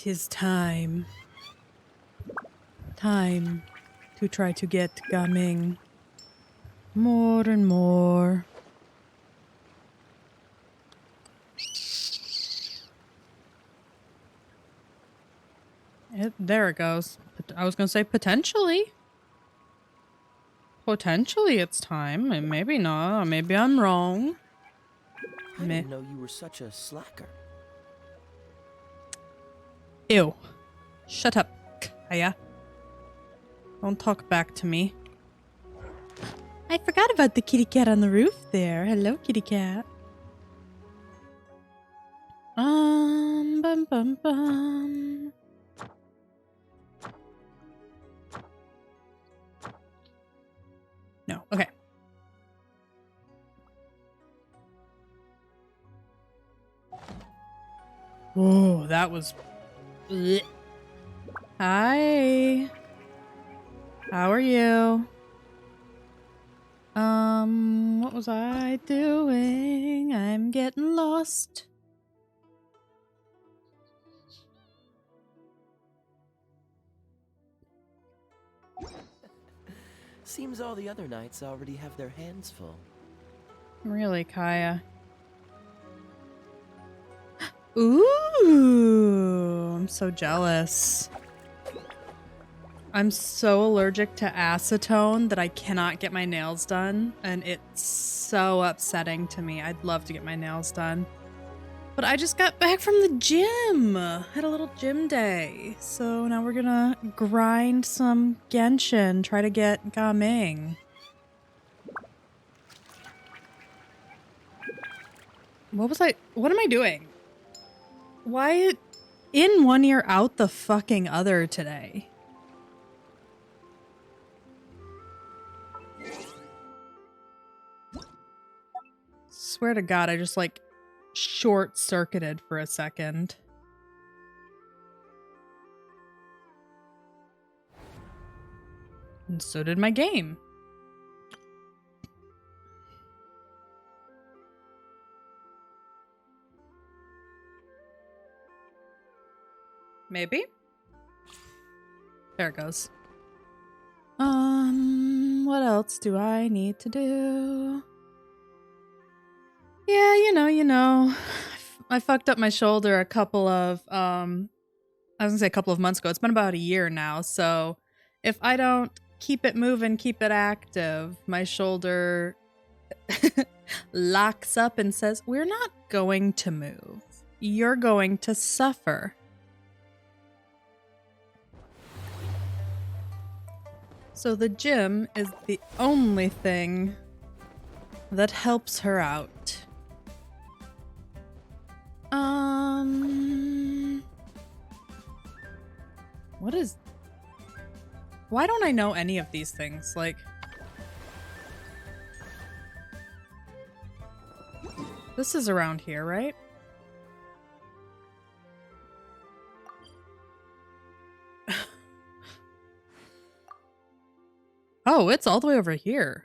It is time. Time to try to get Gaming more and more. There it goes. I was gonna say potentially. Potentially it's time, and maybe not. Maybe I'm wrong. I didn't know you were such a slacker. Ew. Shut up, Kaya. Don't talk back to me. I forgot about the kitty cat on the roof there. Hello, kitty cat. Bum bum bum. No, okay. Oh, that was... Blech. Hi. How are you? What was I doing? I'm getting lost. Seems all the other knights already have their hands full. Really, Kaya? Ooh, I'm so jealous. I'm so allergic to acetone that I cannot get my nails done, and it's so upsetting to me. I'd love to get my nails done. But I just got back from the gym. Had a little gym day. So now we're gonna grind some Genshin, try to get Gaming. What am I doing? Why in one ear out the fucking other today? Swear to God, I just like short-circuited for a second. And so did my game. Maybe? There it goes. What else do I need to do? Yeah, you know. I fucked up my shoulder a couple of, I was gonna say a couple of months ago. It's been about a year now, so if I don't keep it moving, keep it active, my shoulder locks up and says, "We're not going to move. You're going to suffer." So the gym is the only thing that helps her out. What is... Why don't I know any of these things? Like... This is around here, right? Oh, it's all the way over here.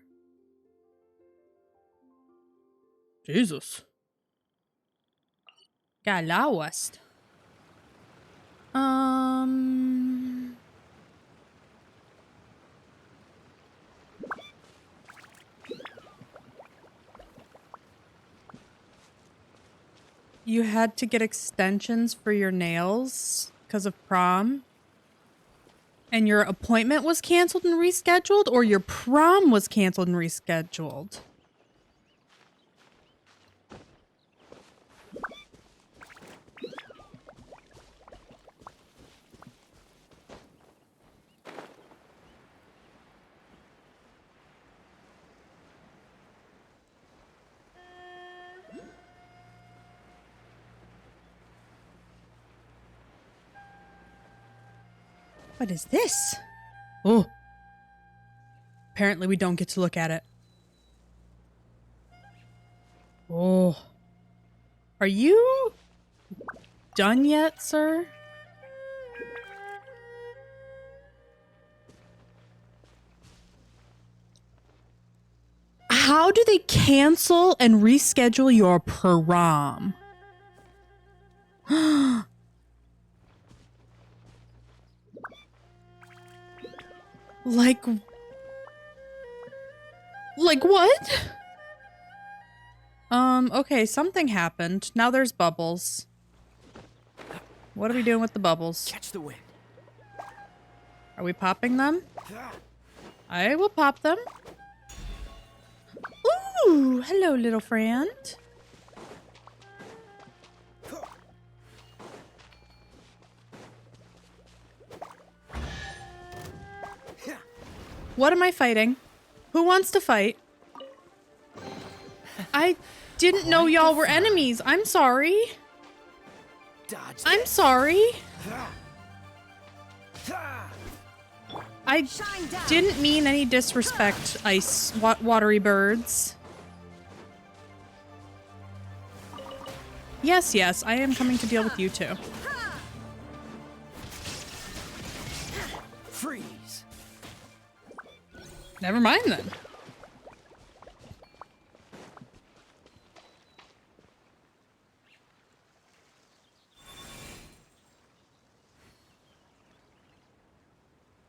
Jesus. Got lost. You had to get extensions for your nails because of prom? And your appointment was canceled and rescheduled, or your prom was canceled and rescheduled? What is this? Oh. Apparently we don't get to look at it. Oh. Are you done yet, sir? How do they cancel and reschedule your prom? Like what? Okay, something happened. Now there's bubbles. What are we doing with the bubbles? Catch the wind. Are we popping them? I will pop them. Ooh, hello, little friend. What am I fighting? Who wants to fight? I didn't know y'all were enemies. I'm sorry. Dodge. I'm sorry. I didn't mean any disrespect, ice watery birds. Yes, yes, I am coming to deal with you too. Freeze. Never mind then.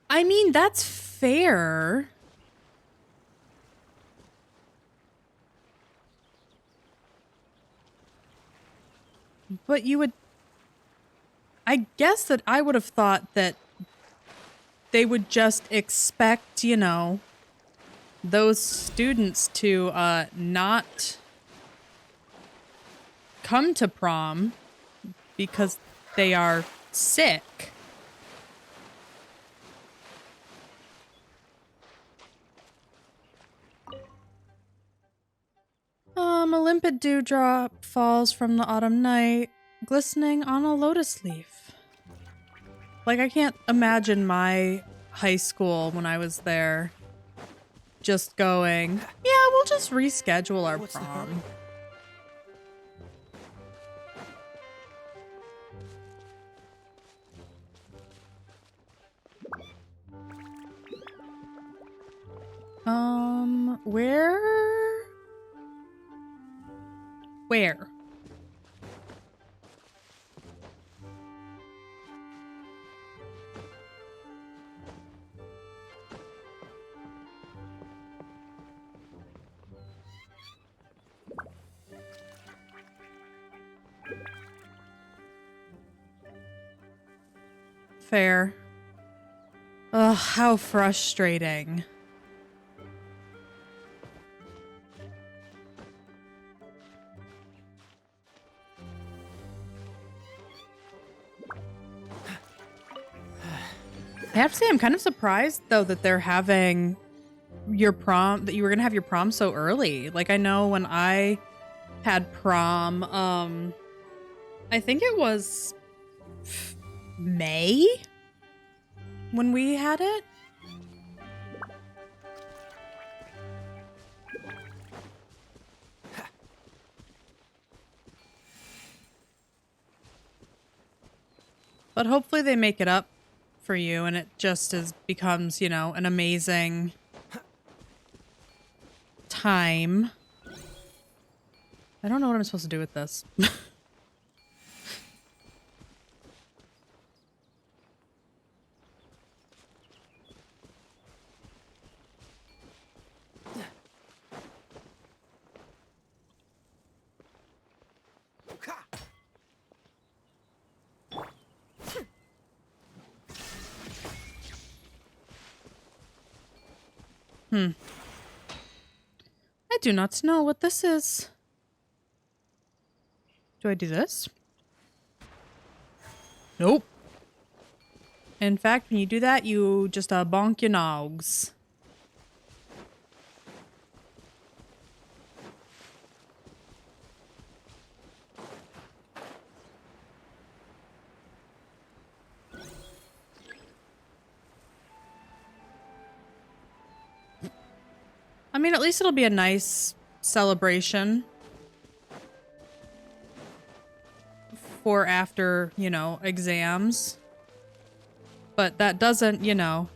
I mean, that's fair. But you would... I guess that I would have thought that they would just expect, you know, those students to not come to prom because they are sick. A limpid dewdrop falls from the autumn night, glistening on a lotus leaf. Like, I can't imagine my high school when I was there just going, yeah, we'll just reschedule our What's the hurry? prom. Where? Where? Fair. Ugh, how frustrating. I have to say, I'm kind of surprised, though, that they're having your prom, that you were going to have your prom so early. Like, I know when I had prom, I think it was May when we had it. But hopefully they make it up for you and it just becomes, you know, an amazing time. I don't know what I'm supposed to do with this. I do not know what this is. Do I do this? Nope. In fact, when you do that, you just bonk your nogs. I mean, at least it'll be a nice celebration for after, you know, exams. But that doesn't, you know,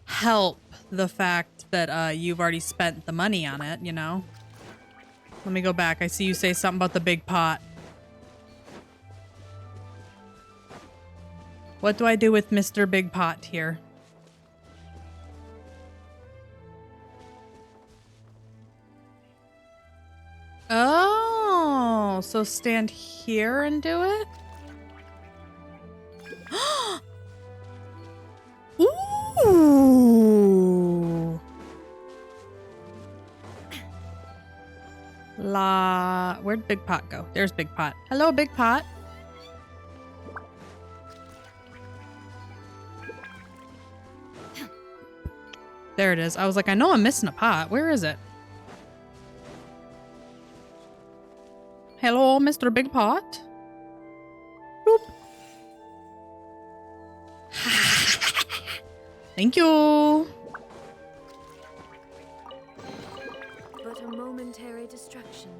help the fact that you've already spent the money on it, you know? Let me go back. I see you say something about the big pot. What do I do with Mr. Big Pot here? So stand here and do it? Ooh! Where'd Big Pot go? There's Big Pot. Hello, Big Pot. There it is. I was like, I know I'm missing a pot. Where is it? Hello, Mr. Big Pot. Boop. Thank you. But a momentary distraction.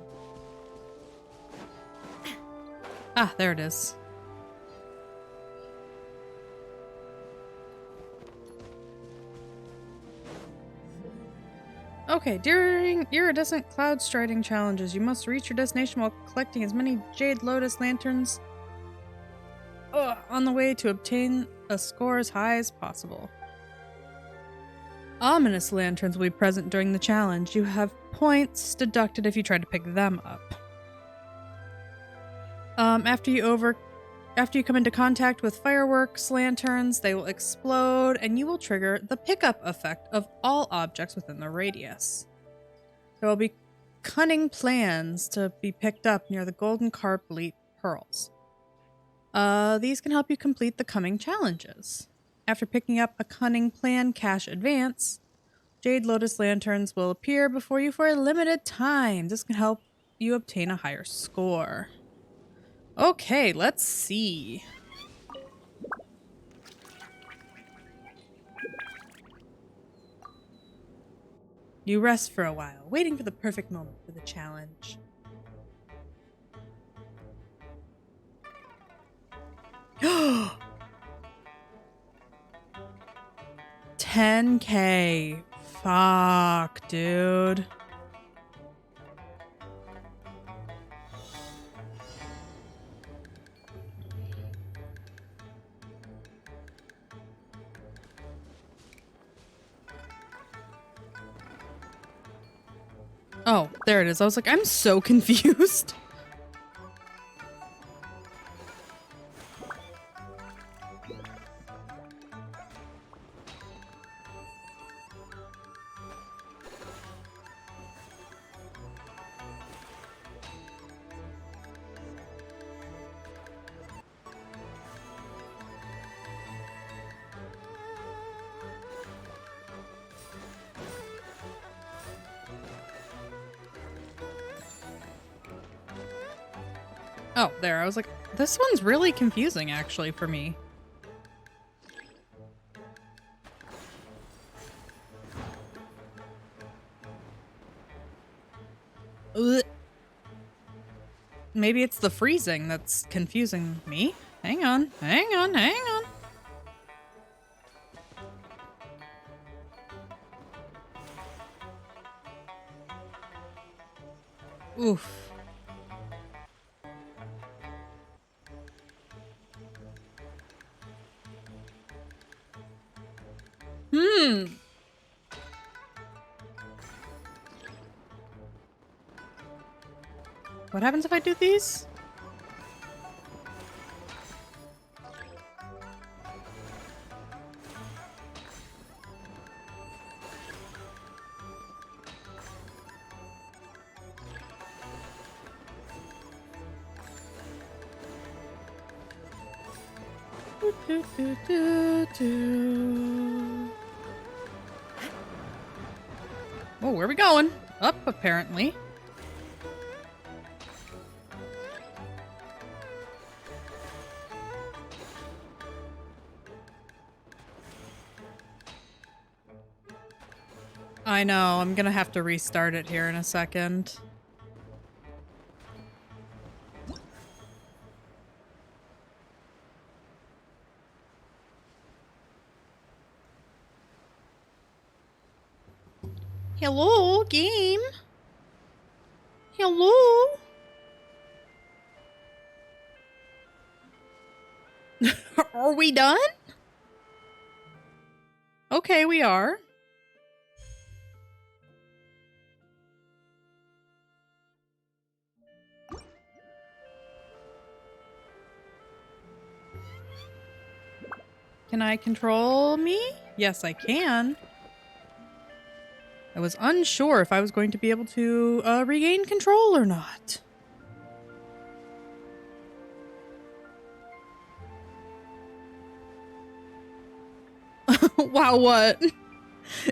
Ah, there it is. Okay, during iridescent cloud striding challenges, you must reach your destination while collecting as many Jade Lotus lanterns on the way to obtain a score as high as possible. Ominous lanterns will be present during the challenge. You have points deducted if you try to pick them up. After you come into contact with fireworks lanterns, they will explode and you will trigger the pickup effect of all objects within the radius. There will be cunning plans to be picked up near the golden carpelite pearls. These can help you complete the coming challenges. After picking up a cunning plan cash advance, Jade Lotus lanterns will appear before you for a limited time. This can help you obtain a higher score. Okay, let's see. You rest for a while, waiting for the perfect moment for the challenge. $10K. Fuck, dude. Oh, there it is. I was like, I'm so confused. Oh, there. I was like, this one's really confusing, actually, for me. Ugh. Maybe it's the freezing that's confusing me. Hang on, hang on, hang on. Oof. What happens if I do these? Oh, where are we going? Up, apparently. I know, I'm gonna have to restart it here in a second. Hello, game? Hello? Are we done? Okay, we are. Can I control me? Yes, I can. I was unsure if I was going to be able to regain control or not. Wow, what?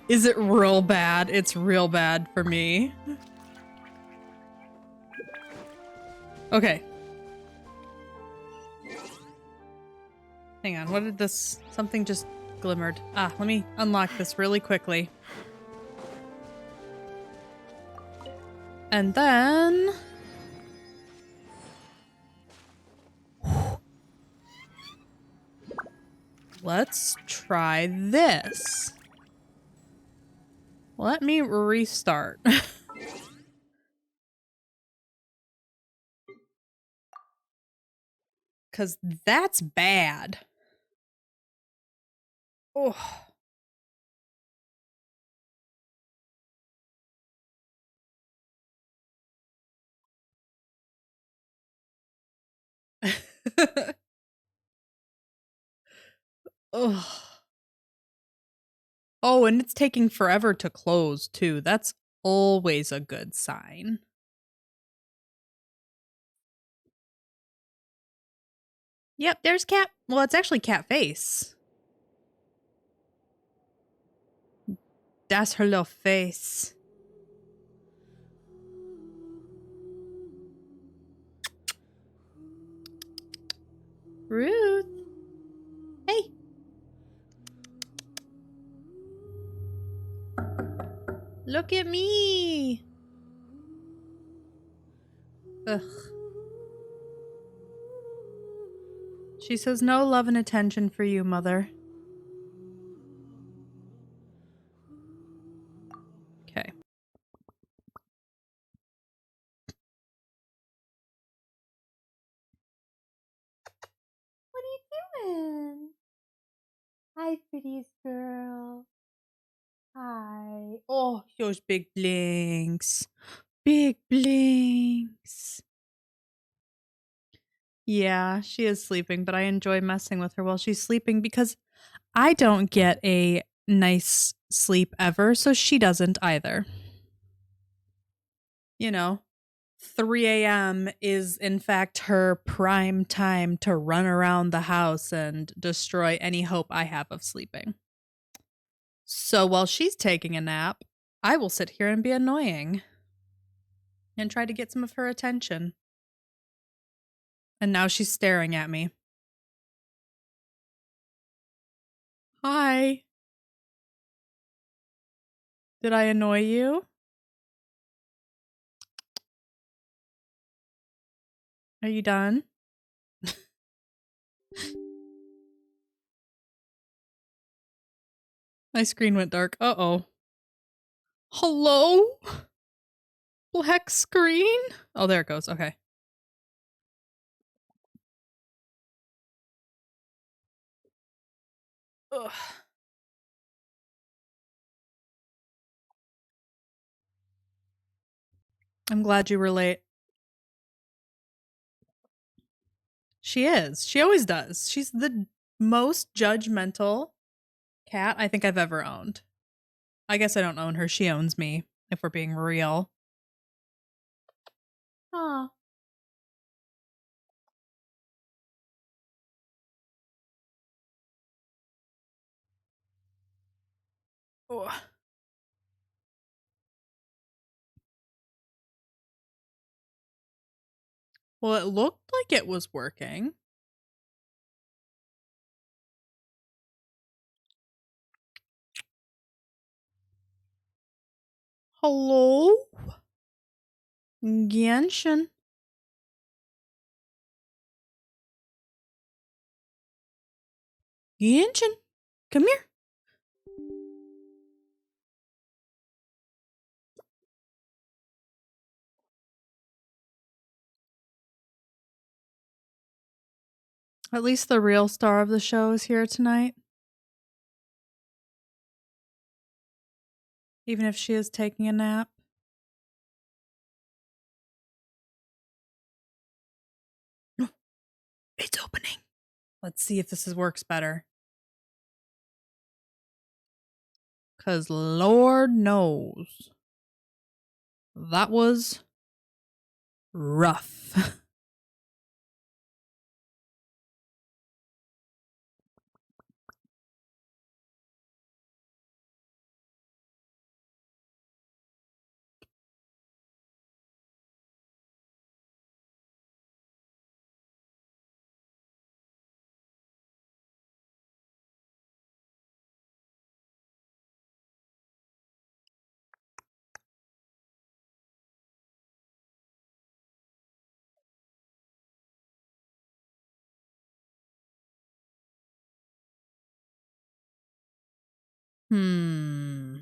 Is it real bad? It's real bad for me. Okay. Hang on, what did this... Something just glimmered. Ah, let me unlock this really quickly. And then... Let's try this. Let me restart. Because that's bad. Oh. Ugh. Oh, and it's taking forever to close, too. That's always a good sign. Yep, there's cat. Well, it's actually cat face. That's her little face. Ruth. Hey. Look at me. Ugh. She says no love and attention for you, mother. Okay. What are you doing? Hi, prettiest girl. Hi. Oh, those big blinks. Big blinks. Yeah, she is sleeping, but I enjoy messing with her while she's sleeping because I don't get a nice sleep ever, so she doesn't either. You know, 3 a.m. is in fact her prime time to run around the house and destroy any hope I have of sleeping. So while she's taking a nap, I will sit here and be annoying and try to get some of her attention. And now she's staring at me. Hi. Did I annoy you? Are you done? My screen went dark. Uh-oh. Hello? Black screen? Oh, there it goes. Okay. Ugh. I'm glad you were late. She is. She always does. She's the most judgmental cat I think I've ever owned. I guess I don't own her. She owns me, if we're being real. Aw. Ugh. Well, it looked like it was working. Hello? Genshin. Genshin. Come here. At least the real star of the show is here tonight. Even if she is taking a nap. It's opening. Let's see if this works better. 'Cause Lord knows that was rough. Hmm.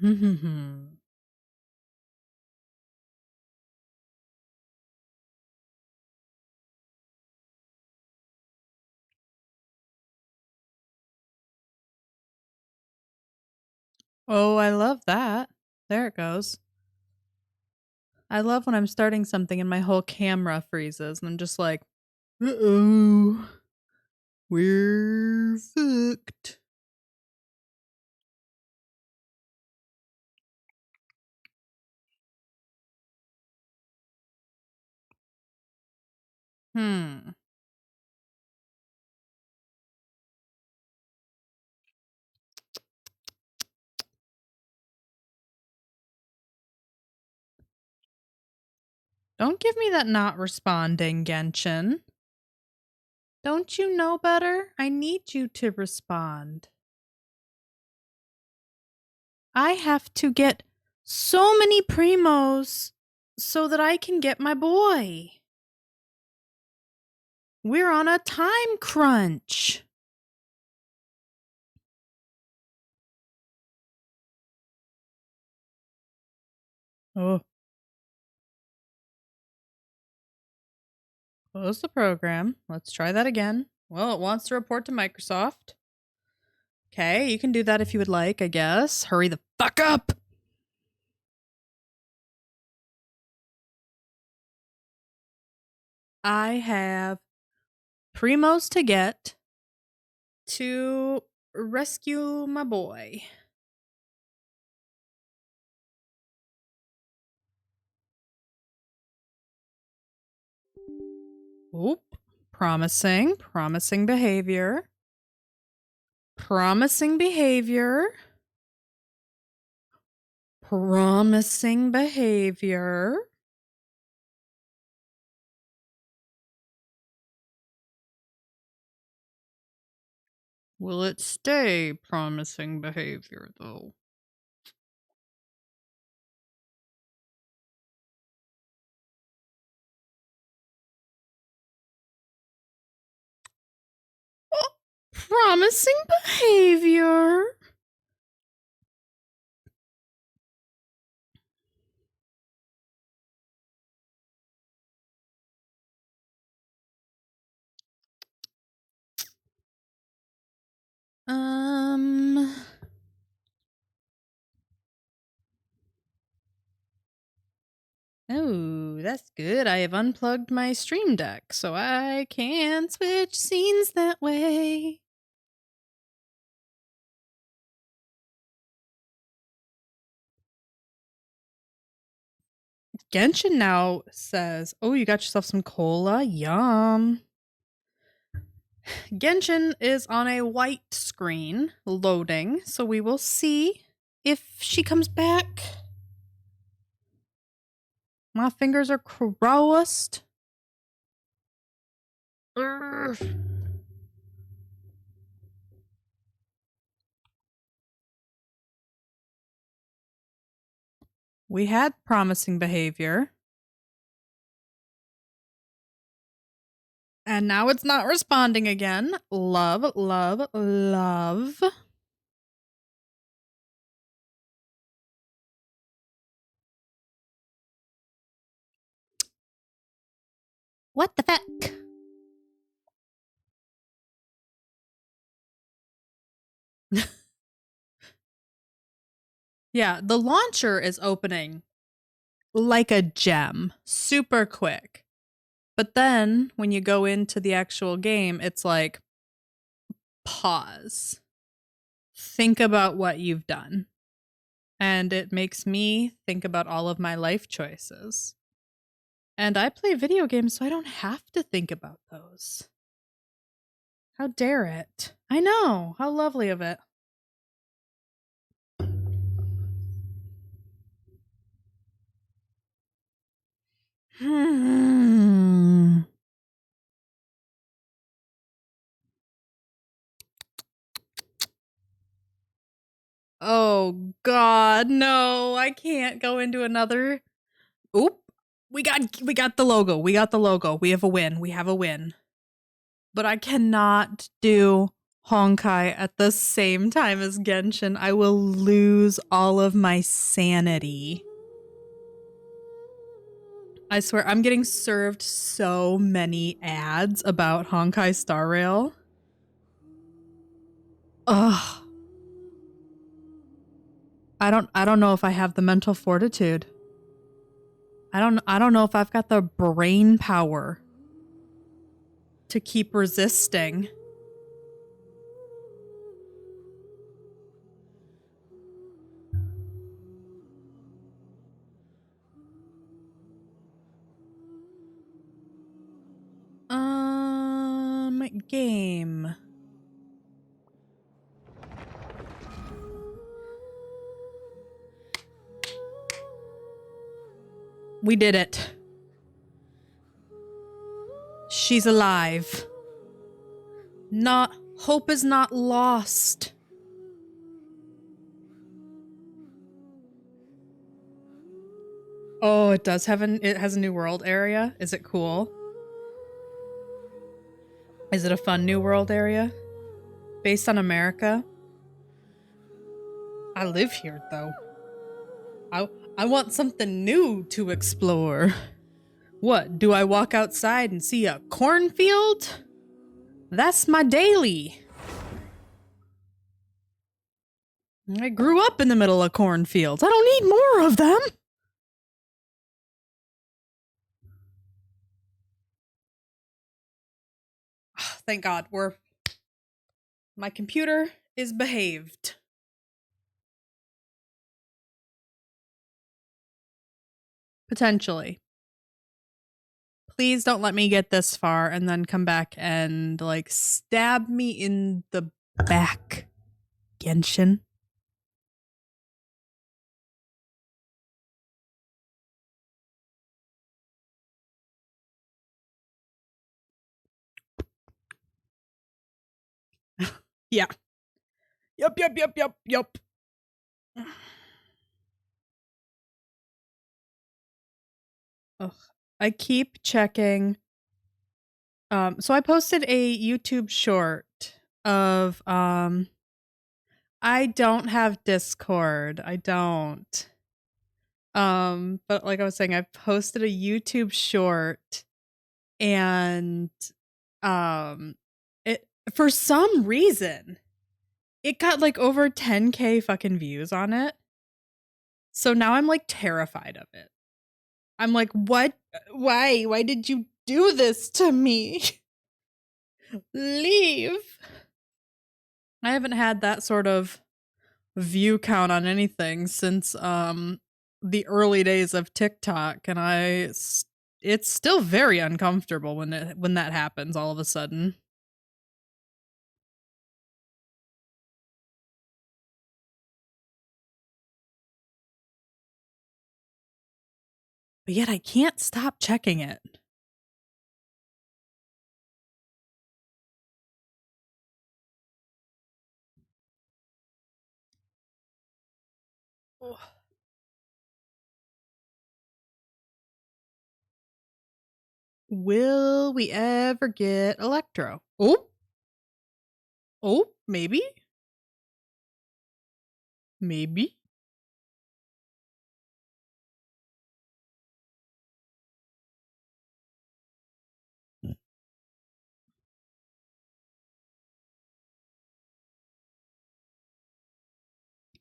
Oh, I love that. There it goes. I love when I'm starting something and my whole camera freezes and I'm just like, uh-oh, we're fucked. Hmm. Don't give me that not responding, Genshin. Don't you know better? I need you to respond. I have to get so many primos so that I can get my boy. We're on a time crunch. Oh, close the program. Let's try that again. Well, it wants to report to Microsoft. Okay, you can do that if you would like, I guess. Hurry the fuck up! I have primos to get to rescue my boy. Oop. Promising. Promising behavior. Promising behavior. Promising behavior. Will it stay promising behavior, though? Oh, promising behavior. Oh, that's good. I have unplugged my stream deck, so I can switch scenes that way. Genshin now says, oh, you got yourself some cola? Yum. Genshin is on a white screen loading, so we will see if she comes back. My fingers are crossed. We had promising behavior. And now it's not responding again. Love, love, love. What the fuck? Yeah, the launcher is opening like a gem, super quick. But then when you go into the actual game, it's like, pause. Think about what you've done. And it makes me think about all of my life choices. And I play video games, so I don't have to think about those. How dare it? I know. How lovely of it. Hmm. Oh God, no! I can't go into another. Oop! We got the logo. We got the logo. We have a win. We have a win. But I cannot do Honkai at the same time as Genshin. I will lose all of my sanity. I swear, I'm getting served so many ads about Honkai Star Rail. Ugh. I don't know if I have the mental fortitude. I don't know if I've got the brain power to keep resisting. Game. We did it. She's alive. Hope is not lost. Oh, it does have it has a new world area. Is it cool? Is it a fun new world area? Based on America? I live here though. I want something new to explore. What, do I walk outside and see a cornfield? That's my daily. I grew up in the middle of cornfields. I don't need more of them. Thank God, my computer is behaved. Potentially. Please don't let me get this far and then come back and like stab me in the back, Genshin. Yeah. Yup. Ugh. I keep checking. So I posted a YouTube short of I don't have Discord. I don't. But like I was saying, I posted a YouTube short and it for some reason it got like over 10K fucking views on it. So now I'm like terrified of it. I'm like, what? Why did you do this to me? Leave. I haven't had that sort of view count on anything since the early days of TikTok, and it's still very uncomfortable when that happens all of a sudden. But yet I can't stop checking it. Ugh. Will we ever get Electro? Oh, maybe. Maybe.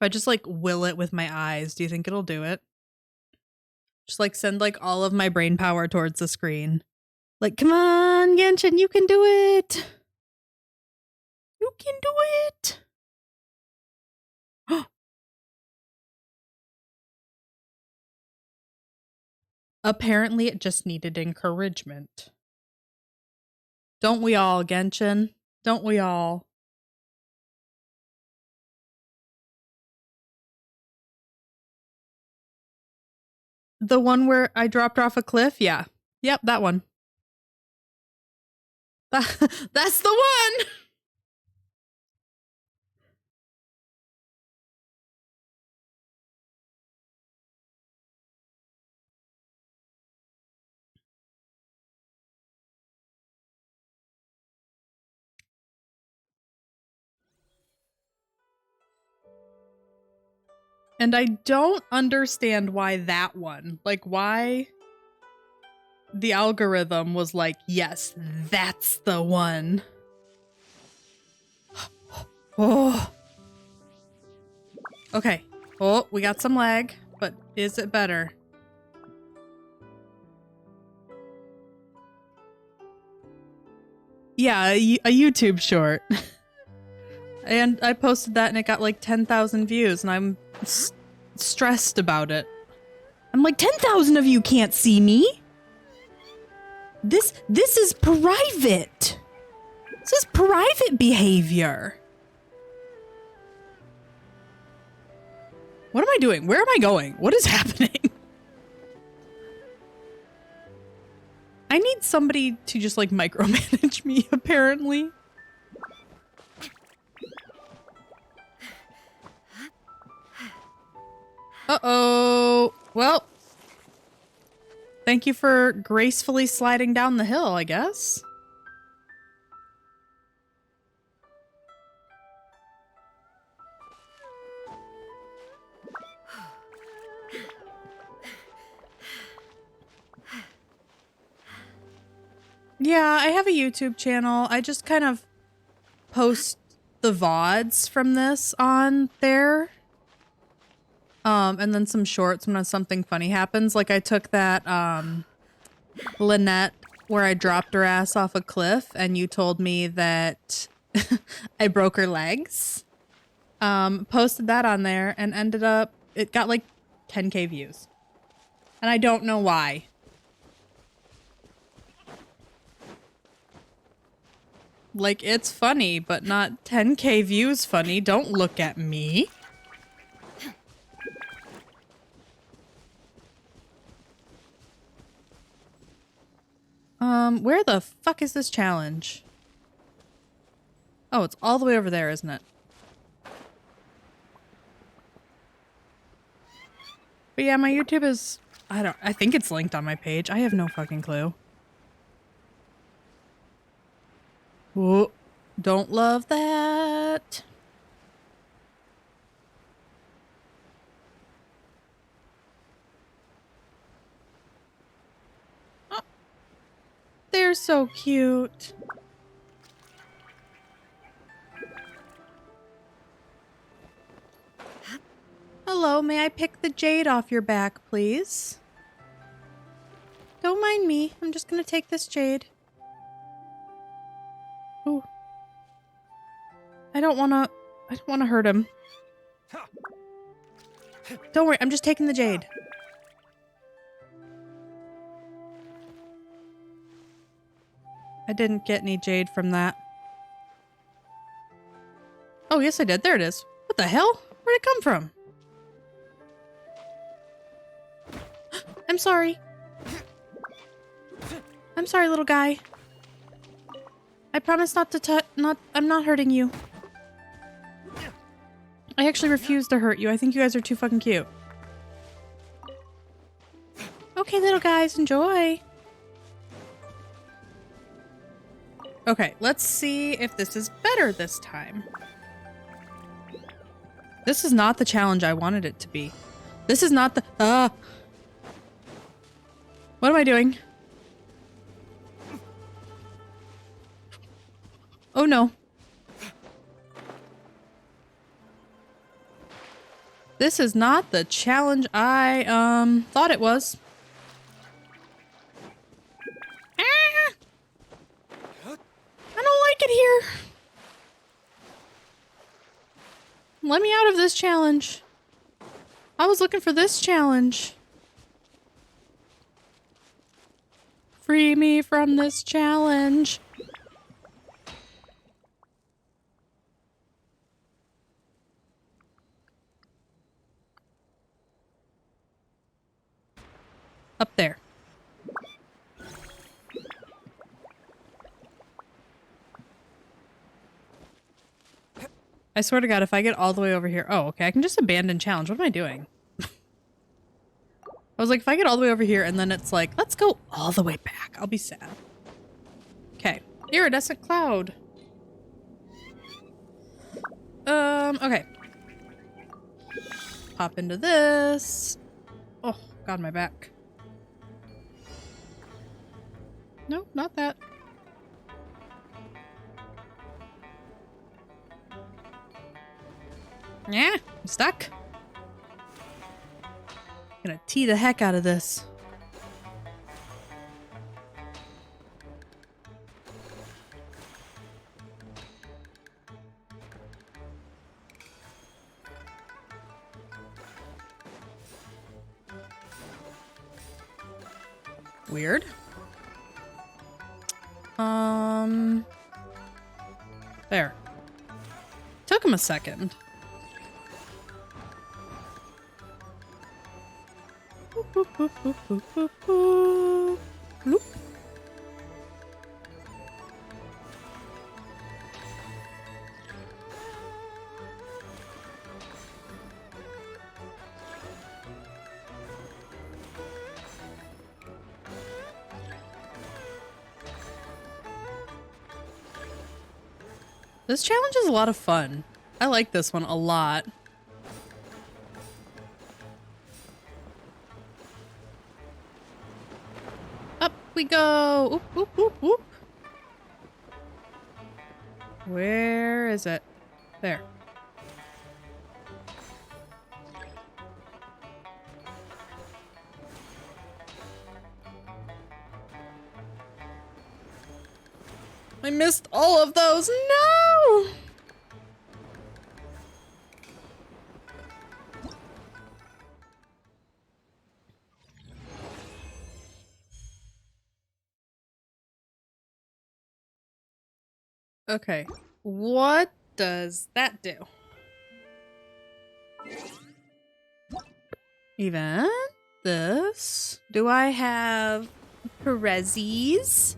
If I just like will it with my eyes, do you think it'll do it? Just like send like all of my brain power towards the screen. Like, come on, Genshin, you can do it. You can do it. Apparently it just needed encouragement. Don't we all, Genshin? Don't we all? The one where I dropped off a cliff? Yeah. Yep, that one. That's the one! And I don't understand why that one. Like, why the algorithm was like, yes, that's the one. Oh. Okay. Oh, we got some lag, but is it better? Yeah, a YouTube short. And I posted that and it got like 10,000 views and I'm stressed about it. I'm like, 10,000 of you can't see me. This is private. This is private behavior. What am I doing? Where am I going? What is happening? I need somebody to just like micromanage me, apparently. Uh-oh. Well, thank you for gracefully sliding down the hill, I guess. Yeah, I have a YouTube channel. I just kind of post the VODs from this on there. And then some shorts when something funny happens. Like I took that, Lynette where I dropped her ass off a cliff and you told me that I broke her legs. Posted that on there and ended up, it got like 10K views. And I don't know why. Like, it's funny, but not 10K views funny. Don't look at me. Where the fuck is this challenge? Oh, it's all the way over there, isn't it? But yeah, my YouTube is, I think it's linked on my page. I have no fucking clue. Whoa, don't love that. Oh, they're so cute. Hello, may I pick the jade off your back, please? Don't mind me. I'm just gonna take this jade. Ooh. I don't wanna hurt him. Don't worry, I'm just taking the jade. I didn't get any jade from that. Oh, yes I did. There it is. What the hell? Where'd it come from? I'm sorry. I'm sorry, little guy. I promise not to I'm not hurting you. I actually refuse to hurt you. I think you guys are too fucking cute. Okay, little guys, enjoy. Okay, let's see if this is better this time. This is not the challenge I wanted it to be. This is not the, What am I doing? Oh no. This is not the challenge I, thought it was. Ah! I don't like it here. Let me out of this challenge. I was looking for this challenge. Free me from this challenge. Up there. I swear to God, if I get all the way over here... Oh, okay. I can just abandon challenge. What am I doing? I was like, if I get all the way over here and then it's like, let's go all the way back. I'll be sad. Okay. Iridescent cloud. Okay. Pop into this. Oh, God, my back. No, not that. Yeah, I'm stuck. Gonna tee the heck out of this. Weird. There. Took him a second. Boop, boop, boop, boop, boop, boop, boop. Bloop. This challenge is a lot of fun. I like this one a lot. Up we go. Oop, oop, oop, oop. Where is it? There. I missed all of those. No! Okay. What does that do? Event? This? Do I have Perez's?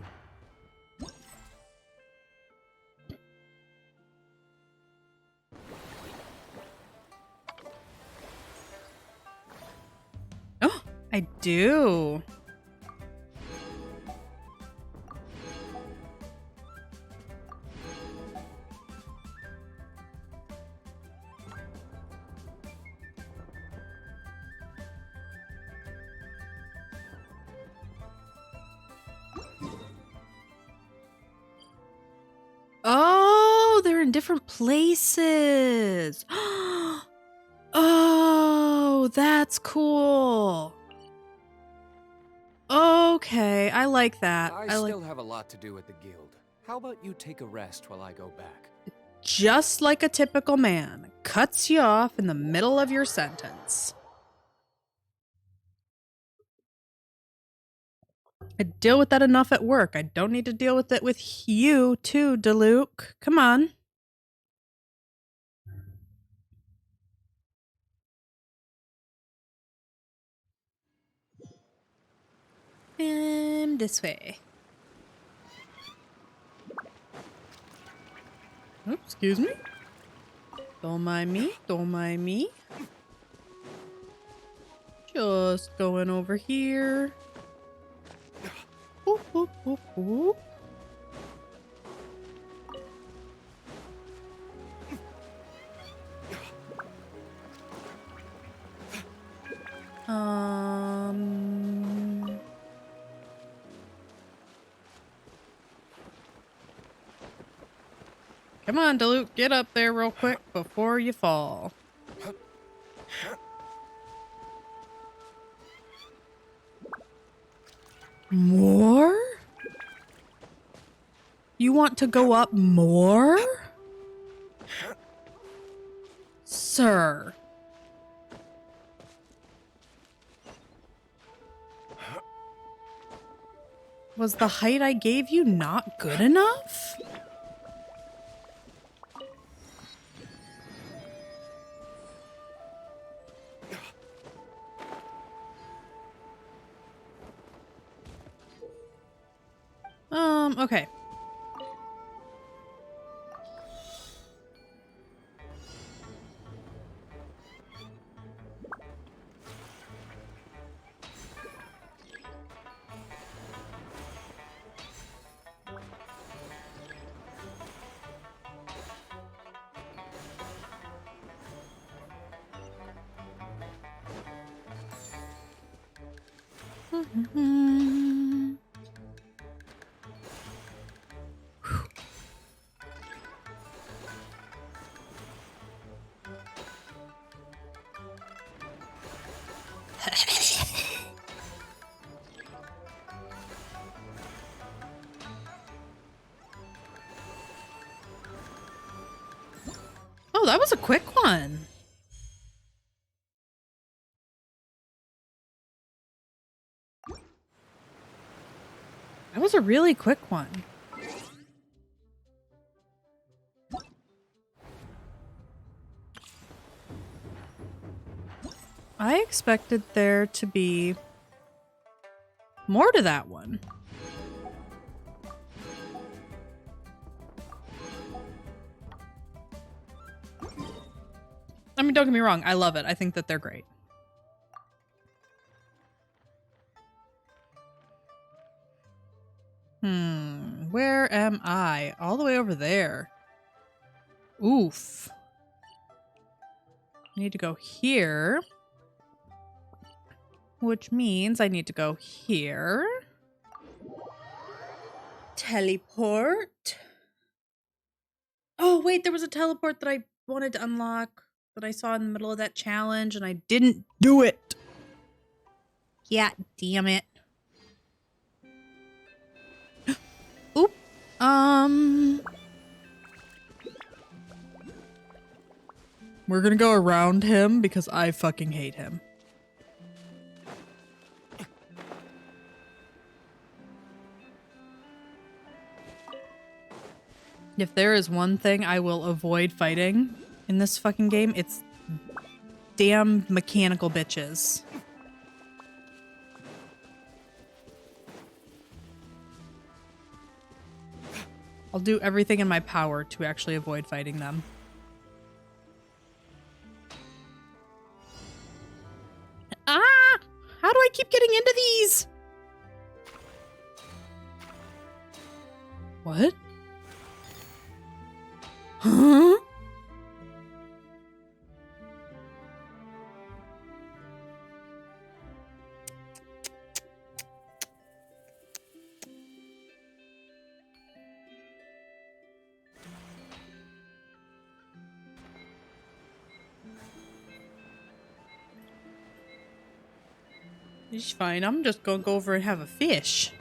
Oh, I do. Oh, they're in different places. Oh, that's cool. Okay, I like that. I still have a lot to do at the guild. How about you take a rest while I go back? Just like a typical man, cuts you off in the middle of your sentence. I deal with that enough at work. I don't need to deal with it with you too, Diluc. Come on. And this way. Oops, excuse me. Don't mind me. Don't mind me. Just going over here. Boop, boop, boop, boop. Come on, Diluc, get up there real quick before you fall. More? You want to go up more? Sir. Was the height I gave you not good enough? Okay. Oh, that was a quick one. That was a really quick one. I expected there to be more to that one. I mean, don't get me wrong. I love it. I think that they're great. Where am I? All the way over there. Oof. I need to go here. Which means I need to go here. Teleport. Oh, wait, there was a teleport that I wanted to unlock that I saw in the middle of that challenge and I didn't do it. Yeah, damn it. Oop. We're gonna go around him because I fucking hate him. If there is one thing I will avoid fighting in this fucking game, it's damn mechanical bitches. I'll do everything in my power to actually avoid fighting them. Ah! How do I keep getting into these? What? Huh? It's fine. I'm just gonna go over and have a fish.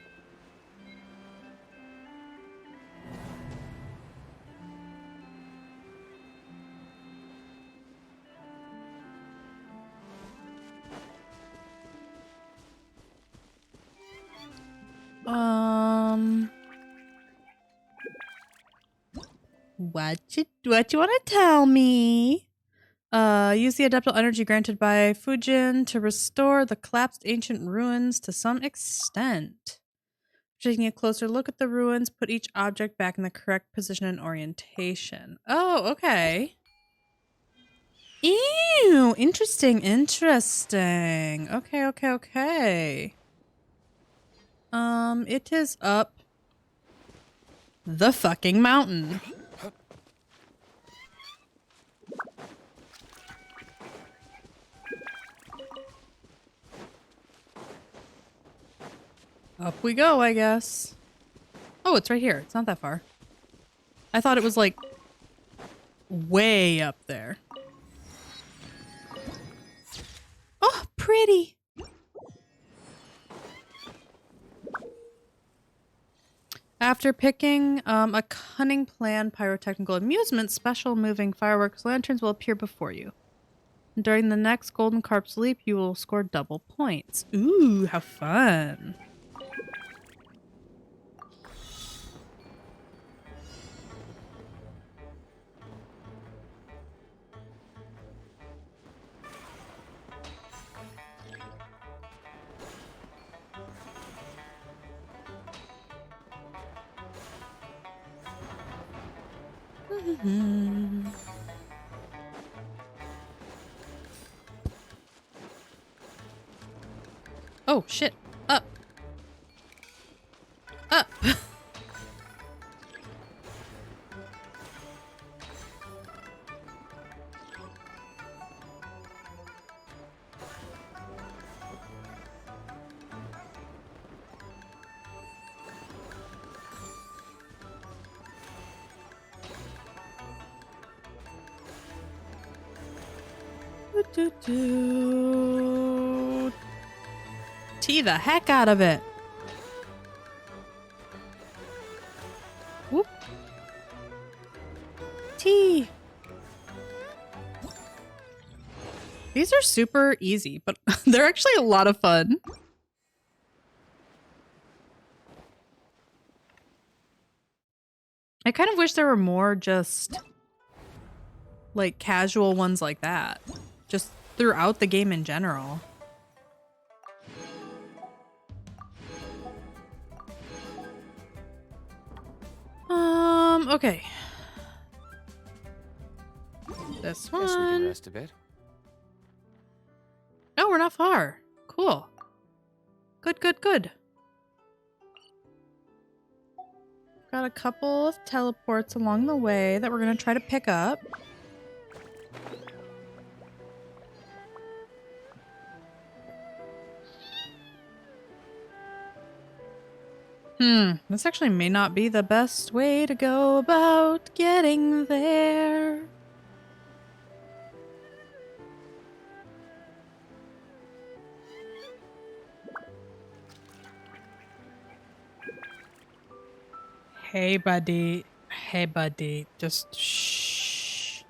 What you want to tell me? Use the adaptable energy granted by Fujin to restore the collapsed ancient ruins to some extent. Taking a closer look at the ruins, put each object back in the correct position and orientation. Oh, okay. Ew, interesting. Okay. It is up the fucking mountain. Up we go, I guess. Oh, it's right here. It's not that far. I thought it was like way up there. Oh, pretty. After picking a cunning plan, pyrotechnical amusement, special moving fireworks lanterns will appear before you. During the next Golden Carp's Leap, you will score double points. Ooh, how fun. Oh, shit. Up. Up. Tee the heck out of it. Whoop. Tee. These are super easy, but they're actually a lot of fun. I kind of wish there were more just like casual ones like that. Just throughout the game in general. Okay. This Guess we can one. rest a bit. Oh, we're not far. Cool. Good, good, good. Got a couple of teleports along the way that we're gonna try to pick up. This actually may not be the best way to go about getting there. Hey, buddy. Hey, buddy. Just shh.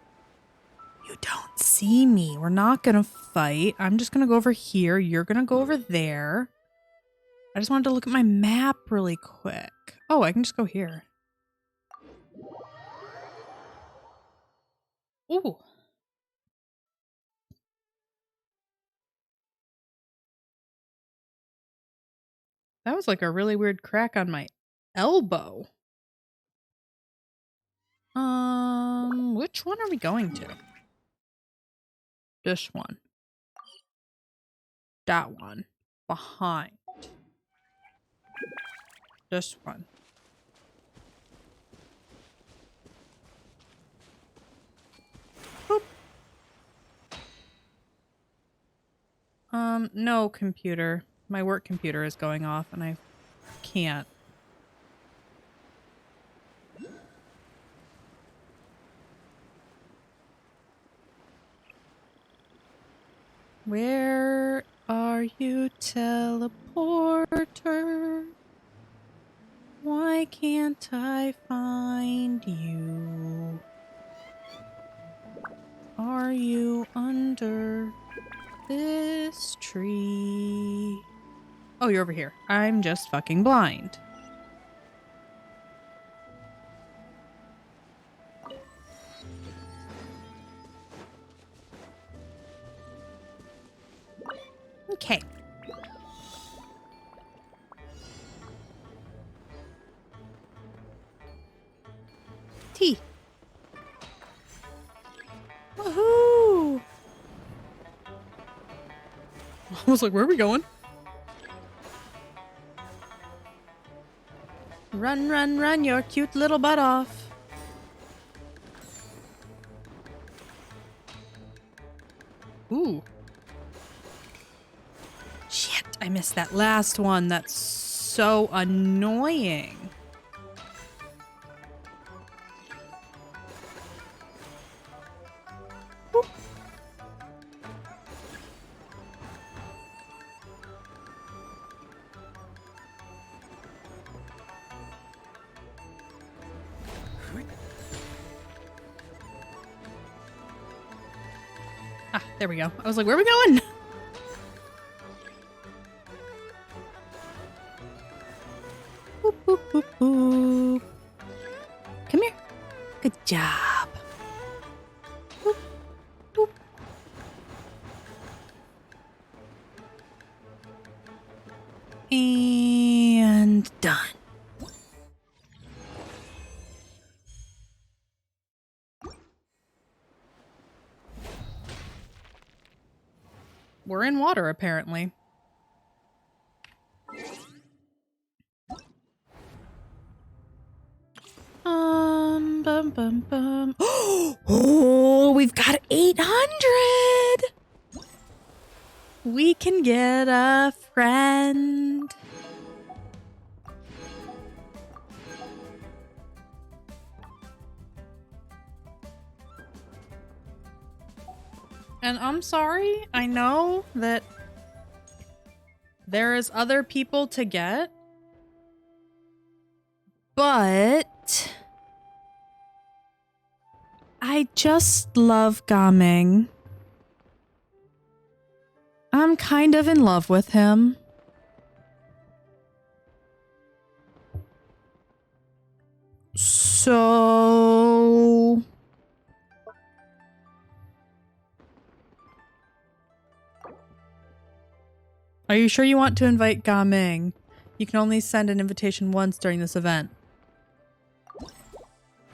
You don't see me. We're not gonna fight. I'm just gonna go over here. You're gonna go over there. I just wanted to look at my map really quick. Oh, I can just go here. Ooh. That was like a really weird crack on my elbow. Which one are we going to? This one. That one. Behind. This one. Boop. No, computer. My work computer is going off and I can't. Where are you, teleporter? Why can't I find you? Are you under this tree? Oh, you're over here. I'm just fucking blind. Okay. T. Woohoo! I was like, where are we going? Run, run, run your cute little butt off. Ooh. Shit, I missed that last one. That's so annoying. Whoop. Ah, there we go. I was like, where are we going? Boop, boop, boop, boop. Come here. Good job. Boop, boop. And done. we're in water, apparently. Bum, bum, bum. Oh, we've got 800! We can get a friend. And I'm sorry, I know that there is other people to get, but I just love Gaming. I'm kind of in love with him. So... Are you sure you want to invite Gaming? You can only send an invitation once during this event.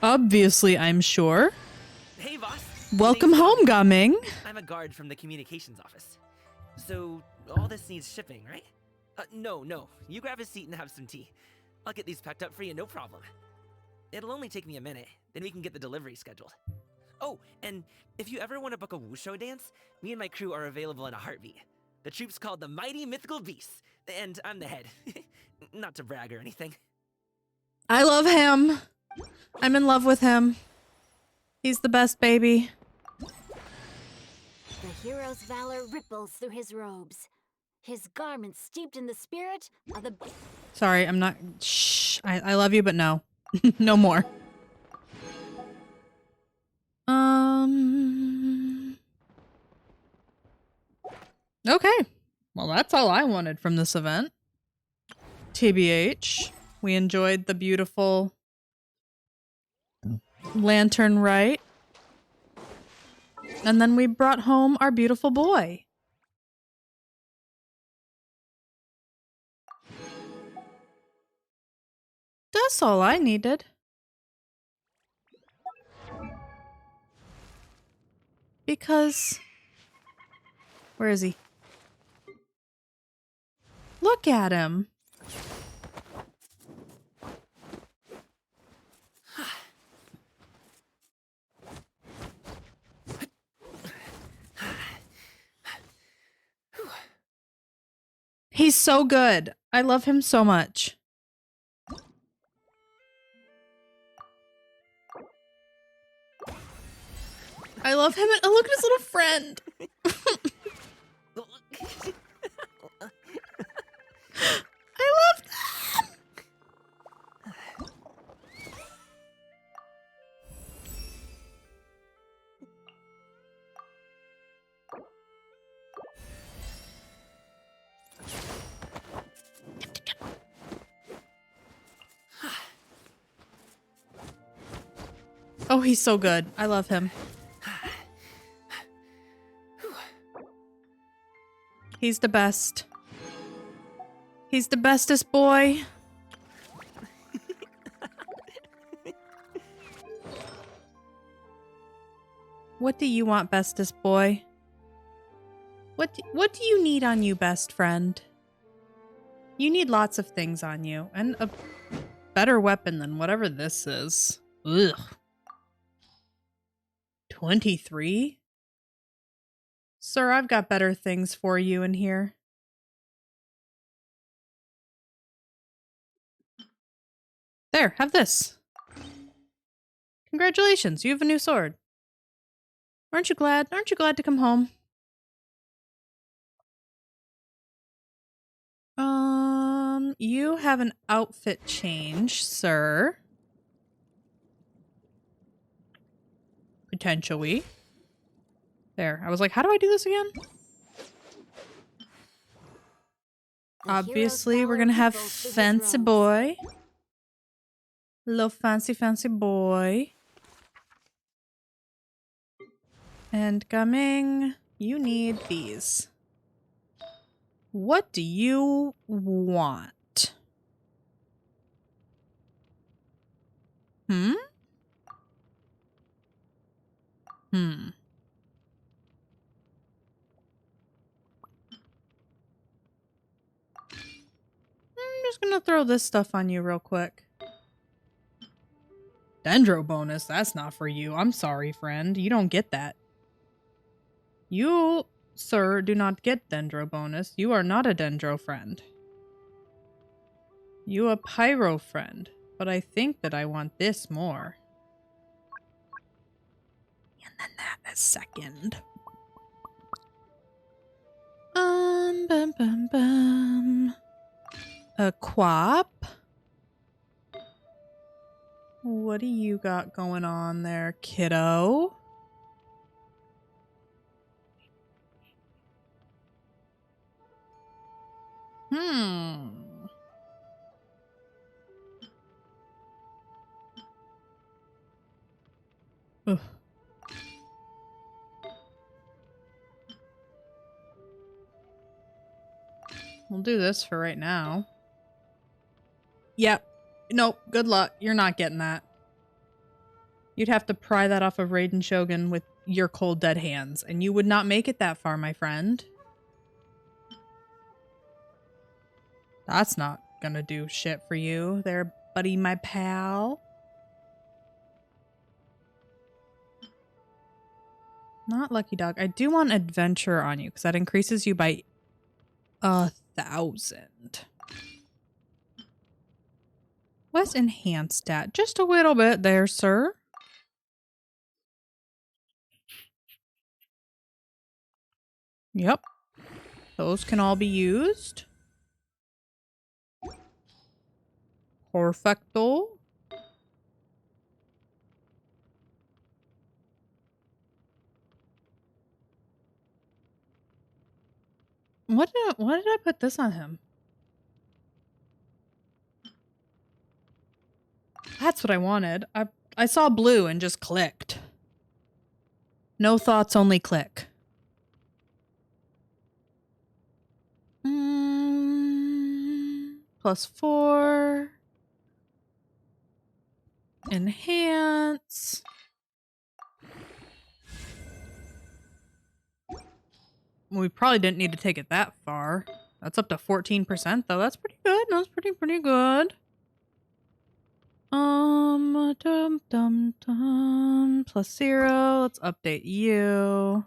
Obviously, I'm sure. Hey, boss. Welcome home, Gaming. I'm a guard from the communications office. So, all this needs shipping, right? No. You grab a seat and have some tea. I'll get these packed up for you, no problem. It'll only take me a minute, then we can get the delivery scheduled. Oh, and if you ever want to book a wushu dance, me and my crew are available in a heartbeat. The troupe's called the Mighty Mythical Beasts, and I'm the head. Not to brag or anything. I love him. I'm in love with him. He's the best baby. The hero's valor ripples through his robes. His garments steeped in the spirit of the... Sorry, I'm not... Shh. I love you, but no. No more. Okay. Well, that's all I wanted from this event. TBH. We enjoyed the beautiful lantern rite. And then we brought home our beautiful boy. That's all I needed. Because... Where is he? Look at him. He's so good. I love him so much. I love him. And oh, look at his little friend. I love them. Oh, he's so good. I love him. He's the best. He's the bestest boy. What do you want, bestest boy? What do you need on you, best friend? You need lots of things on you, and a better weapon than whatever this is. Ugh. 23? Sir, I've got better things for you in here. There, have this. Congratulations, you have a new sword. Aren't you glad? Aren't you glad to come home? You have an outfit change, sir. Potentially. There. I was like, how do I do this again? Obviously, we're gonna have fancy boy. Little fancy boy. And coming, you need these. What do you want? Hmm? just gonna throw this stuff on you real quick. Dendro bonus, that's not for you. I'm sorry, friend. You don't get that. You, sir, do not get Dendro bonus. You are not a Dendro friend. You a Pyro friend. But I think that I want this more. And then that a second. Bum, bum, bum. A quap. What do you got going on there, kiddo? Ugh. We'll do this for right now. Yep. Nope. Good luck. You're not getting that. You'd have to pry that off of Raiden Shogun with your cold dead hands, and you would not make it that far, my friend. That's not gonna do shit for you there, buddy, my pal. Not Lucky Dog. I do want Adventure on you, because that increases you by 1,000. Let's enhance that just a little bit there, sir. Yep. Those can all be used. Perfecto. What did I put this on him? That's what I wanted. I saw blue and just clicked. No thoughts, only click. +4. Enhance. We probably didn't need to take it that far. That's up to 14% though. That's pretty good. That's pretty good. Dum dum dum. +0. Let's update you.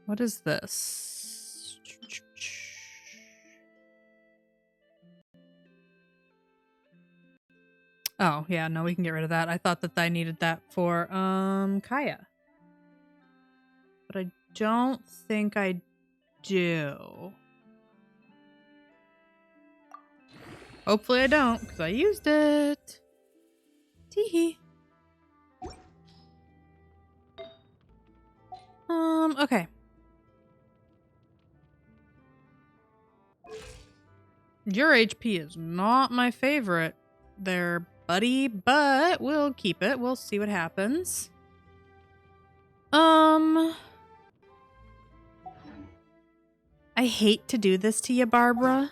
What is this? Oh, yeah, no, we can get rid of that. I thought that I needed that for, Kaya. But I don't think I do. Hopefully I don't, because I used it. Teehee. Okay. Your HP is not my favorite there, buddy, but we'll keep it. We'll see what happens. I hate to do this to you, Barbara,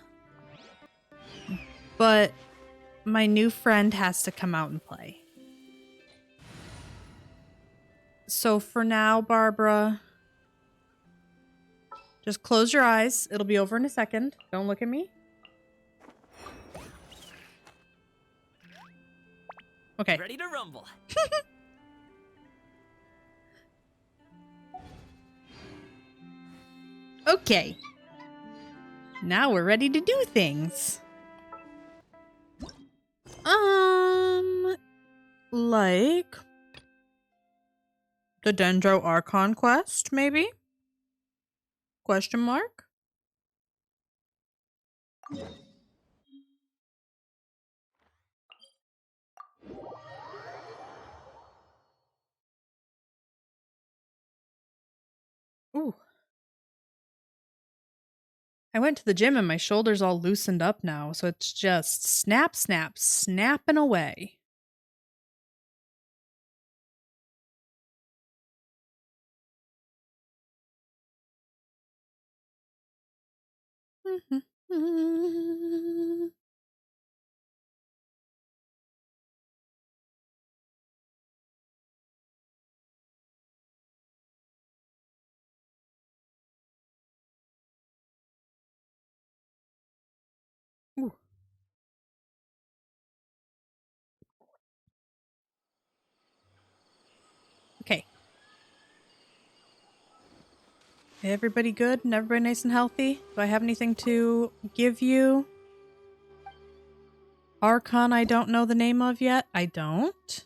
but my new friend has to come out and play. So for now, Barbara, just close your eyes. It'll be over in a second. Don't look at me. Okay. Ready to rumble. Okay. Now we're ready to do things. Like the Dendro Archon quest, maybe? Question mark? Ooh. I went to the gym and my shoulders all loosened up now, so it's just snap, snap, snapping away. Everybody good and everybody nice and healthy? Do I have anything to give you? Archon I don't know the name of yet. I don't.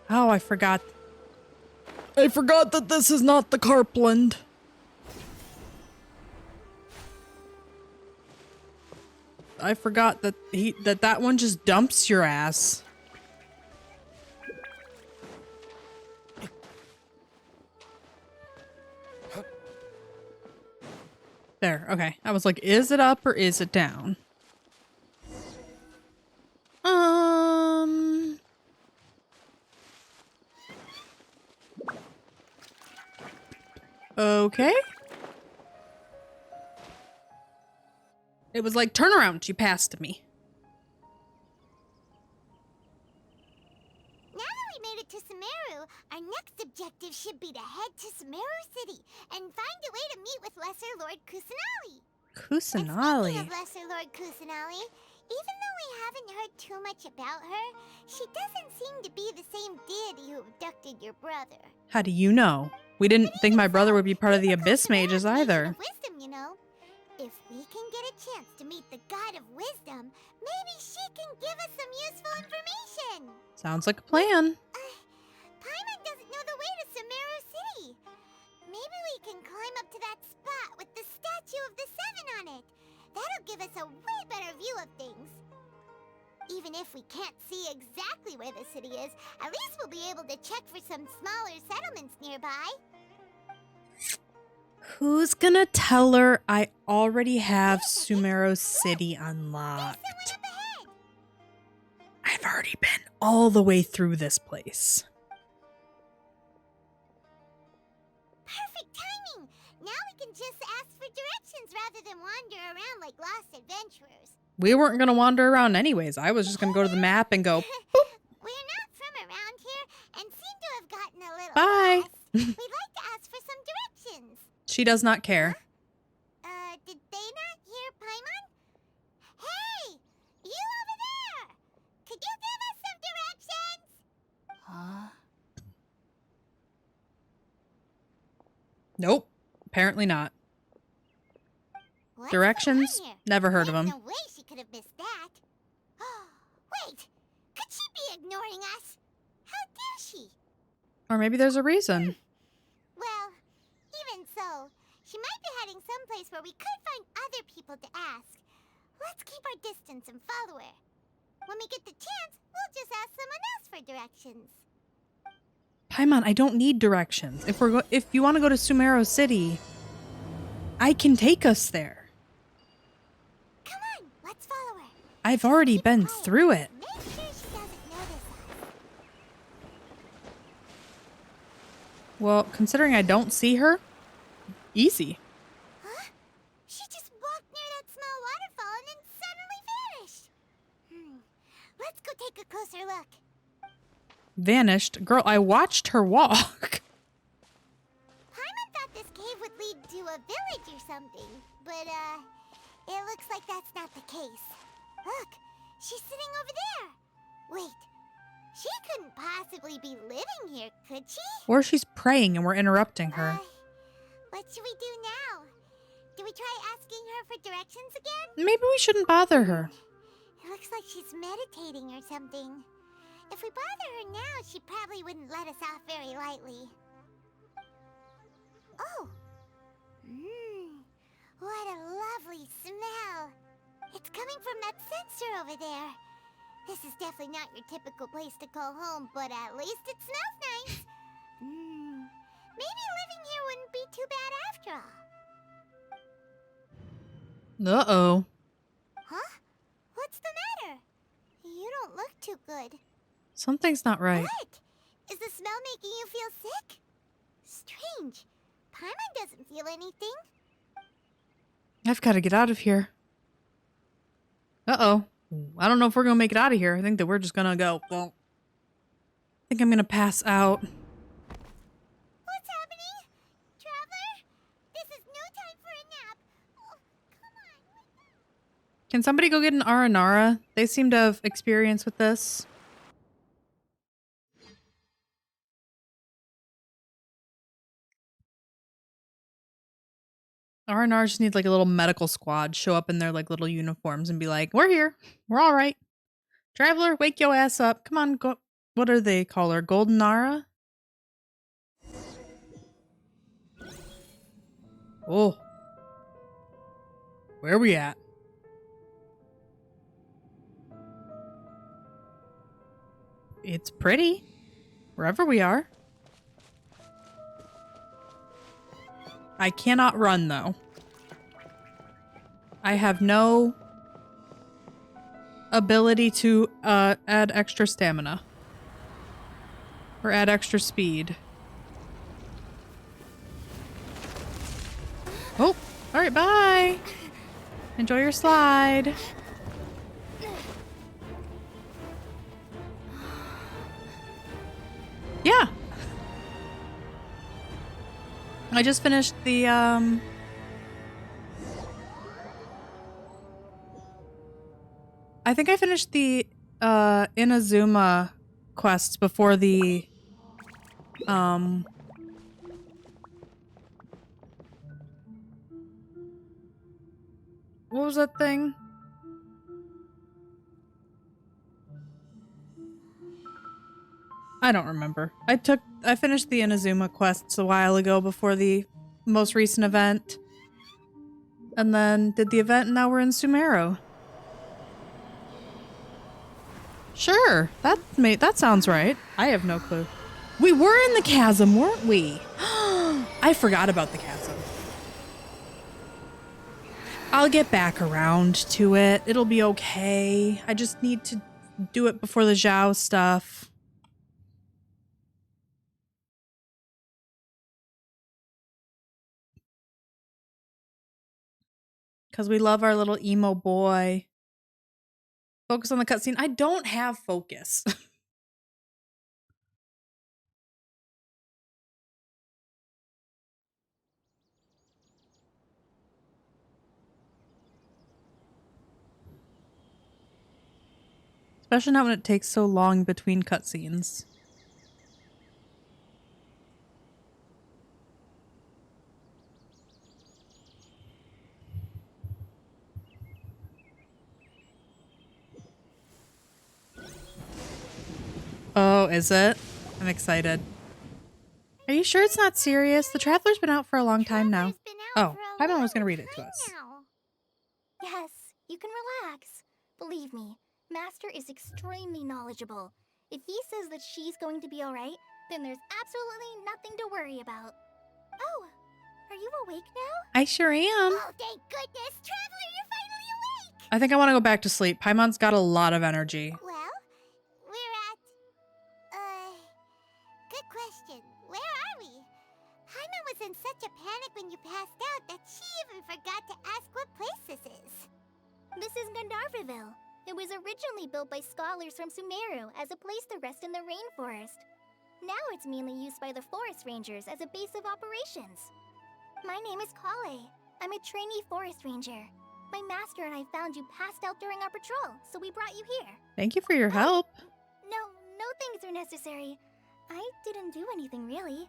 Oh, I forgot. I forgot that this is not the Carpland. I forgot that that one just dumps your ass. There, okay. I was like, is it up or is it down? Okay. It was like, turn around. She passed me. Now that we made it to Sumeru, our next objective should be to head to Sumeru City and find a way to meet with Lesser Lord Kusanali. Kusanali. And speaking of Lesser Lord Kusanali, even though we haven't heard too much about her, she doesn't seem to be the same deity who abducted your brother. How do you know? We didn't think my brother would be part of the Abyss Mages either. Wisdom, you know. If we can get a chance to meet the God of Wisdom, maybe she can give us some useful information. Sounds like a plan. Paimon doesn't know the way to Sumeru City. Maybe we can climb up to that spot with the statue of the Seven on it. That'll give us a way better view of things. Even if we can't see exactly where the city is, at least we'll be able to check for some smaller settlements nearby. Who's gonna tell her I already have Sumeru City unlocked? I've already been all the way through this place. Perfect timing! Now we can just ask for directions rather than wander around like lost adventurers. We weren't gonna wander around anyways. I was just gonna go to the map and go, boop. We're not from around here and seem to have gotten a little Bye. lost. We'd like to ask for some directions. She does not care. Did they not hear Paimon? Hey! You over there! Could you give us some directions? Huh? Nope. Apparently not. What's Directions? going on here? Never heard of There's them. no way she could have missed that. Wait! Could she be ignoring us? How dare she? Or maybe there's a reason. Well, even so, she might be heading someplace where we could find other people to ask. Let's keep our distance and follow her. When we get the chance, we'll just ask someone else for directions. Paimon, I don't need directions. If you want to go to Sumeru City, I can take us there. Come on, let's follow her. I've already Keep been quiet. through it. Make sure she doesn't notice us. Well, considering I don't see her, easy. Huh? She just walked near that small waterfall and then suddenly vanished. Let's go take a closer look. Vanished. Girl, I watched her walk. Paimon thought this cave would lead to a village or something, but it looks like that's not the case. Look, she's sitting over there. Wait, she couldn't possibly be living here, could she? Or she's praying and we're interrupting her. What should we do now? Do we try asking her for directions again? Maybe we shouldn't bother her. It looks like she's meditating or something. If we bother her now, she probably wouldn't let us off very lightly. Oh! What a lovely smell! It's coming from that sensor over there. This is definitely not your typical place to call home, but at least it smells nice. Maybe living here wouldn't be too bad after all. Uh-oh. Huh? What's the matter? You don't look too good. Something's not right. What? Is the smell making you feel sick? Strange. Paimon doesn't feel anything. I've got to get out of here. Uh-oh. I don't know if we're going to make it out of here. I think that we're just going to go, well, I think I'm going to pass out. What's happening? Traveler? This is no time for a nap. Oh, come on. Can somebody go get an Aranara? They seem to have experience with this. R&R just needs like a little medical squad show up in their like little uniforms and be like, "We're here. We're all right. Traveler, wake your ass up. Come on, go." What do they call her? Golden Nara? Oh. Where are we at? It's pretty. Wherever we are. I cannot run, though. I have no ability to add extra stamina. Or add extra speed. Oh, alright, bye! Enjoy your slide. Yeah. I just finished the I think I finished the Inazuma quests before the what was that thing? I don't remember. I finished the Inazuma quests a while ago before the most recent event. And then did the event and now we're in Sumeru. Sure, that sounds right. I have no clue. We were in the chasm, weren't we? I forgot about the chasm. I'll get back around to it. It'll be okay. I just need to do it before the Zhao stuff. Because we love our little emo boy. Focus on the cutscene. I don't have focus. Especially not when it takes so long between cutscenes. Oh, is it? I'm excited. Are you sure it's not serious? The Traveler's been out for a long time now. Oh, Paimon was going to read it to us. Yes, you can relax. Believe me, Master is extremely knowledgeable. If he says that she's going to be alright, then there's absolutely nothing to worry about. Oh, are you awake now? I sure am. Oh, thank goodness! Traveler, you're finally awake! I think I want to go back to sleep. Paimon's got a lot of energy. Well, we're at... good question. Where are we? Paimon was in such a panic when you passed out that she even forgot to ask what place this is. This is Gandharvaville. It was originally built by scholars from Sumeru as a place to rest in the rainforest. Now it's mainly used by the forest rangers as a base of operations. My name is Kale. I'm a trainee forest ranger. My master and I found you passed out during our patrol, so we brought you here. Thank you for your help. No things are necessary. I didn't do anything really.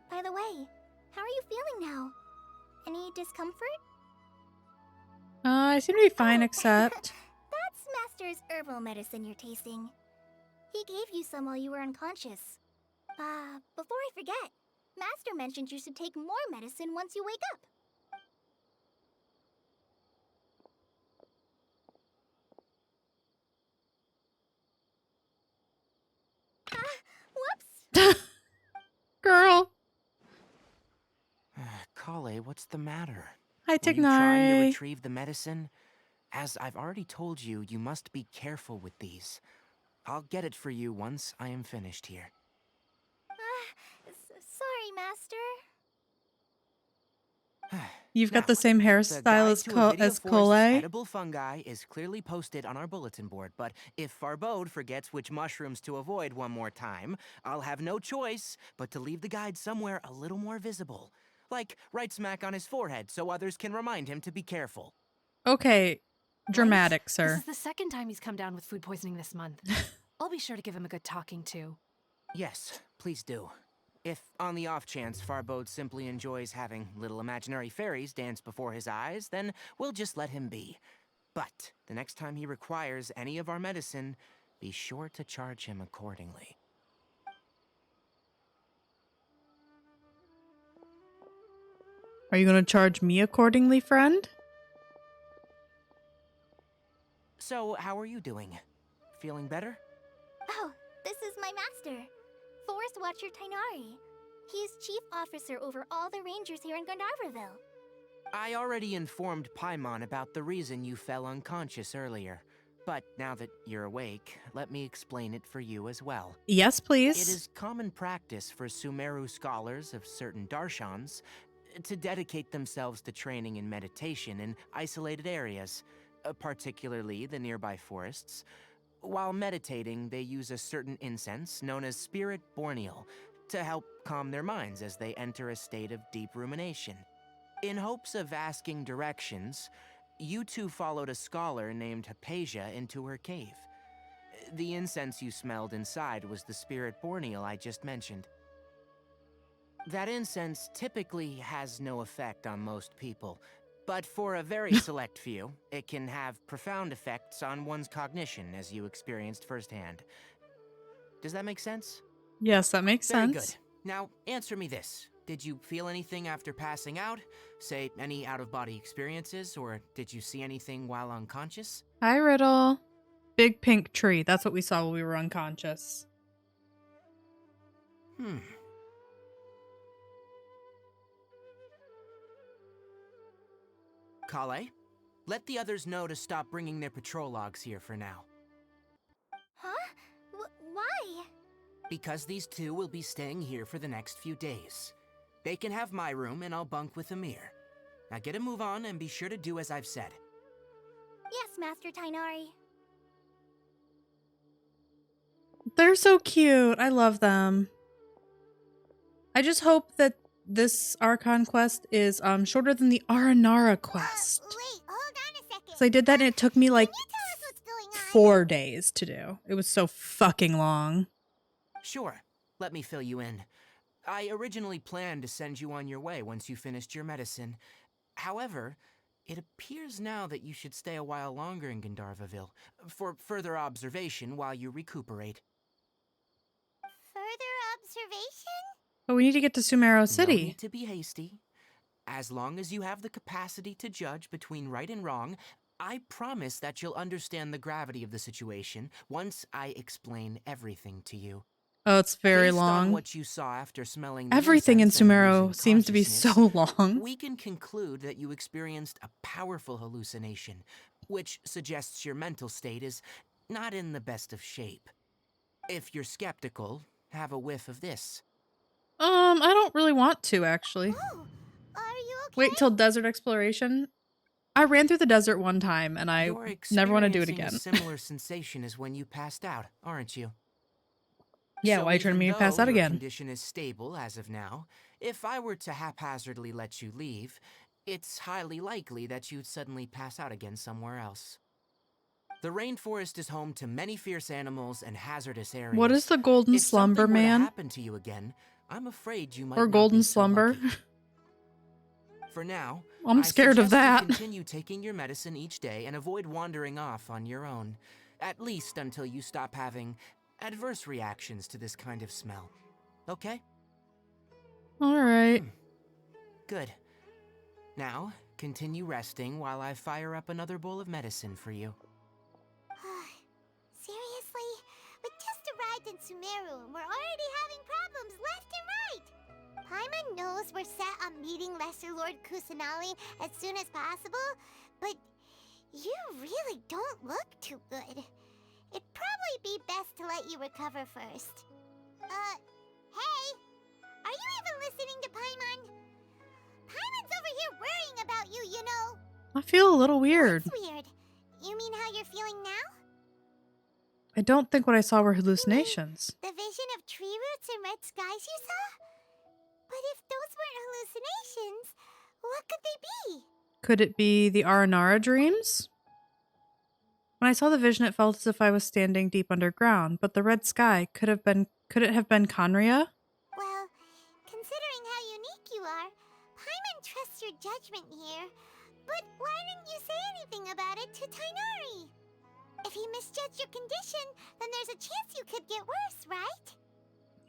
By the way, how are you feeling now? Any discomfort? I seem to be fine, except... That's Master's herbal medicine you're tasting. He gave you some while you were unconscious. Before I forget, Master mentioned you should take more medicine once you wake up. Whoops! Girl. Kale, what's the matter? Hi, Were you trying to Tignari. retrieve the medicine? As I've already told you, you must be careful with these. I'll get it for you once I am finished here. Sorry, Master. You've got Now, the same the hairstyle guide as to Avidia Forest's Cole. edible fungi is clearly posted on our bulletin board, but if Farbode forgets which mushrooms to avoid one more time, I'll have no choice but to leave the guide somewhere a little more visible. Like right smack on his forehead so others can remind him to be careful. Okay, dramatic, This sir. is the second time he's come down with food poisoning this month. I'll be sure to give him a good talking to. Yes, please do. If, on the off chance, Farbode simply enjoys having little imaginary fairies dance before his eyes, then we'll just let him be. But the next time he requires any of our medicine, be sure to charge him accordingly. Are you going to charge me accordingly, friend? So, how are you doing? Feeling better? Oh, this is my master, Forest Watcher Tainari. He's chief officer over all the rangers here in Gandharvaville. I already informed Paimon about the reason you fell unconscious earlier. But now that you're awake, let me explain it for you as well. Yes, please. It is common practice for Sumeru scholars of certain darshans to dedicate themselves to training in meditation in isolated areas, particularly the nearby forests. While meditating, they use a certain incense known as spirit borneal to help calm their minds as they enter a state of deep rumination. In hopes of asking directions, you two followed a scholar named Hypatia into her cave. The incense you smelled inside was the spirit borneal I just mentioned. That incense typically has no effect on most people, but for a very select few, it can have profound effects on one's cognition, as you experienced firsthand. Does that make sense? Yes, that makes Very sense. good. Now, answer me this. Did you feel anything after passing out? Say, any out-of-body experiences, or did you see anything while unconscious? Hi, Riddle. Big pink tree. That's what we saw while we were unconscious. Kale, let the others know to stop bringing their patrol logs here for now. Huh? Why? Because these two will be staying here for the next few days. They can have my room and I'll bunk with Amir. Now get a move on and be sure to do as I've said. Yes, Master Tainari. They're so cute. I love them. I just hope that this Archon quest is shorter than the Aranara quest. Wait, hold on a second. Because I did that and it took me like Can you tell us what's going on? 4 days to do. It was so fucking long. Sure, let me fill you in. I originally planned to send you on your way once you finished your medicine. However, it appears now that you should stay a while longer in Gandharvaville for further observation while you recuperate. Further observation? But we need to get to Sumeru No City. need to be hasty. As long as you have the capacity to judge between right and wrong, I promise that you'll understand the gravity of the situation once I explain everything to you. Oh, it's very Based on long. what you saw after smelling the Everything in incense and Sumeru losing seems to be so consciousness, long. we can conclude that you experienced a powerful hallucination, which suggests your mental state is not in the best of shape. If you're skeptical, have a whiff of this. I don't really want to, actually. Oh, are you okay? Wait till desert exploration. I ran through the desert one time and I You're never want to do it experiencing again. a similar sensation as when you passed out, aren't you? Yeah, So why are you trying to even make me pass though out your again? condition is stable as of now, if I were to haphazardly let you leave, it's highly likely that you'd suddenly pass out again somewhere else. The rainforest is home to many fierce animals and hazardous areas. What is the Golden If Slumber something were to Man? happen to you again, I'm afraid you might Or not Golden be so Slumber? lucky. For now, I'm I scared of suggest you that. continue taking your medicine each day and avoid wandering off on your own, at least until you stop having adverse reactions to this kind of smell. Okay? Alright. Good. Now, continue resting while I fire up another bowl of medicine for you. Seriously? We just arrived in Sumeru and we're already having problems left and right. Paimon knows we're set on meeting Lesser Lord Kusanali as soon as possible, but you really don't look too good. It'd probably be best to let you recover first. Hey! Are you even listening to Paimon? Paimon's over here worrying about you, you know. I feel a little weird. What's weird? You mean how you're feeling now? I don't think what I saw were hallucinations. The vision of tree roots and red skies you saw? But if those weren't hallucinations, what could they be? Could it be the Aranara dreams? When I saw the vision, it felt as if I was standing deep underground, but the red sky could it have been Conria? Well, your judgment here, but why didn't you say anything about it to Tainari? If he misjudged your condition, then there's a chance you could get worse, right?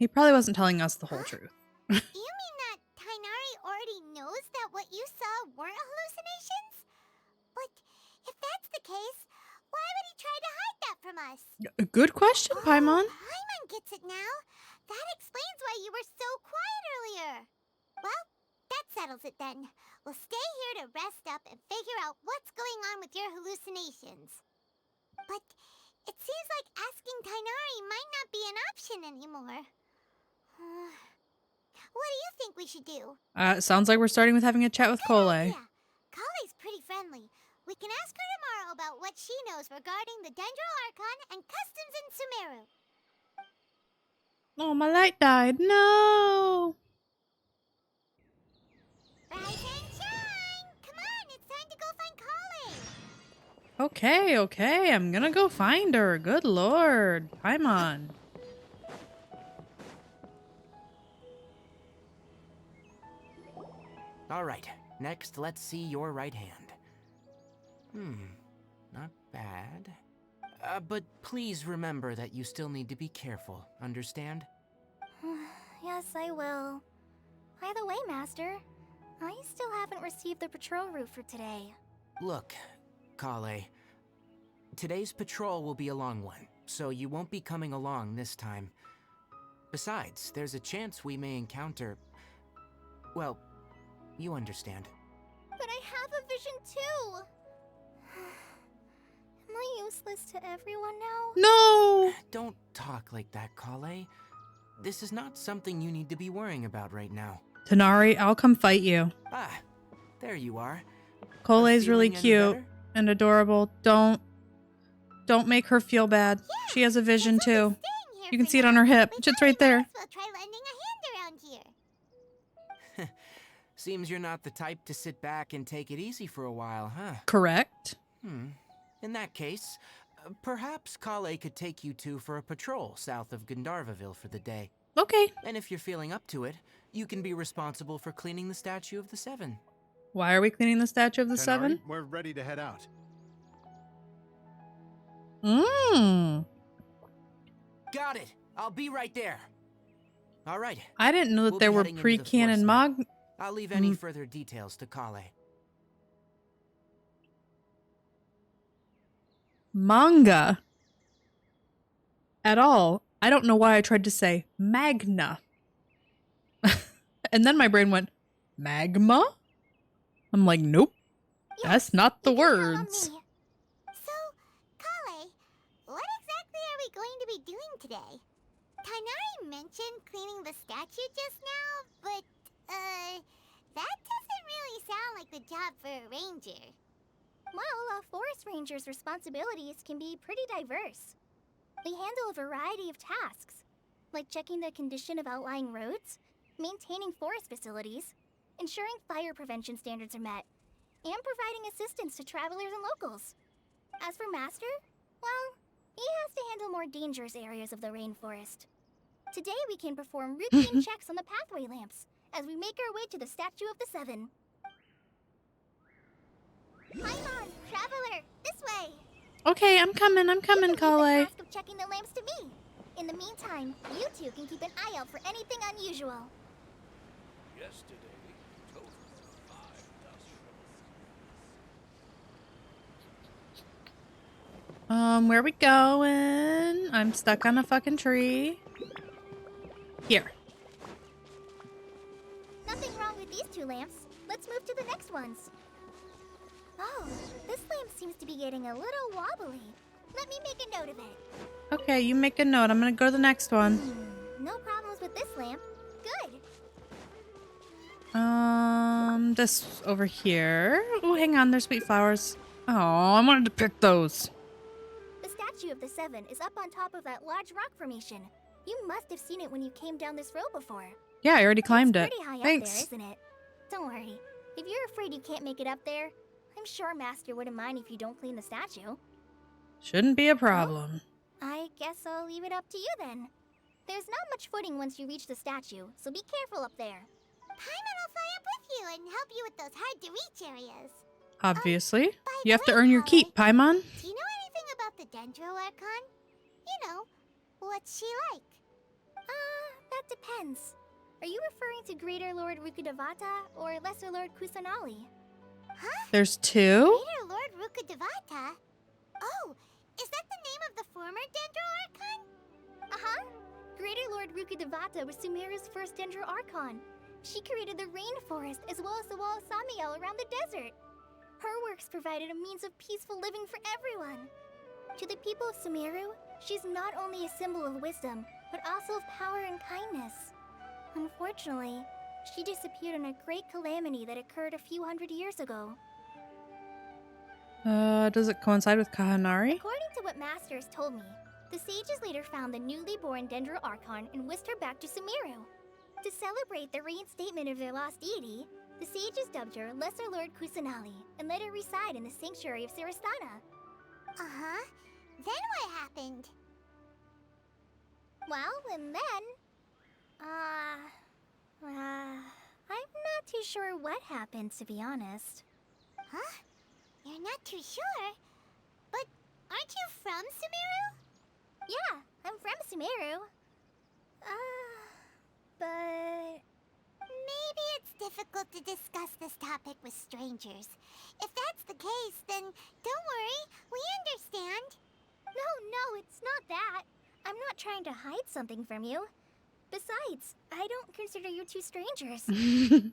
He probably wasn't telling us the whole truth. You mean that Tainari already knows that what you saw weren't hallucinations? But if that's the case, why would he try to hide that from us? Good question, Paimon. Paimon gets it now. That explains why you were so quiet earlier. Well, that settles it then. We'll stay here to rest up and figure out what's going on with your hallucinations. But it seems like asking Tainari might not be an option anymore. What do you think we should do? Sounds like we're starting with having a chat with Cole. Yeah, Kalei's pretty friendly. We can ask her tomorrow about what she knows regarding the Dendro Archon and customs in Sumeru. Oh, my light died. No. Rise and shine! Come on, it's time to go find Kalei! Okay. I'm gonna go find her. Good lord. Paimon. All right, next let's see your right hand. Not bad. But please remember that you still need to be careful, understand? Yes, I will. By the way, Master, I still haven't received the patrol route for today. Look, Kalei, today's patrol will be a long one, so you won't be coming along this time. Besides, there's a chance we may encounter... well, you understand. But I have a vision too! Am I useless to everyone now? No. Don't talk like that, Kalei. This is not something you need to be worrying about right now. Tanari, I'll come fight you. Ah, there you are. Cole's really Feeling any cute better? and adorable. Don't make her feel bad. She has a vision Since we'll too. be staying here You can for see it now, on her hip. we It's thought right we might there. as well try lending a hand around here. Seems you're not the type to sit back and take it easy for a while, huh? Correct. In that case, perhaps Kalei could take you two for a patrol south of Gandharvaville for the day. Okay. And if you're feeling up to it, you can be responsible for cleaning the Statue of the Seven. Why are we cleaning the Statue of the Tenari, Seven? we're ready to head out. Got it! I'll be right there! Alright, I didn't know that We'll there be were heading into the pre-canon forest I'll leave any Mm. further details to Kalei. manga at all. I don't know why I tried to say magna. And then my brain went, magma? I'm like, nope. That's not the You can count on words. me. So, Kalei, what exactly are we going to be doing today? Tainari mentioned cleaning the statue just now, but, that doesn't really sound like the job for a ranger. Well, a forest ranger's responsibilities can be pretty diverse. They handle a variety of tasks, like checking the condition of outlying roads, maintaining forest facilities, ensuring fire prevention standards are met, and providing assistance to travelers and locals. As for Master, well, he has to handle more dangerous areas of the rainforest. Today we can perform routine checks on the pathway lamps as we make our way to the Statue of the Seven. Paimon, traveler, this way! Okay, I'm coming, You can leave Kalei. the task of checking the lamps to me. In the meantime, you two can keep an eye out for anything unusual. Yesterday, Where we going? I'm stuck on a fucking tree. Here. Nothing wrong with these two lamps. Let's move to the next ones. Oh, this lamp seems to be getting a little wobbly. Let me make a note of it. Okay, you make a note. I'm gonna go to the next one. No problems with this lamp. Good. This over here. Oh, hang on. There's sweet flowers. Oh, I wanted to pick those. The Statue of the Seven is up on top of that large rock formation. You must have seen it when you came down this road before. Yeah, I already climbed It's it. pretty high Thanks. up there, isn't it? Don't worry. If you're afraid you can't make it up there, I'm sure Master wouldn't mind if you don't clean the statue. Shouldn't be a problem. I guess I'll leave it up to you then. There's not much footing once you reach the statue, so be careful up there. Paimon will fly up with you and help you with those hard-to-reach areas. Obviously. By You the have to way, earn your keep, Kale, Paimon. do you know anything about the Dendro Archon? You know, what's she like? That depends. Are you referring to Greater Lord Rukkhadevata or Lesser Lord Kusanali? Huh? There's two? Greater Lord Rukkhadevata? Oh, is that the name of the former Dendro Archon? Uh-huh. Greater Lord Rukkhadevata was Sumeru's first Dendro Archon. She created the rainforest as well as the wall of Samiel around the desert. Her works provided a means of peaceful living for everyone. To the people of Sumeru, she's not only a symbol of wisdom, but also of power and kindness. Unfortunately, she disappeared in a great calamity that occurred a few hundred years ago. Does it coincide with Kahanari? According to what Masters told me, the sages later found the newly born Dendro Archon and whisked her back to Sumeru. To celebrate the reinstatement of their lost deity, the sages dubbed her Lesser Lord Kusanali and let her reside in the sanctuary of Sarastana. Uh-huh. Then what happened? Well, and then... I'm not too sure what happened, to be honest. Huh? You're not too sure? But aren't you from Sumeru? Yeah, I'm from Sumeru. But... Maybe it's difficult to discuss this topic with strangers. If that's the case, then don't worry, we understand. No, it's not that. I'm not trying to hide something from you. Besides, I don't consider you two strangers. Because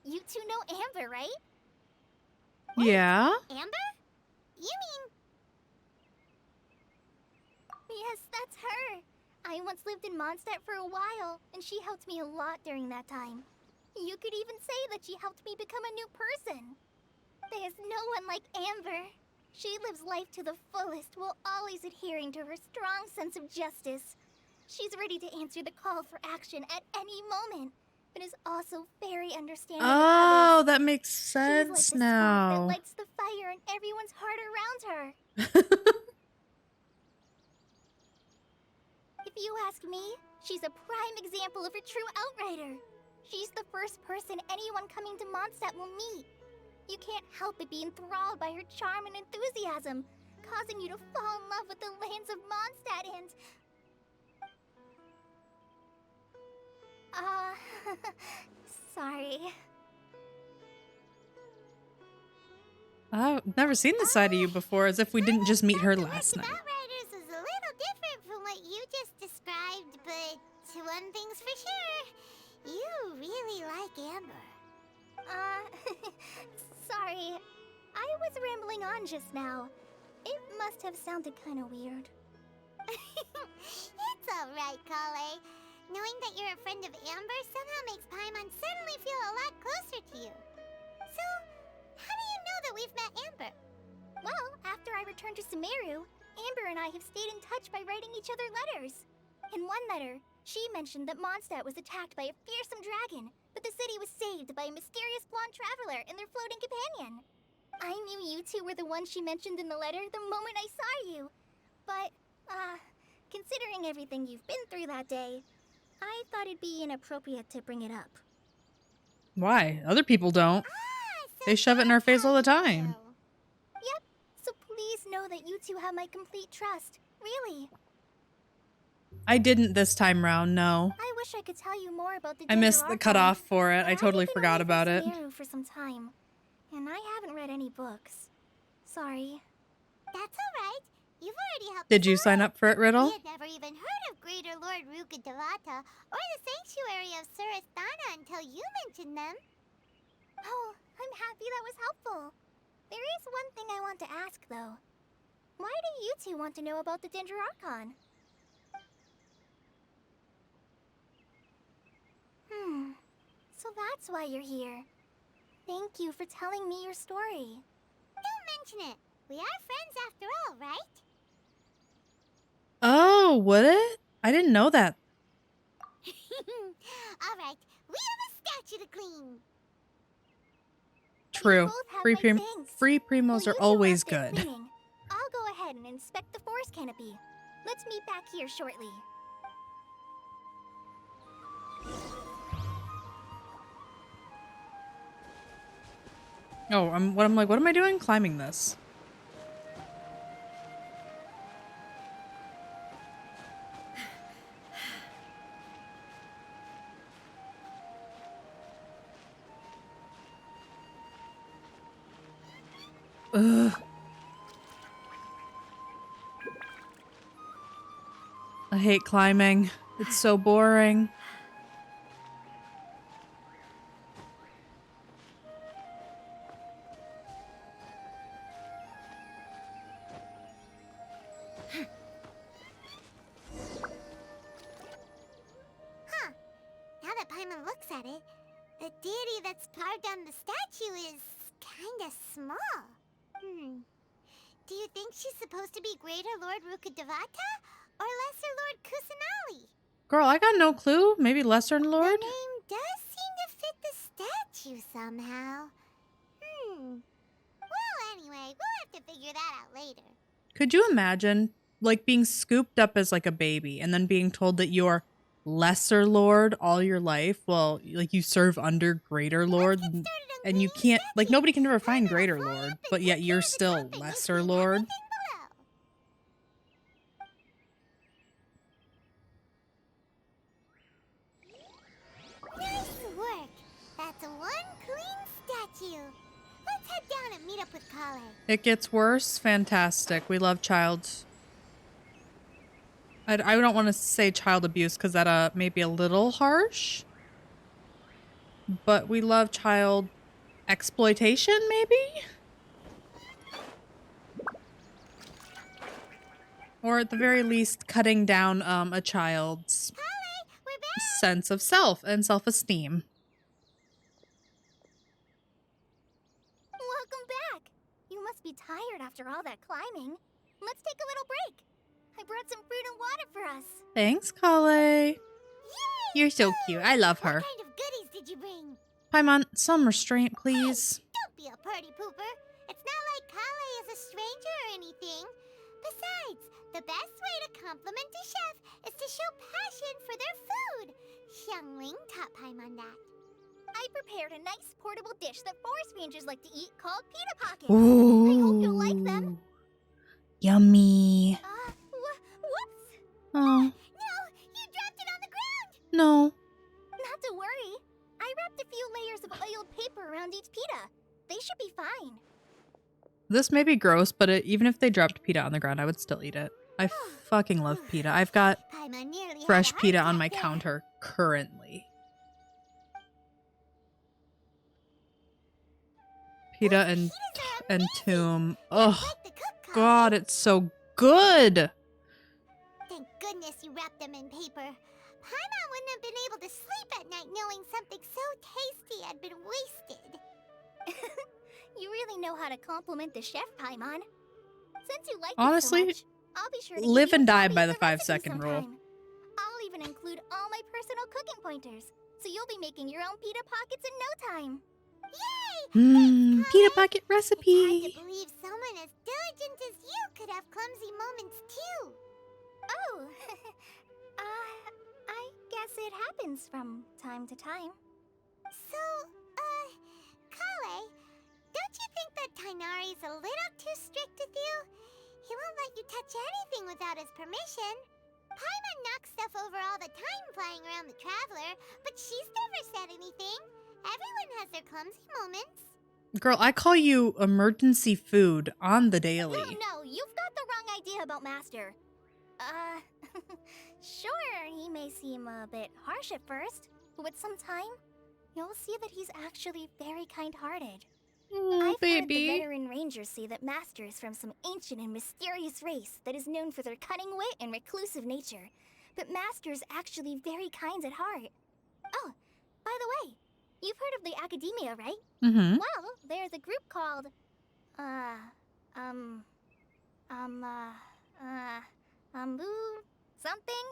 you two know Amber, right? Yeah. Amber? You mean... Yes, that's her. I once lived in Mondstadt for a while, and she helped me a lot during that time. You could even say that she helped me become a new person. There's no one like Amber. She lives life to the fullest while always adhering to her strong sense of justice. She's ready to answer the call for action at any moment, but is also very understanding of Oh, others. that makes She's like the sense spark that now. lights the fire in everyone's heart around her. If you ask me, she's a prime example of a true outrider. She's the first person anyone coming to Mondstadt will meet. You can't help but be enthralled by her charm and enthusiasm, causing you to fall in love with the lands of Mondstadt and... sorry. I've never seen this side of you before, as if we didn't just meet her last night. Outriders is a little different from what you just described, but one thing's for sure. You really like Amber. Sorry. I was rambling on just now. It must have sounded kind of weird. It's alright, Kale. Knowing that you're a friend of Amber somehow makes Paimon suddenly feel a lot closer to you. So, how do you know that we've met Amber? Well, after I returned to Sumeru, Amber and I have stayed in touch by writing each other letters. In one letter, she mentioned that Mondstadt was attacked by a fearsome dragon, but the city was saved by a mysterious blonde traveler and their floating companion. I knew you two were the ones she mentioned in the letter the moment I saw you. But, considering everything you've been through that day, I thought it'd be inappropriate to bring it up. Why? Other people don't. So They shove it in our face all the time. Yep, so please know that you two have my complete trust. Really. I didn't this time round, no. I wish I could tell you more about the I missed the Archon, cutoff for it. but I totally I've been forgot away from about it. Sumeru for some time, and I haven't read any books. Sorry. That's alright. You've already helped Did us you a sign lot. up for it, Riddle? We had never even heard of Greater Lord Rukkhadevata or the Sanctuary of Sarastana until you mentioned them. Oh, I'm happy that was helpful. There is one thing I want to ask, though. Why do you two want to know about the Dendro Archon? So that's why you're here. Thank you for telling me your story. Don't mention it. We are friends after all, right? Oh, would it? I didn't know that. Alright, we have a statue to clean. True. both have Free, my prim thanks. free While primos you are two always out there good. cleaning, I'll go ahead and inspect the forest canopy. Let's meet back here shortly. Oh, I'm like, what am I doing? Climbing this. Ugh. I hate climbing. It's so boring. Huh. Now that Paimon looks at it, the deity that's carved on the statue is kinda small. Do you think she's supposed to be Greater Lord Rukkhadevata or Lesser Lord Kusanali? Girl, I got no clue. Maybe Lesser The Lord? name does seem to fit the statue somehow. Well, anyway, we'll have to figure that out later. Could you imagine, like, being scooped up as, like, a baby and then being told that you're Lesser Lord all your life? Well, like, you serve under Greater Lord, Let's get started on and you cleaning can't, the like, statue. nobody can ever Then find I'll Greater fly Lord, up and but take yet care you're of the still topping and Lesser clean Lord. everything below. Nice work. That's one clean statue. Let's head down and meet up with Kale. It gets worse. Fantastic. We love child. I don't want to say child abuse because that may be a little harsh. But we love child exploitation, maybe? Or at the very least, cutting down a child's Kale, we're back. sense of self and self-esteem. Welcome back. You must be tired after all that climbing. Let's take a little break. I brought some fruit and water for us. Thanks, Kale. Yay! You're so food! cute. I love her. What kind of goodies did you bring? Paimon, some restraint, please. Don't be a party pooper. It's not like Kale is a stranger or anything. Besides, the best way to compliment a chef is to show passion for their food. Xiangling taught Paimon that. I prepared a nice portable dish that forest rangers like to eat called pita pockets. Ooh. I hope you'll like them. Yummy. Whoops! Oh, No, you dropped it on the ground. no. Not to worry. I wrapped a few layers of oiled paper around each pita. They should be fine. This may be gross, but even if they dropped pita on the ground, I would still eat it. I fucking love pita. I've got Paimon nearly had fresh a heart pita on attack my there. counter currently. Pita and Pitas are amazing. tomb. Like Oh the cook God, it's so good. Thank goodness you wrapped them in paper. Paimon wouldn't have been able to sleep at night knowing something so tasty had been wasted. You really know how to compliment the chef, Paimon. Since you like Honestly, it so much, I'll be sure to live give you and a die copy by of the recipe 5-second rule. sometime. I'll even include all my personal cooking pointers, so you'll be making your own pita pockets in no time. Yay! Mmm, Thanks, pita Kale. pocket It's hard recipe. to believe someone as diligent as you could have clumsy moments too. Oh, I guess it happens from time to time. So, Kale, don't you think that Tainari's a little too strict with you? He won't let you touch anything without his permission. Paimon knocks stuff over all the time flying around the Traveler, but she's never said anything. Everyone has their clumsy moments. Girl, I call you emergency food on the daily. No, you've got the wrong idea about Master. Sure, he may seem a bit harsh at first, but with some time, you'll see that he's actually very kind-hearted. Oh, I've heard the baby. veteran rangers say that Master is from some ancient and mysterious race that is known for their cunning wit and reclusive nature. But Master is actually very kind at heart. Oh, by the way, you've heard of the Academia, right? Mm-hmm. Well, there's a group called, something?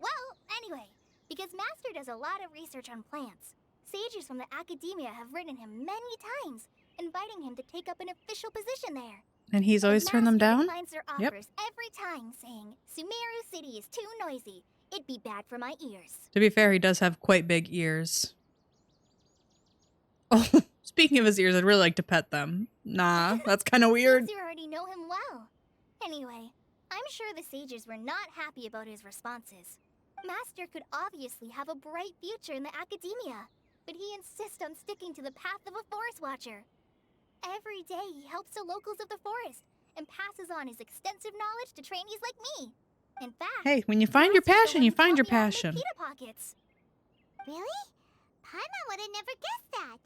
Well, anyway, because Master does a lot of research on plants, sages from the Academia have written him many times, inviting him to take up an official position there. And he's But always turned them Master down? declines their Yep. offers every time, saying, Sumeru City is too noisy. It'd be bad for my ears. To be fair, he does have quite big ears. Oh, Speaking of his ears, I'd really like to pet them. Nah, that's kind of weird. Seems you already know him well. Anyway, I'm sure the sages were not happy about his responses. Master could obviously have a bright future in the academia, but he insists on sticking to the path of a forest watcher. Every day he helps the locals of the forest and passes on his extensive knowledge to trainees like me. In fact, Hey, when you find your Master's the passion, one you who find your taught me how to make passion. pita pockets. Really? Paimon would have never guessed that.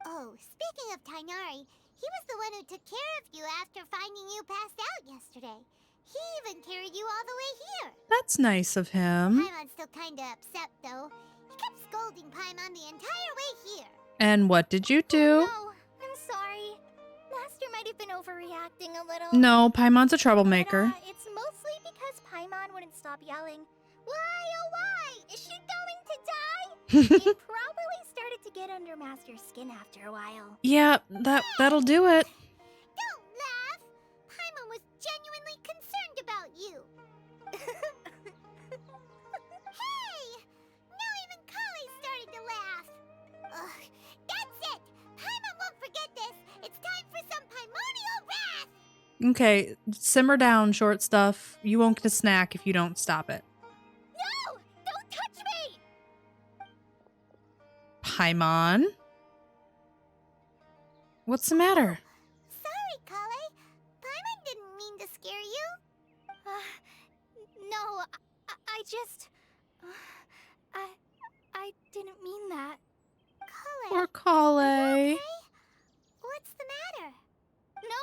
Oh, speaking of Tainari, he was the one who took care of you after finding you passed out yesterday. He even carried you all the way here. That's nice of him. Paimon's still kinda upset, though. He kept scolding Paimon the entire way here. And what did you do? No, I'm sorry. Master might have been overreacting a little. No, Paimon's a But, troublemaker. it's mostly because Paimon wouldn't stop yelling, "Why, oh why? Is she going to die?" It probably started to get under Master's skin after a while. Yeah, that'll do it. Don't laugh! Paimon was genuinely concerned about you. Hey! Now even Kali started to laugh. Ugh, that's it! Paimon won't forget this. It's time for some Paimonial wrath! Okay, simmer down, short stuff. You won't get a snack if you don't stop it. No! Don't touch me! Paimon? What's the matter? Sorry, Kali. Paimon didn't mean to scare you. No, I just... I didn't mean that. Kali, Poor are Kale. you okay? What's the matter? No,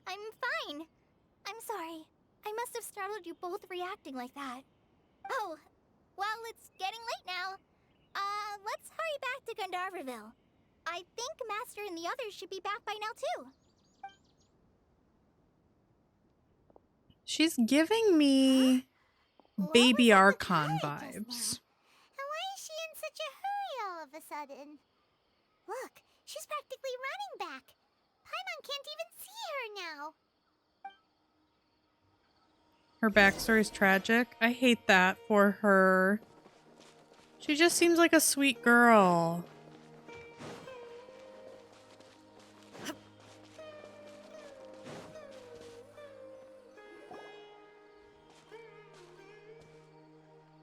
I'm fine. I'm sorry. I must have startled you both reacting like that. Oh, well, it's getting late now. Let's hurry back to Gandharville. I think Master and the others should be back by now, too. She's giving me What baby was up with Archon Kali just vibes. now? And why is she in such a hurry all of a sudden? Look, she's practically running back. Paimon can't even see her now. Her backstory's tragic. I hate that for her. She just seems like a sweet girl.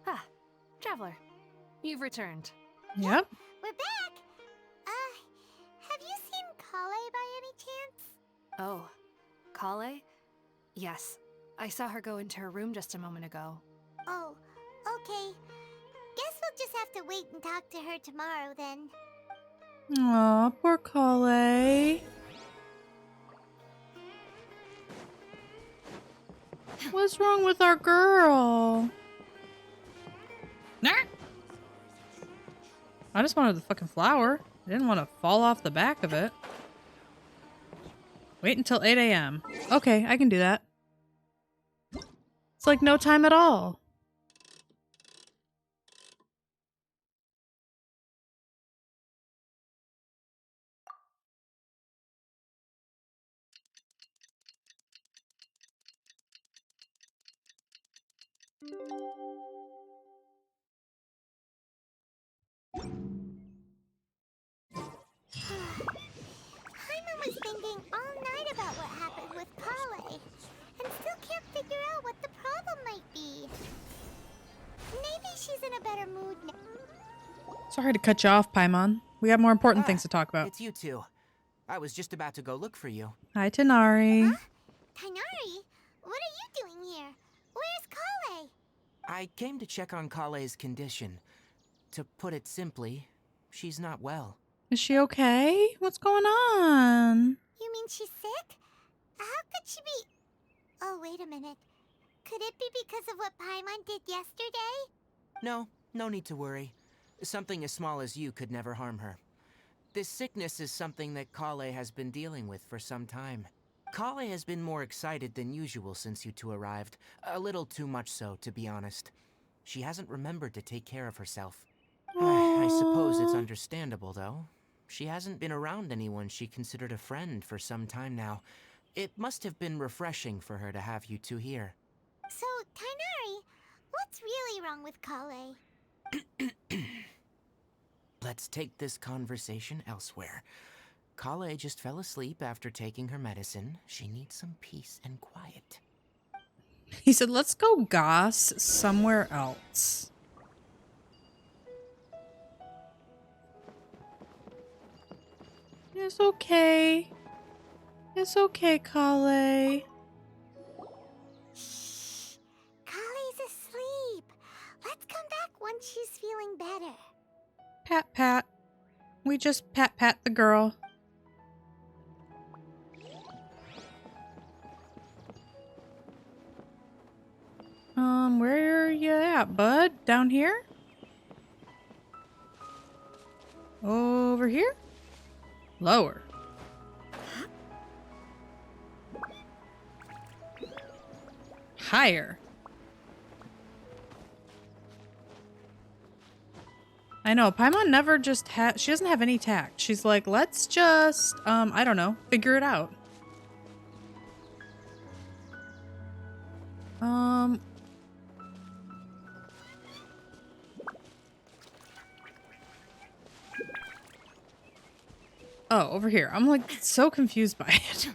Ah, Traveler, you've returned. Yep. We're back. Have you seen Kale by any chance? Oh, Kale? Yes, I saw her go into her room just a moment ago. Oh, okay. Guess we'll just have to wait and talk to her tomorrow then. Aw, poor Kale. What's wrong with our girl? Nah. I just wanted the fucking flower. I didn't want to fall off the back of it. Wait until 8 a.m. Okay, I can do that. It's like no time at all. Paimon was thinking all night about what happened with Kale, and still can't figure out what the problem might be. Maybe she's in a better mood now. Sorry to cut you off, Paimon. We have more important things to talk about. It's you two. I was just about to go look for you. Hi, Tanari. Huh? Tainari, what are you doing here? Where's Kale? I came to check on Kale's condition. To put it simply, she's not well. Is she okay? What's going on? You mean she's sick? How could she be... Oh, wait a minute. Could it be because of what Paimon did yesterday? No need to worry. Something as small as you could never harm her. This sickness is something that Kale has been dealing with for some time. Kale has been more excited than usual since you two arrived. A little too much so, to be honest. She hasn't remembered to take care of herself. I suppose it's understandable, though. She hasn't been around anyone she considered a friend for some time now. It must have been refreshing for her to have you two here. So, Tainari, what's really wrong with Kale? Let's take this conversation elsewhere. Kale just fell asleep after taking her medicine. She needs some peace and quiet. He said, let's go goss somewhere else. It's okay. It's okay, Kale. Shh. Kale's asleep. Let's come back once she's feeling better. Pat, pat. We just pat the girl. Where are you at, bud? Down here? Over here? Lower. Higher. I know, Paimon never just she doesn't have any tact. She's like, let's just, I don't know, figure it out. Oh, over here. I'm like so confused by it.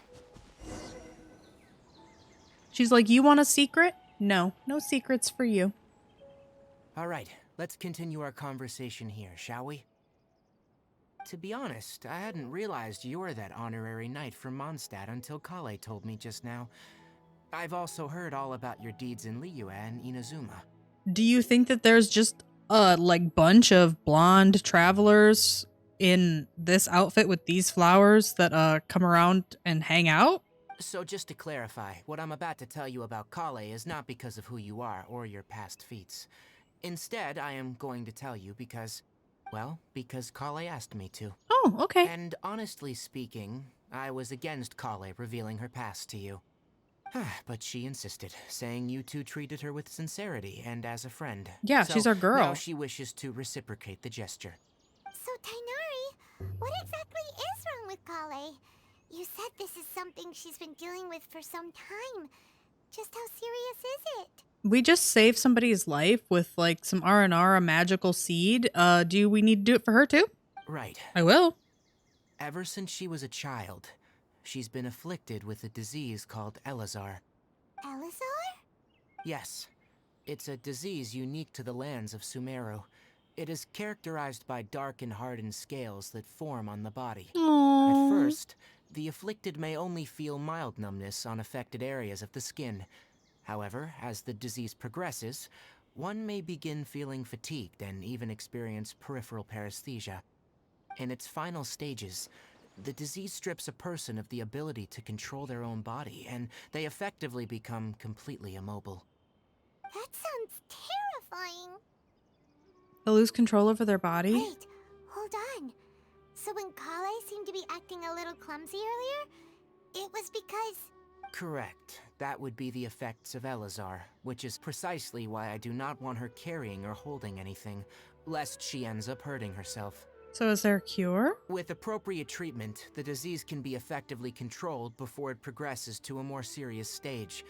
She's like, you want a secret? No, no secrets for you. All right, let's continue our conversation here, shall we? To be honest, I hadn't realized you're that honorary knight from Mondstadt until Kale told me just now. I've also heard all about your deeds in Liyue and Inazuma. Do you think that there's just a like bunch of blonde travelers in this outfit with these flowers that come around and hang out? So just to clarify, what I'm about to tell you about Kale is not because of who you are or your past feats. Instead, I am going to tell you because, well, because Kale asked me to. Oh, okay. And honestly speaking, I was against Kale revealing her past to you. But she insisted, saying you two treated her with sincerity and as a friend. Yeah, So she's our girl. Now she wishes to reciprocate the gesture. So, Tainari, what exactly is wrong with Kale? You said this is something she's been dealing with for some time. Just how serious is it? We just saved somebody's life with like some R&R, a magical seed. Do we need to do it for her too? Right. I will. Ever since she was a child, she's been afflicted with a disease called Elazar. Elazar? Yes. It's a disease unique to the lands of Sumeru. It is characterized by dark and hardened scales that form on the body. Aww. At first, the afflicted may only feel mild numbness on affected areas of the skin. However, as the disease progresses, one may begin feeling fatigued and even experience peripheral paresthesia. In its final stages, the disease strips a person of the ability to control their own body, and they effectively become completely immobile. That sounds terrifying. They lose control over their body. Wait, hold on. So when Kale seemed to be acting a little clumsy earlier, it was because... Correct. That would be the effects of Elazar, which is precisely why I do not want her carrying or holding anything, lest she ends up hurting herself. So is there a cure? With appropriate treatment, the disease can be effectively controlled before it progresses to a more serious stage.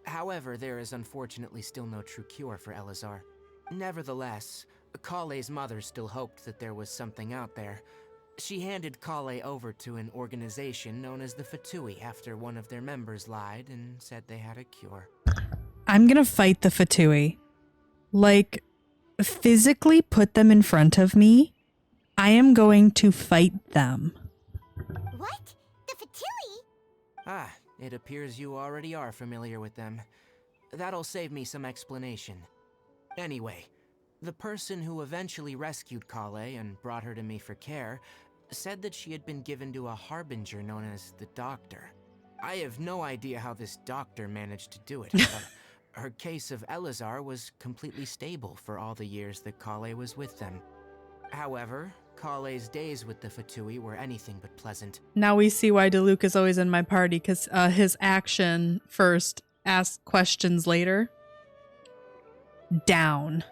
However, there is unfortunately still no true cure for Elazar. Nevertheless, Kale's mother still hoped that there was something out there. She handed Kale over to an organization known as the Fatui after one of their members lied and said they had a cure. I'm gonna fight the Fatui. Like, physically put them in front of me. I am going to fight them. What? The Fatui? Ah, it appears you already are familiar with them. That'll save me some explanation. Anyway, the person who eventually rescued Kale and brought her to me for care said that she had been given to a harbinger known as the Doctor. I have no idea how this doctor managed to do it, but her case of Elazar was completely stable for all the years that Kale was with them. However, Kale's days with the Fatui were anything but pleasant. Now we see why DeLuke is always in my party, because his action first, ask questions later. Down.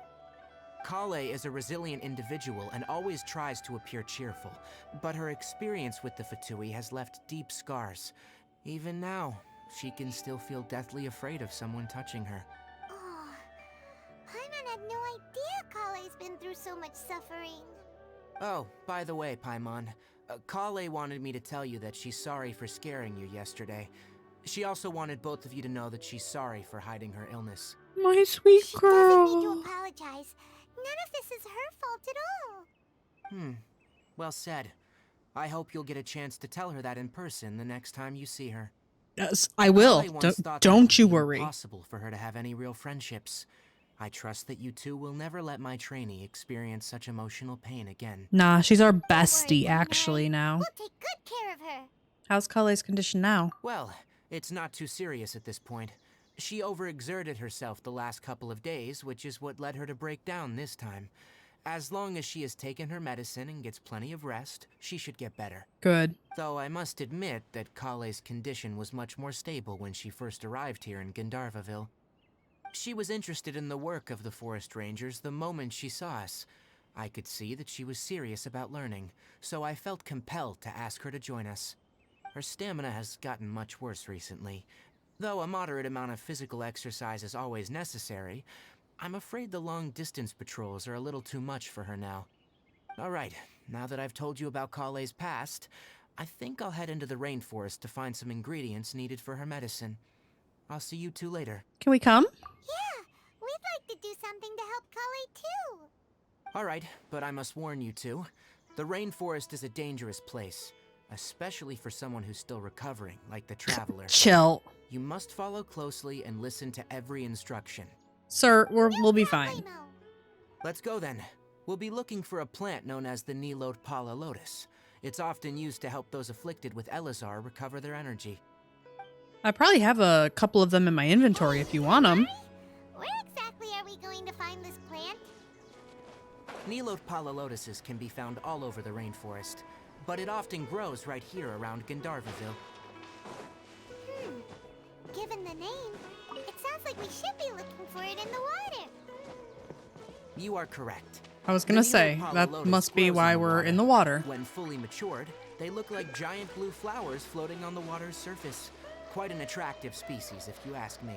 Kale is a resilient individual and always tries to appear cheerful, but her experience with the Fatui has left deep scars. Even now, she can still feel deathly afraid of someone touching her. Oh, Paimon had no idea Kale's been through so much suffering. Oh, by the way, Paimon, Kale wanted me to tell you that she's sorry for scaring you yesterday. She also wanted both of you to know that she's sorry for hiding her illness. My sweet She doesn't need to girl. apologize. None of this is her fault at all. Well said. I hope you'll get a chance to tell her that in person the next time you see her. Yes, I will. Kale once thought that Don't it you would be worry. impossible for her to have any real friendships. I trust that you two will never let my trainee experience such emotional pain again. Nah, she's our Don't worry, bestie Kainari. actually now. We'll take good care of her. How's Kale's condition now? Well, it's not too serious at this point. She overexerted herself the last couple of days, which is what led her to break down this time. As long as she has taken her medicine and gets plenty of rest, she should get better. Good. Though I must admit that Kale's condition was much more stable when she first arrived here in Gandharvaville. She was interested in the work of the forest rangers the moment she saw us. I could see that she was serious about learning, so I felt compelled to ask her to join us. Her stamina has gotten much worse recently. Though a moderate amount of physical exercise is always necessary, I'm afraid the long-distance patrols are a little too much for her now. Alright, now that I've told you about Kale's past, I think I'll head into the rainforest to find some ingredients needed for her medicine. I'll see you two later. Can we come? Yeah, we'd like to do something to help Kale too. Alright, but I must warn you two. The rainforest is a dangerous place, especially for someone who's still recovering, like the Traveler. Chill. You must follow closely and listen to every instruction. Sir, we'll be fine. Problemo. Let's go then. We'll be looking for a plant known as the Nilode Pala Lotus. It's often used to help those afflicted with Elazar recover their energy. I probably have a couple of them in my inventory if you want them. Where exactly are we going to find this plant? Nilode Pala Lotuses can be found all over the rainforest, but it often grows right here around Gandharvaville. Given the name, it sounds like we should be looking for it in the water. You are correct. I was gonna The say, Nilode Pala that Lotus must be grows why in we're in the water. When fully matured, they look like giant blue flowers floating on the water's surface. Quite an attractive species, if you ask me.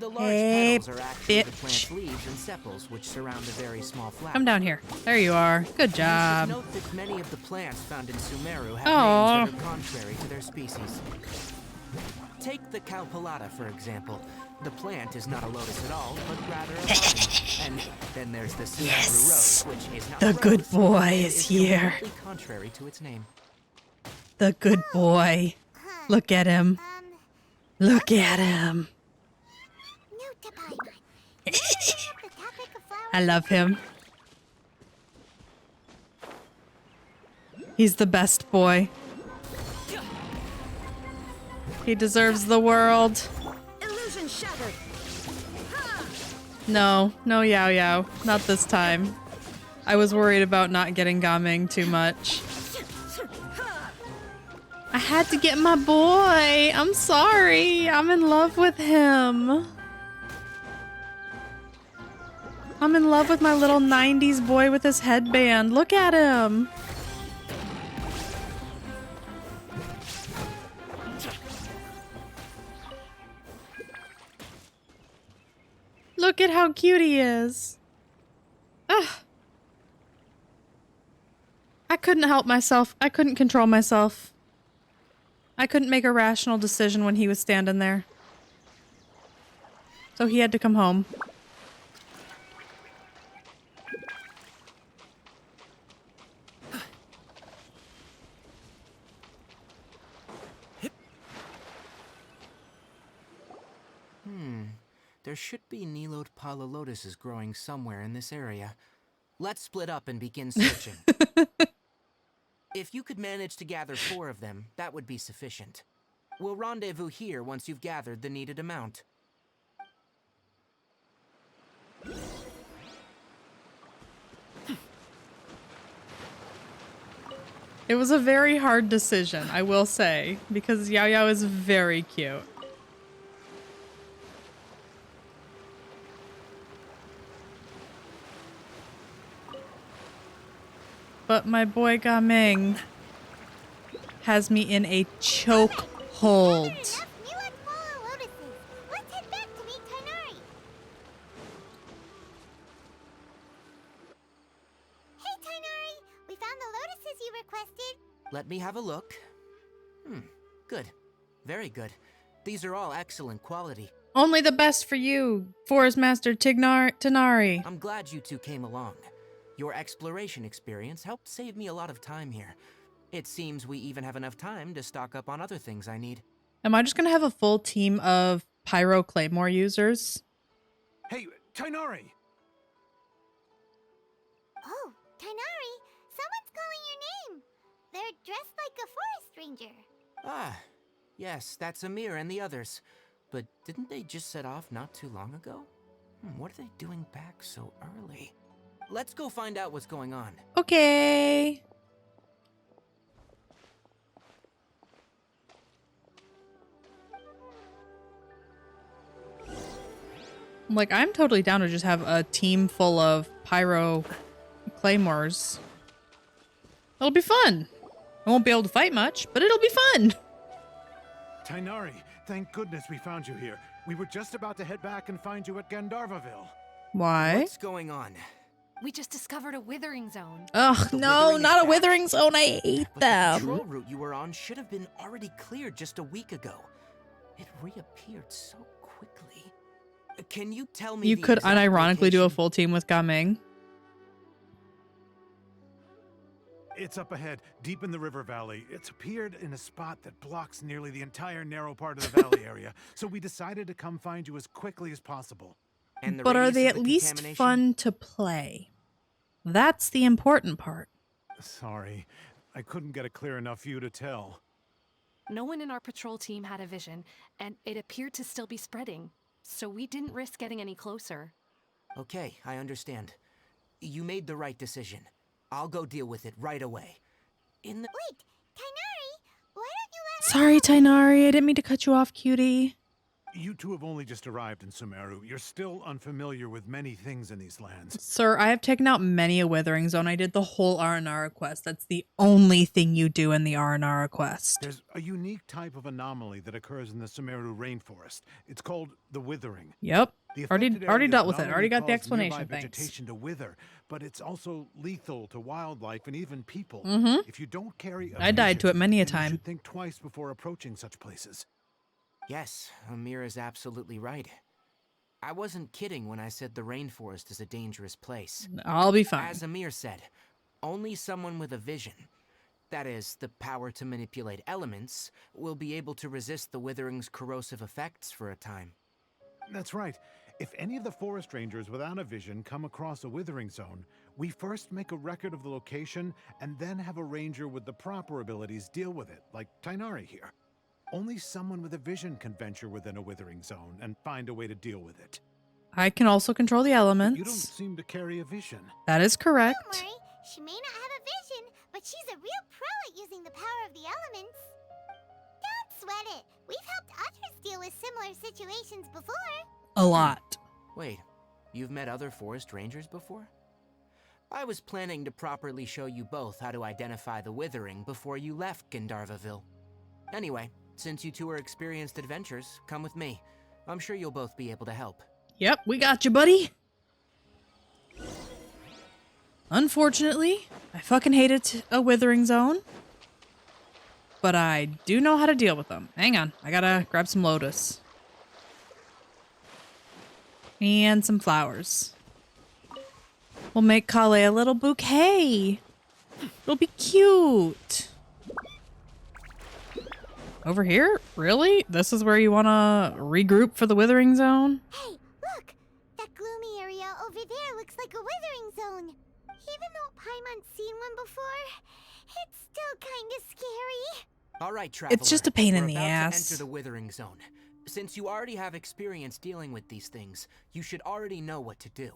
The large Hey, petals are actually the bitch. plant's leaves and sepals, which surround a very small flower. Come down here. There you are. Good You job. should note that many of the plants found in Sumeru have Aw. names that are contrary to their species. Take the Cowpelata, for example. The plant is not a lotus at all, but rather a vine. And then there's the Sumeru Yes. rose, which is not The a good rose, boy and is here. completely contrary to its name. The good boy. Huh. Look at him. Look at him. Note to Paimon. Can you bring up the topic of flowers? I love him. He's the best boy. He deserves the world. Illusion shattered. No, no Yao Yao. Not this time. I was worried about not getting Gaming too much. I had to get my boy. I'm sorry. I'm in love with him. I'm in love with my little 90s boy with his headband. Look at him. Look at how cute he is. Ugh. I couldn't help myself. I couldn't control myself. I couldn't make a rational decision when he was standing there. So he had to come home. There should be Nilode Pala Lotuses growing somewhere in this area. Let's split up and begin searching. If you could manage to gather 4 of them, that would be sufficient. We'll rendezvous here once you've gathered the needed amount. It was a very hard decision, I will say, because Yao Yao is very cute. But my boy Gaming has me in a choke hold. Enough Nilode Pala Lotuses. Let's head back to meet Tainari. Hey, Let me have a look. Good. Very good. These are all excellent quality. Only the best for you, Forest Master Tanari. I'm glad you two came along. Your exploration experience helped save me a lot of time here. It seems we even have enough time to stock up on other things I need. Am I just gonna have a full team of Pyro Claymore users? Hey, Tainari! Oh, Tainari, someone's calling your name. They're dressed like a forest ranger. Ah, yes, that's Amir and the others. But didn't they just set off not too long ago? What are they doing back so early? Let's go find out what's going on. Okay. Like, I'm totally down to just have a team full of Pyro Claymores. It'll be fun. I won't be able to fight much, but it'll be fun. Tainari, thank goodness we found you here. We were just about to head back and find you at Gandharvaville. Why? What's going on? We just discovered a withering zone. Ugh, The no, withering not a attack. withering zone. I hate But the them. control route you were on should have been already cleared just a week ago. It reappeared so quickly. Can you tell me You the could exact unironically do a location? full team with Gaming. It's up ahead, deep in the river valley. It's appeared in a spot that blocks nearly the entire narrow part of the valley area, so we decided to come find you as quickly as possible. And the But are radius they of at the least contamination? fun to play? That's the important part. Sorry, I couldn't get a clear enough view to tell. No one in our patrol team had a vision, and it appeared to still be spreading. So we didn't risk getting any closer. Okay, I understand. You made the right decision. I'll go deal with it right away. In the Wait, Tainari, why don't you let Sorry, Tainari. I didn't mean to cut you off, cutie. You two have only just arrived in Sumeru. You're still unfamiliar with many things in these lands. Sir, I have taken out many a withering zone. I did the whole Aranara quest. That's the only thing you do in the Aranara quest. There's a unique type of anomaly that occurs in the Sumeru rainforest. It's called the withering. Yep. The Already affected already areas dealt with not it. Already only got the cause explanation, nearby thanks. vegetation to wither, but it's also lethal to wildlife and even people. Mhm. If you don't carry a I died to it vision, many a then you time. should think twice before approaching such places. Yes, Amir is absolutely right. I wasn't kidding when I said the rainforest is a dangerous place. I'll be fine. As Amir said, only someone with a vision, that is, the power to manipulate elements, will be able to resist the withering's corrosive effects for a time. That's right. If any of the forest rangers without a vision come across a withering zone, we first make a record of the location and then have a ranger with the proper abilities deal with it, like Tainari here. Only someone with a vision can venture within a withering zone and find a way to deal with it. I can also control the You don't elements. seem to carry a vision. That is Don't correct. worry, she may not have a vision, but she's a real pro at using the power of the elements. Don't sweat it. We've helped others deal with similar situations before. A lot. Wait, you've met other forest rangers before? I was planning to properly show you both how to identify the withering before you left Gandharvaville. Anyway, since you two are experienced adventurers, come with me. I'm sure you'll both be able to help. Yep, we got you, buddy. Unfortunately, I fucking hated a withering zone. But I do know how to deal with them. Hang on, I gotta grab some lotus. And some flowers. We'll make Kale a little bouquet. It'll be cute. Over here? Really? This is where you want to regroup for the withering zone? Hey, look! That gloomy area over there looks like a withering zone. Even though Paimon's seen one before, it's still kinda scary. All right, traveler. It's just a pain in we're the about ass. to enter the withering zone. Since you already have experience dealing with these things, you should already know what to do.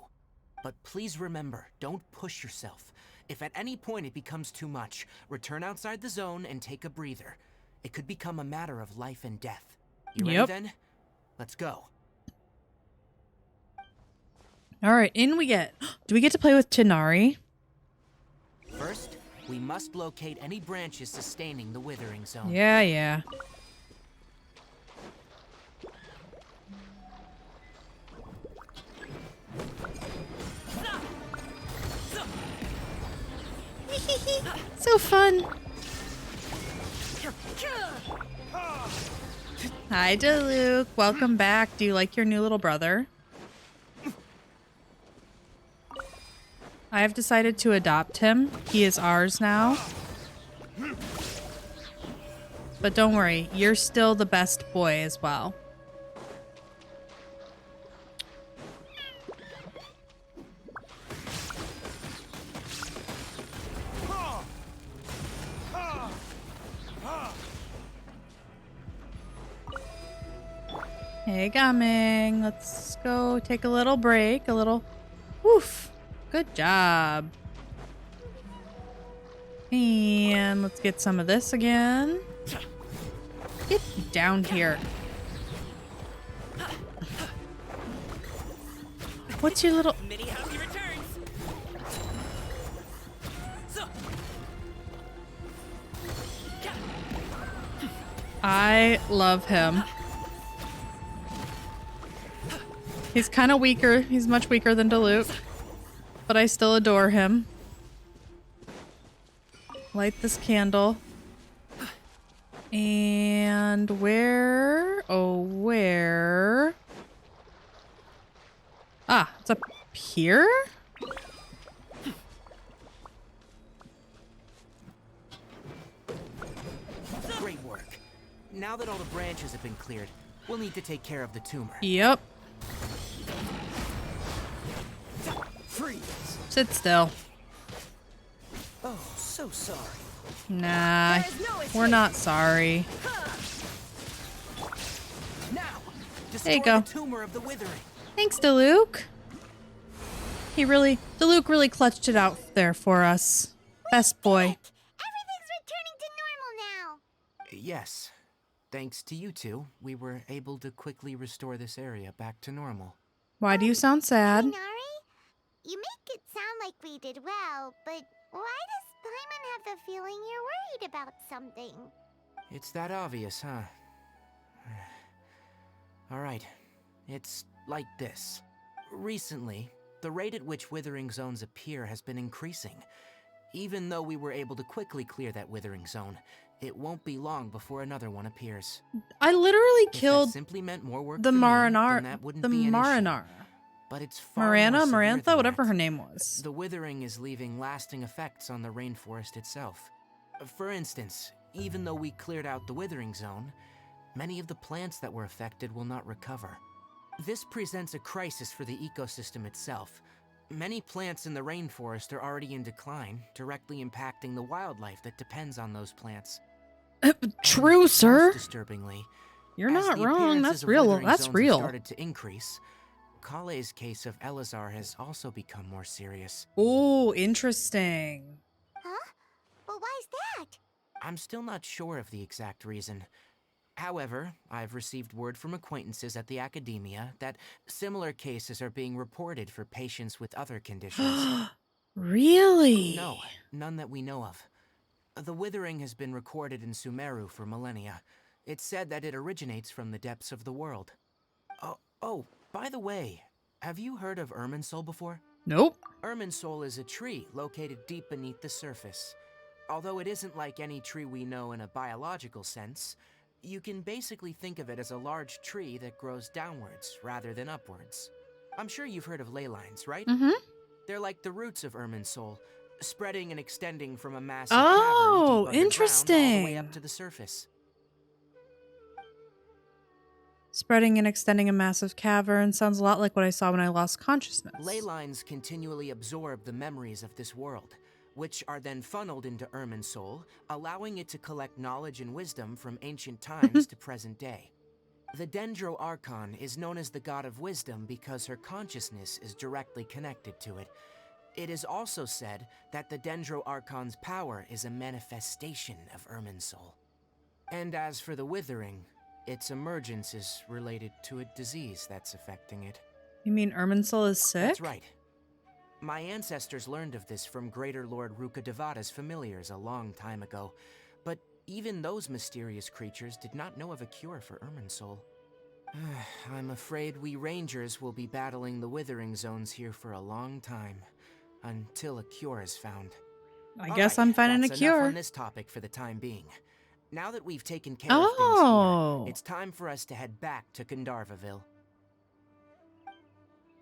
But please remember, don't push yourself. If at any point it becomes too much, return outside the zone and take a breather. It could become a matter of life and death. You ready Yep. then? Let's go. All right, in we get. Do we get to play with Tinari? First, we must locate any branches sustaining the withering zone. Yeah. So fun. Hi, Diluc. Welcome back. Do you like your new little brother? I have decided to adopt him. He is ours now. But don't worry, you're still the best boy as well. Hey, Gaming. Let's go take a little break. A little... Woof. Good job. And let's get some of this again. Get down here. What's your little... Many happy returns. I love him. He's kind of weaker. He's much weaker than Diluc. But I still adore him. Light this candle. And where? Oh, where? Ah, it's up here? Great work. Now that all the branches have been cleared, we'll need to take care of the tumor. Yep. Freeze! Sit still. Oh, so sorry. Nah, we're not sorry. Now, There you destroy go. the tumor of the withering. Thanks, Diluc. Diluc really clutched it out there for us. Best boy. Everything's returning to normal now. Yes. Thanks to you two, we were able to quickly restore this area back to normal. Why do you sound sad? Nari, you make it sound like we did well, but why does Paimon have the feeling you're worried about something? It's that obvious, huh? Alright, it's like this. Recently, the rate at which withering zones appear has been increasing. Even though we were able to quickly clear that withering zone, it won't be long before another one appears. I literally If that killed simply meant more work the for me, Marinar, then that wouldn't the be an issue. Marinar. But it's far Marana, more severe Marantha, than whatever that. her name was. The withering is leaving lasting effects on the rainforest itself. For instance, even though we cleared out the withering zone, many of the plants that were affected will not recover. This presents a crisis for the ecosystem itself. Many plants in the rainforest are already in decline, directly impacting the wildlife that depends on those plants. True, And sir. most disturbingly, You're as not the wrong. appearances That's of real. withering That's zones have real. started to increase, Kale's case of Elazar has also become more serious. Oh, interesting. Huh? But why's that? I'm still not sure of the exact reason. However, I've received word from acquaintances at the academia that similar cases are being reported for patients with other conditions. Really? No, none that we know of. The withering has been recorded in Sumeru for millennia. It's said that it originates from the depths of the world. Oh, by the way, have you heard of Irminsul before? Nope. Irminsul is a tree located deep beneath the surface. Although it isn't like any tree we know in a biological sense, you can basically think of it as a large tree that grows downwards rather than upwards. I'm sure you've heard of ley lines, right? Mm-hmm. They're like the roots of Irminsul, spreading and extending from a massive Oh, cavern deep underground all the way interesting. up to the surface. Spreading and extending a massive cavern sounds a lot like what I saw when I lost consciousness. Ley lines continually absorb the memories of this world, which are then funneled into Irminsul, allowing it to collect knowledge and wisdom from ancient times to present day. The Dendro Archon is known as the god of wisdom because her consciousness is directly connected to it. It is also said that the Dendro Archon's power is a manifestation of Irminsul. And as for the withering, its emergence is related to a disease that's affecting it. You mean Irminsul is sick? That's right. My ancestors learned of this from Greater Lord Rukkhadevata's familiars a long time ago, but even those mysterious creatures did not know of a cure for Irminsul. I'm afraid we rangers will be battling the withering zones here for a long time, until a cure is found. I guess Alright, I'm finding a that's enough cure. on this topic for the time being. Now that we've taken care of things Oh. here, it's time for us to head back to Gandharvaville.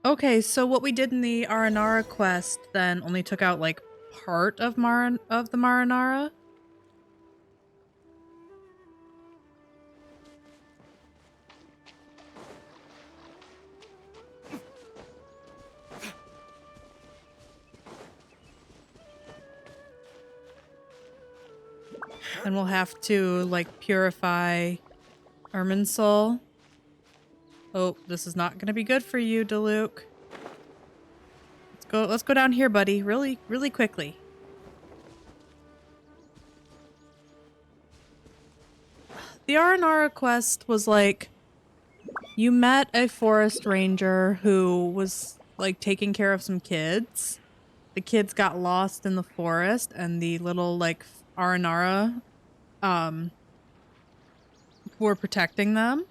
Okay, so what we did in the Aranara quest then only took out like part of the Marinara? And we'll have to like purify Ermin's soul. Oh, this is not gonna be good for you, Diluc. Let's go down here, buddy. Really, really quickly. The Aranara quest was like, you met a forest ranger who was like taking care of some kids. The kids got lost in the forest, and the little like Aranara were protecting them.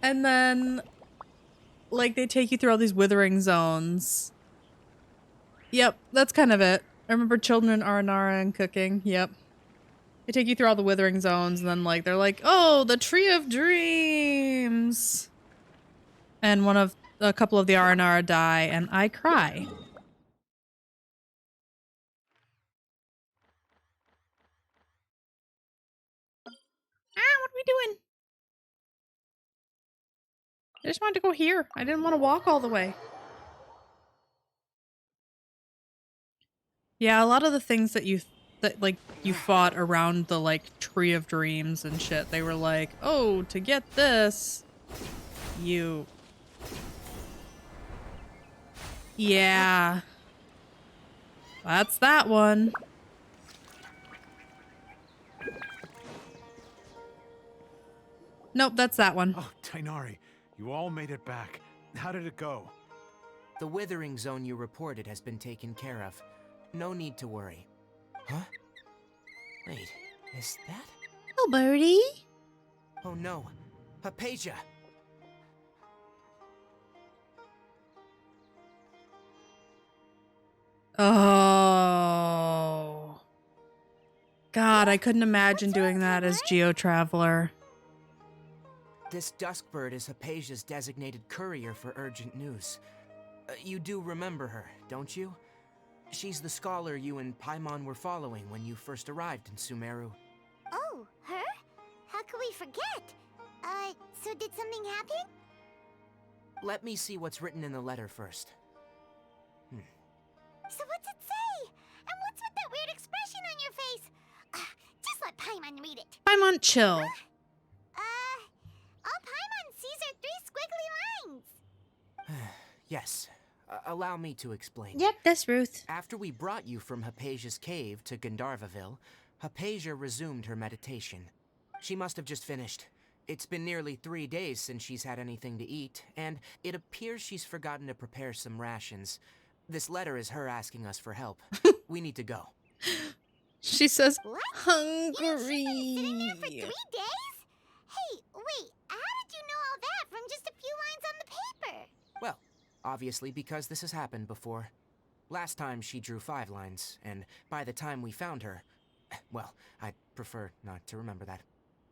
And then like they take you through all these withering zones. Yep, that's kind of it. I remember children in Aranara and cooking. Yep. They take you through all the withering zones, and then like they're like, "Oh, the Tree of Dreams." And a couple of the Aranara die, and I cry. What are we doing? I just wanted to go here. I didn't want to walk all the way. Yeah, a lot of the things that you fought around the like Tree of Dreams and shit, they were like, "Oh, to get this, you." Yeah. That's that one. Nope, that's that one. Oh, Tighnari, you all made it back. How did it go? The withering zone you reported has been taken care of. No need to worry. Huh? Wait, is that? Oh, birdie. Oh no, Hypatia! Oh. God, I couldn't imagine doing that as Geo Traveler. This Duskbird is Hypatia's designated courier for urgent news. You do remember her, don't you? She's the scholar you and Paimon were following when you first arrived in Sumeru. Oh, her? How could we forget? So did something happen? Let me see what's written in the letter first. So what's it say? And what's with that weird expression on your face? Just let Paimon read it. Paimon, chill. All Paimon sees are 3 squiggly lines. Yes, allow me to explain. Yep, that's Ruth. After we brought you from Hypatia's cave to Gandharvaville, Hypatia resumed her meditation. She must have just finished. It's been nearly 3 days since she's had anything to eat, and it appears she's forgotten to prepare some rations. This letter is her asking us for help. We need to go. She says, What? hungry. You know she's been sitting there for 3 days? Hey, wait, how did you know all that from just a few lines on the paper? Well, obviously because this has happened before. Last time she drew 5 lines, and by the time we found her... Well, I'd prefer not to remember that.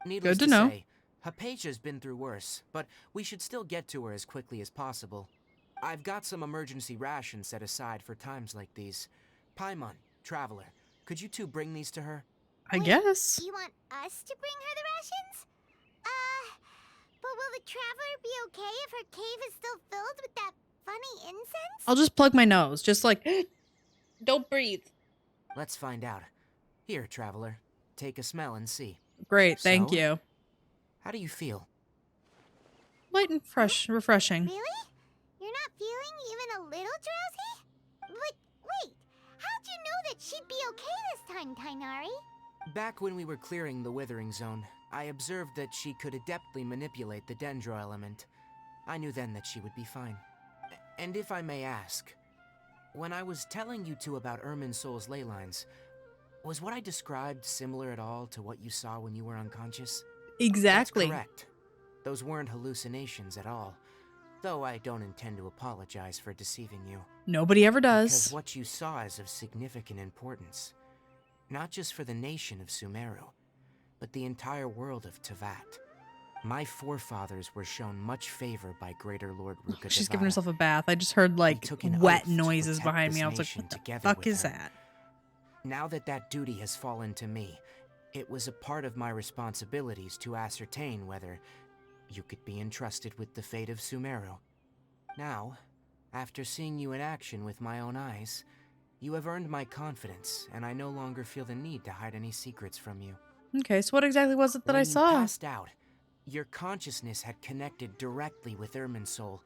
Needless Good to know. say, Hypatia's been through worse, but we should still get to her as quickly as possible. I've got some emergency rations set aside for times like these. Paimon, Traveler, could you two bring these to her? I guess. Do you want us to bring her the rations? But will the traveler be okay if her cave is still filled with that funny incense? I'll just plug my nose. Just like, don't breathe. Let's find out. Here, Traveler, take a smell and see. Great, thank So? you. How do you feel? Light and fresh, refreshing. Really? You're not feeling even a little drowsy? But wait, how'd you know that she'd be okay this time, Tighnari? Back when we were clearing the Withering Zone, I observed that she could adeptly manipulate the Dendro element. I knew then that she would be fine. And if I may ask, when I was telling you two about Ermin's soul's ley lines, was what I described similar at all to what you saw when you were unconscious? Exactly. That's correct. Those weren't hallucinations at all. Though I don't intend to apologize for deceiving you. Nobody ever Because does. what you saw is of significant importance. Not just for the nation of Sumeru, but the entire world of Tevat. My forefathers were shown much favor by Greater Lord Ruka. She's giving herself a bath. I just heard like took an wet oath to noises protect behind this me. I was like, nation what the together fuck with is her. that? Now that that duty has fallen to me, it was a part of my responsibilities to ascertain whether you could be entrusted with the fate of Sumeru. Now, after seeing you in action with my own eyes, you have earned my confidence, and I no longer feel the need to hide any secrets from you. Okay, so what exactly was it that I When saw? you passed out, your consciousness had connected directly with Irminsul.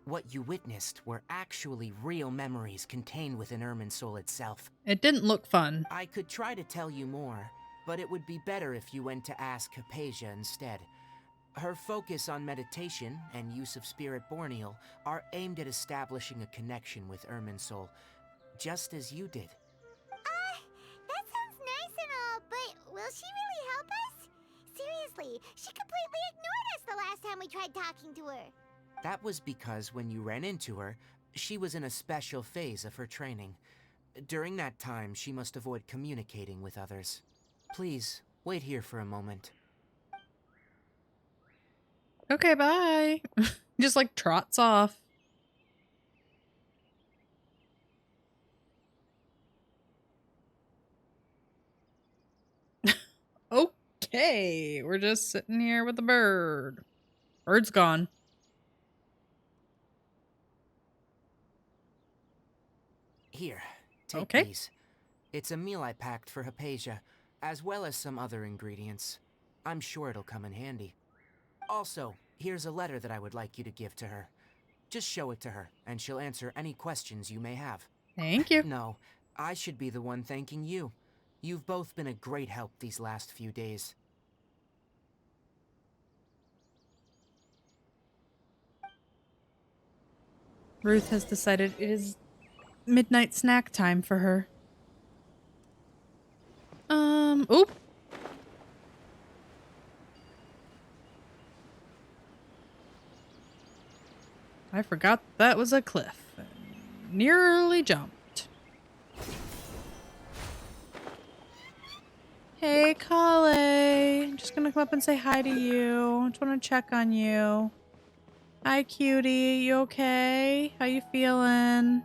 What you witnessed were actually real memories contained within Irminsul itself. It didn't look fun. I could try to tell you more, but it would be better if you went to ask Hypatia instead. Her focus on meditation and use of Spirit Borneal are aimed at establishing a connection with Irminsul, just as you did. That sounds nice and all, but will she really help us? Seriously, she completely ignored us the last time we tried talking to her. That was because when you ran into her, she was in a special phase of her training. During that time, she must avoid communicating with others. Please, wait here for a moment. Okay, bye. Just like trots off. Okay, we're just sitting here with the bird. Bird's gone. Here, take Okay. these. It's a meal I packed for Hypatia, as well as some other ingredients. I'm sure it'll come in handy. Also, here's a letter that I would like you to give to her. Just show it to her, and she'll answer any questions you may have. Thank you. No, I should be the one thanking you. You've both been a great help these last few days. Ruth has decided it is midnight snack time for her. Oop. I forgot that was a cliff. Nearly jumped. Hey, Kale. I'm just gonna come up and say hi to you. Just wanna check on you. Hi, cutie. You okay? How you feeling?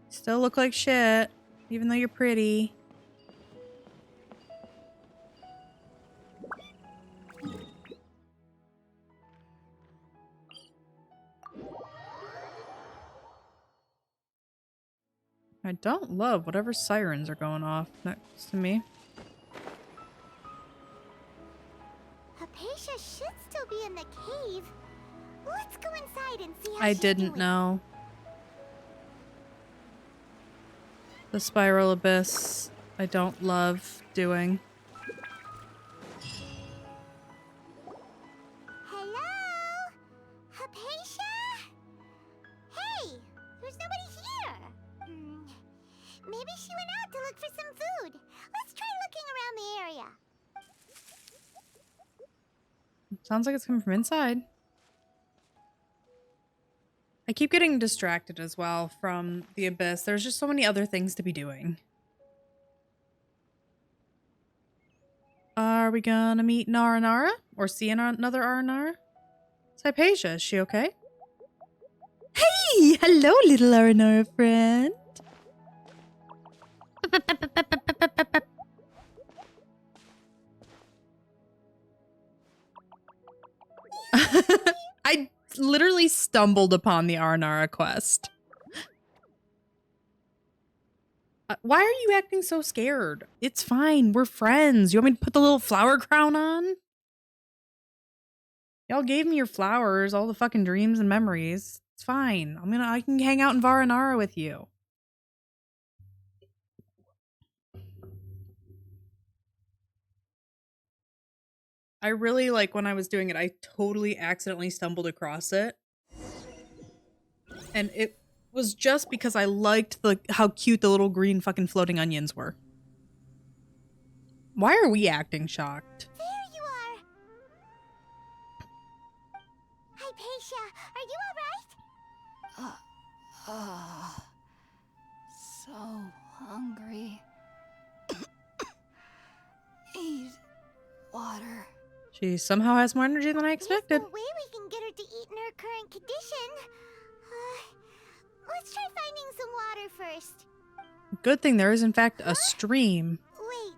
Still look like shit, even though you're pretty. I don't love whatever sirens are going off next to me. Hypatia should still be in the cave. Let's go inside and see how I she's didn't doing. know. The spiral abyss, I don't love doing. Hello? Hypatia? Hey, there's nobody here. Maybe she went out to look for some food. Let's try looking around the area. Sounds like it's coming from inside. I keep getting distracted as well from the abyss. There's just so many other things to be doing. Are we gonna meet Naranara? Or see another Aranara? It's Hypatia. Is she okay? Hey! Hello, little Aranara friend. I literally stumbled upon the Aranara quest. Why are you acting so scared? It's fine. We're friends. You want me to put the little flower crown on? Y'all gave me your flowers, all the fucking dreams and memories. It's fine. I can hang out in Varanara with you. I really like when I was doing it, I totally accidentally stumbled across it. And it was just because I liked how cute the little green fucking floating onions were. Why are we acting shocked? There you are. Hypatia. Are you alright? So hungry. Need water. She somehow has more energy than I There's expected. no way we can get her to eat in her current condition. Let's try finding some water first. Good thing there is, in fact, a stream. Wait,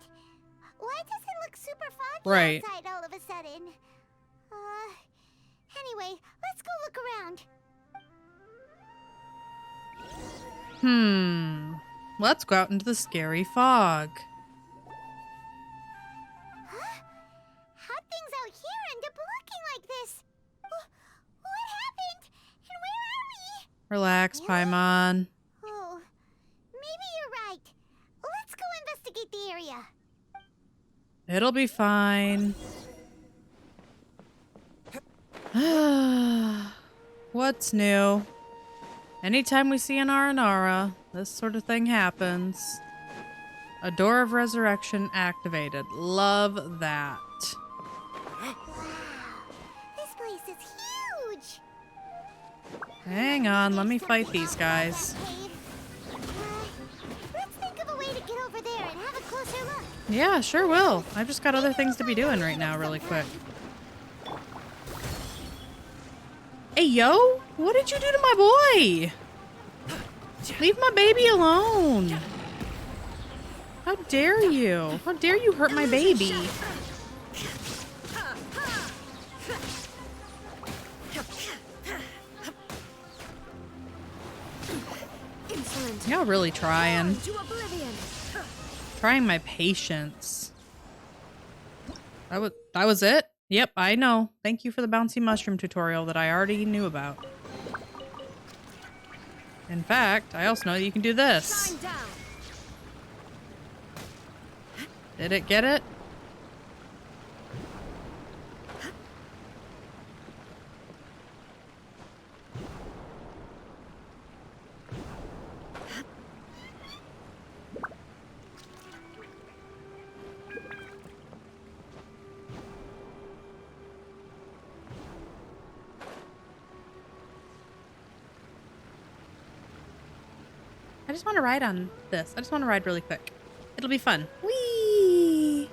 why does it look super foggy Right. outside all of a sudden? Anyway, let's go look around. Let's go out into the scary fog. Huh? How'd things out here end up looking like this? What happened? And where are we? Relax, Paimon. Oh, maybe you're right. Let's go investigate the area. It'll be fine. What's new? Anytime we see an Aranara, this sort of thing happens. A door of resurrection activated. Love that. Wow, this place is huge. Hang on, let me fight these guys. Let's think of a way to get over there and have a closer look. Yeah, sure will. I've just got other things to be doing right now really quick. Hey, yo! What did you do to my boy? Leave my baby alone. How dare you? How dare you hurt my baby? Y'all really trying. Trying my patience. That was it? Yep, I know. Thank you for the bouncy mushroom tutorial that I already knew about. In fact, I also know that you can do this. Did it get it? I just want to ride on this. I just want to ride really quick. It'll be fun. Whee!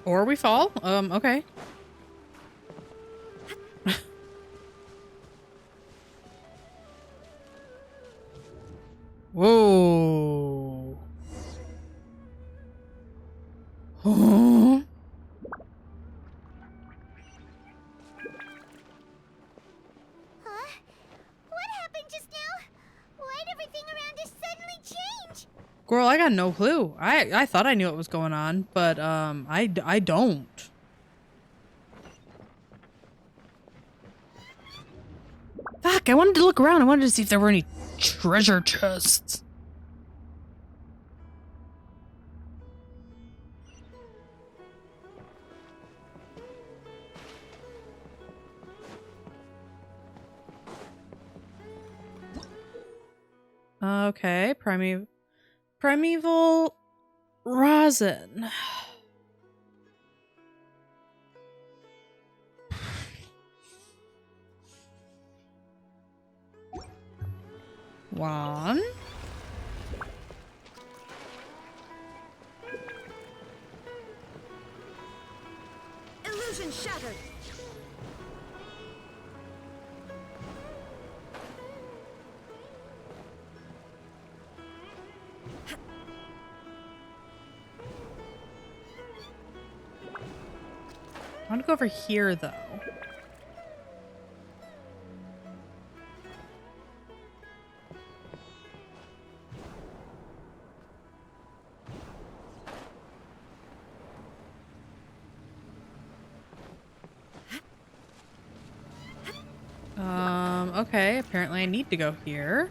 Or we fall. Okay. Whoa. Huh? What happened just now? Why'd everything around us suddenly change? Girl, I got no clue. I thought I knew what was going on, but I don't. Fuck, I wanted to look around. I wanted to see if there were any treasure chests. Okay, primeval rosin. One. Illusion shattered. I want to go over here, though. Okay, apparently I need to go here.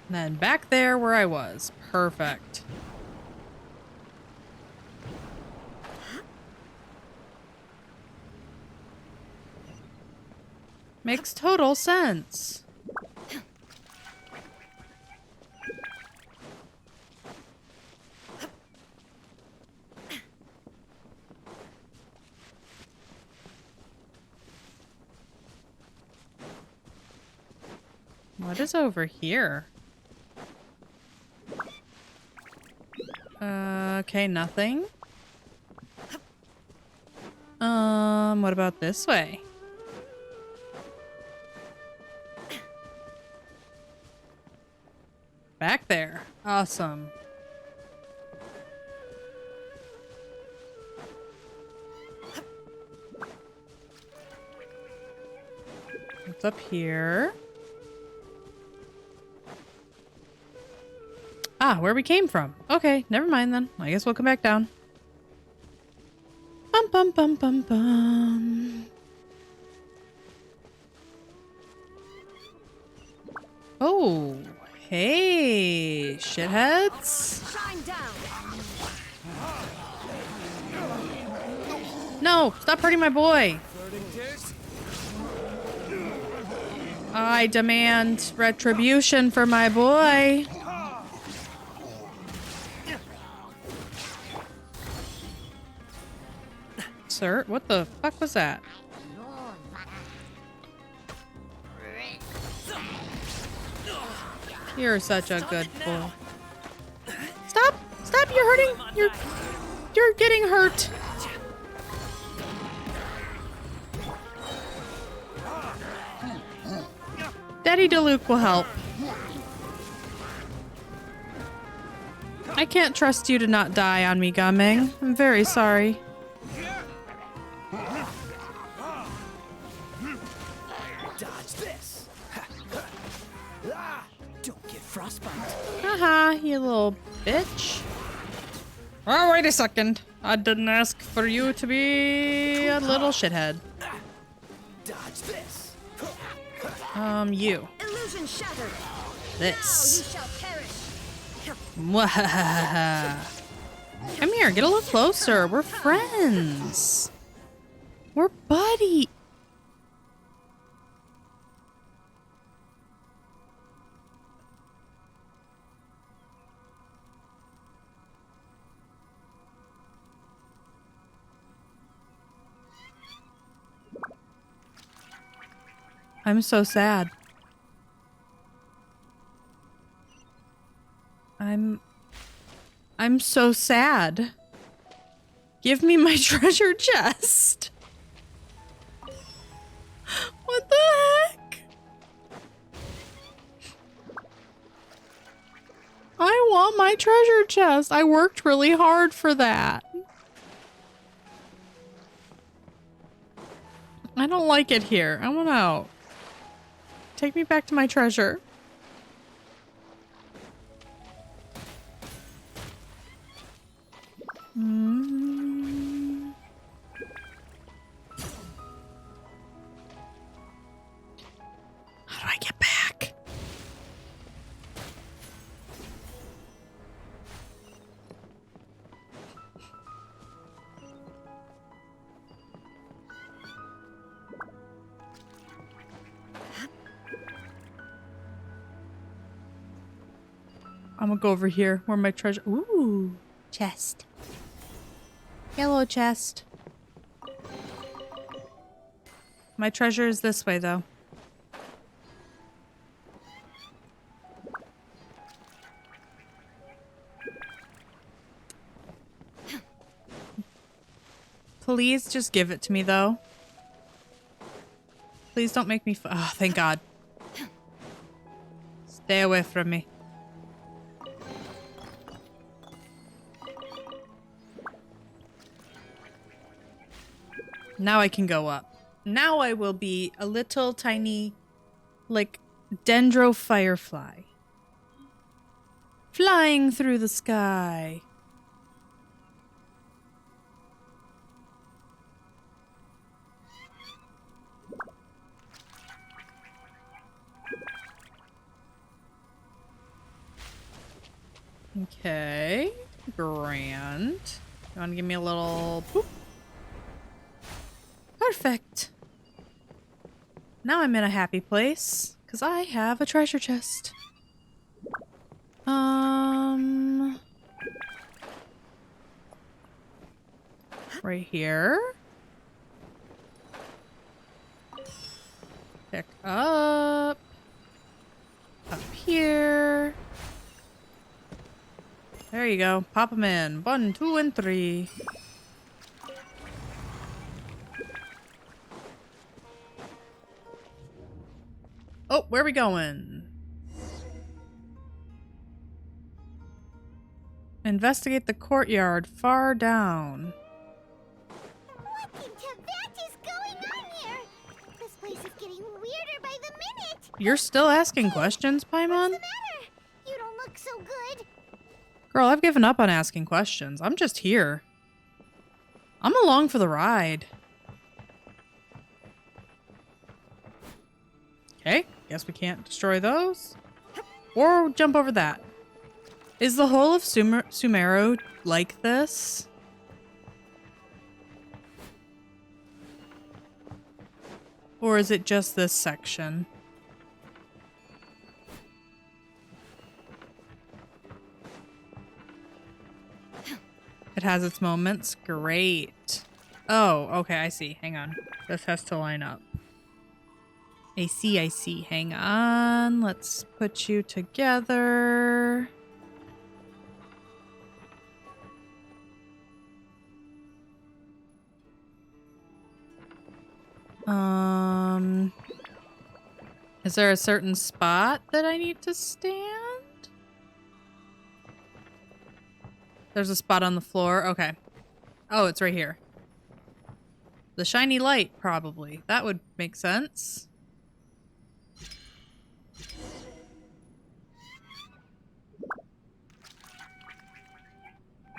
And then back there where I was. Perfect. Makes total sense. What is over here? Okay, nothing. What about this way? Back there. Awesome. What's up here? Ah, where we came from. Okay, never mind then. I guess we'll come back down. Bum bum bum bum bum. Oh, hey, shitheads. Shine down. No, stop hurting my boy. I demand retribution for my boy. Sir, what the fuck was that? You're such a good boy. Stop! Stop! You're hurting! You're getting hurt! Daddy DeLuke will help. I can't trust you to not die on me, Gumming. I'm very sorry. Dodge this. Don't get frostbite. Haha, you little bitch. Oh, wait a second. I didn't ask for you to be a little shithead. Dodge this. You. Illusion shattered. This. You shall perish. Mwahaha. Come here, get a little closer. We're friends. We're buddies. I'm so sad. I'm so sad. Give me my treasure chest. What the heck? I want my treasure chest. I worked really hard for that. I don't like it here. I want out. Take me back to my treasure. How do I get back? I'm gonna go over here where my treasure. Ooh, chest. Yellow chest. My treasure is this way, though. Please just give it to me, though. Please don't make me. Oh, thank God. Stay away from me. Now I can go up. Now I will be a little tiny, like, dendro firefly. Flying through the sky. Okay. Grand. You want to give me a little boop? Perfect. Now I'm in a happy place because I have a treasure chest. Right here. Pick up. you go. Pop them in. 1, 2, and 3. Oh, where are we going? Investigate the courtyard far down. What in Tibet is going on here? This place is getting weirder by the minute. You're still asking questions, Paimon? What's the matter? You don't look so good. Girl, I've given up on asking questions. I'm just here. I'm along for the ride. Okay, guess we can't destroy those. Or jump over that. Is the whole of Sumeru like this? Or is it just this section? It has its moments. Great. Oh, okay, I see. Hang on. This has to line up. I see, I see. Hang on. Let's put you together. Is there a certain spot that I need to stand? There's a spot on the floor. Okay. Oh, it's right here. The shiny light, probably. That would make sense.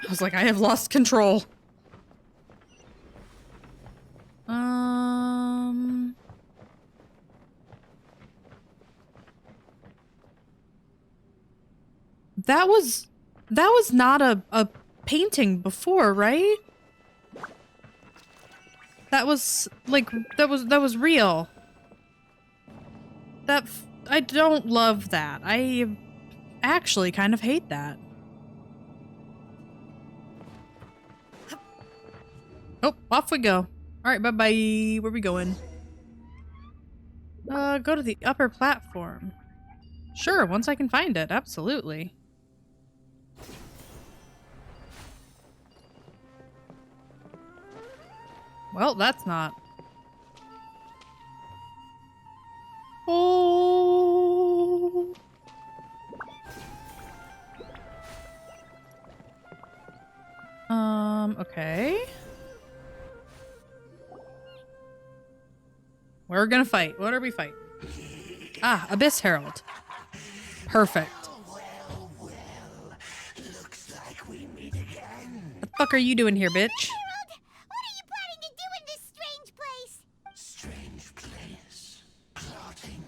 I was like, I have lost control. That was not a painting before, right? That was like that was real. I don't love that. I actually kind of hate that. Oh, off we go. All right, bye-bye. Where we going? Go to the upper platform. Sure, once I can find it. Absolutely. Well, that's not. Oh. Okay. We're gonna fight. What are we fighting? Ah, Abyss Herald. Perfect. Looks like we meet again. What the fuck are you doing here, bitch? Herald, what are you planning to do in this strange place? Strange place. Plotting.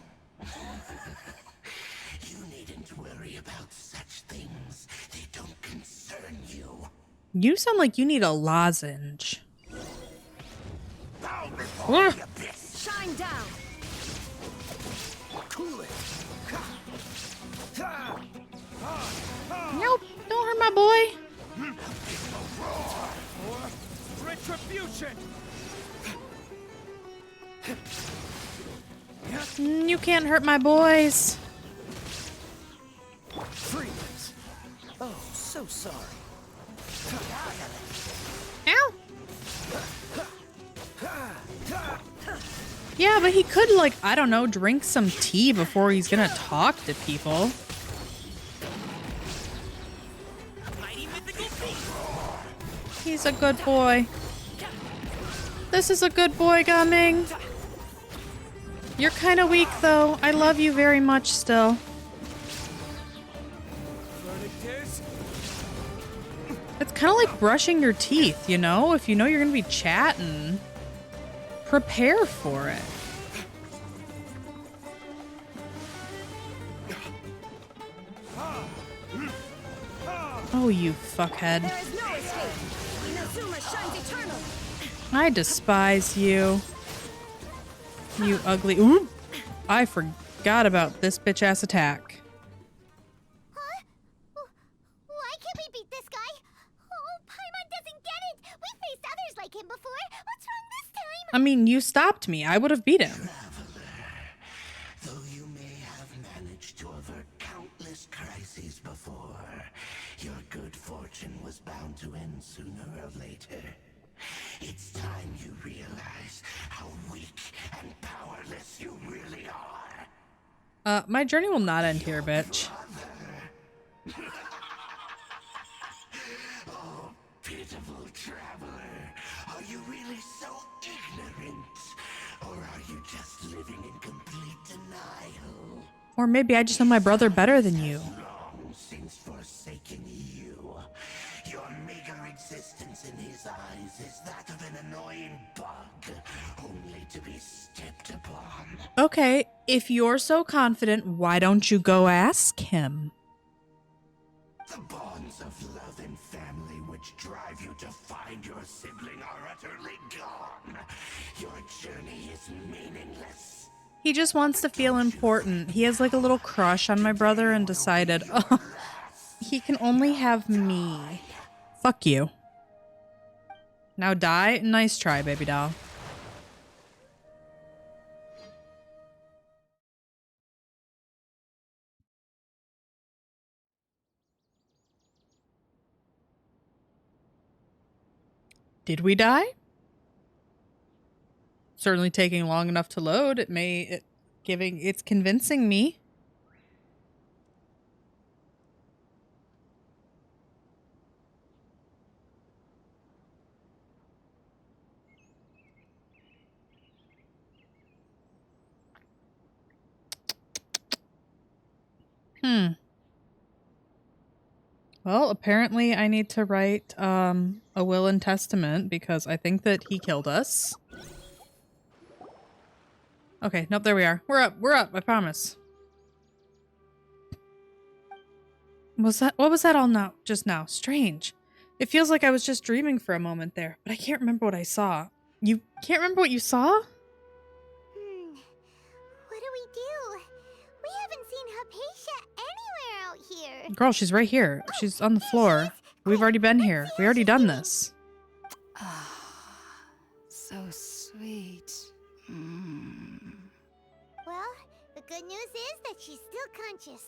You needn't worry about such things. They don't concern you. You sound like you need a lozenge. Shine down. Cool it. Nope, don't hurt my boy. Retribution. You can't hurt my boys. Freeze. Oh, so sorry. Ow. Yeah, but he could, like, I don't know, drink some tea before he's gonna talk to people. He's a good boy. This is a good boy, Gumming. You're kind of weak, though. I love you very much still. It's kind of like brushing your teeth, you know? If you know you're gonna be chatting, prepare for it. Oh, you fuckhead. There is no escape. Inazuma shines eternal. I despise you. You ugly. Ooh! I forgot about this bitch ass attack. Huh? Why can't we beat this guy? Oh, Paimon doesn't get it. We faced others like him before. What's wrong this time? I mean, you stopped me. I would have beat him. Though you may have managed to avert countless crises before, your good fortune to end sooner or later. It's time you realize how weak and powerless you really are. My journey will not end here, bitch. Oh, pitiful traveler. Are you really so ignorant? Or are you just living in complete denial? Or maybe I just know my brother better than you. Long since forsaken you. Your meager existence in his eyes is that of an annoying bug, only to be stepped upon. Okay, if you're so confident, why don't you go ask him? The bonds of love and family which drive you to find your sibling are utterly gone. Your journey is meaningless. He just wants to feel important. He has like a little crush on my brother and decided, oh, he can only have me. Fuck you. Now die? Nice try, baby doll. Did we die? Certainly taking long enough to load. It's convincing me. Well, apparently I need to write a will and testament because I think that he killed us. Okay, nope, there we are. We're up, I promise. What was that all now? Just now? Strange. It feels like I was just dreaming for a moment there, but I can't remember what I saw. You can't remember what you saw? What do we do? We haven't seen Hypatia anywhere out here. Girl, she's right here. She's on the floor. We've already been here. We already done this. So sweet. Well, the good news is that she's still conscious.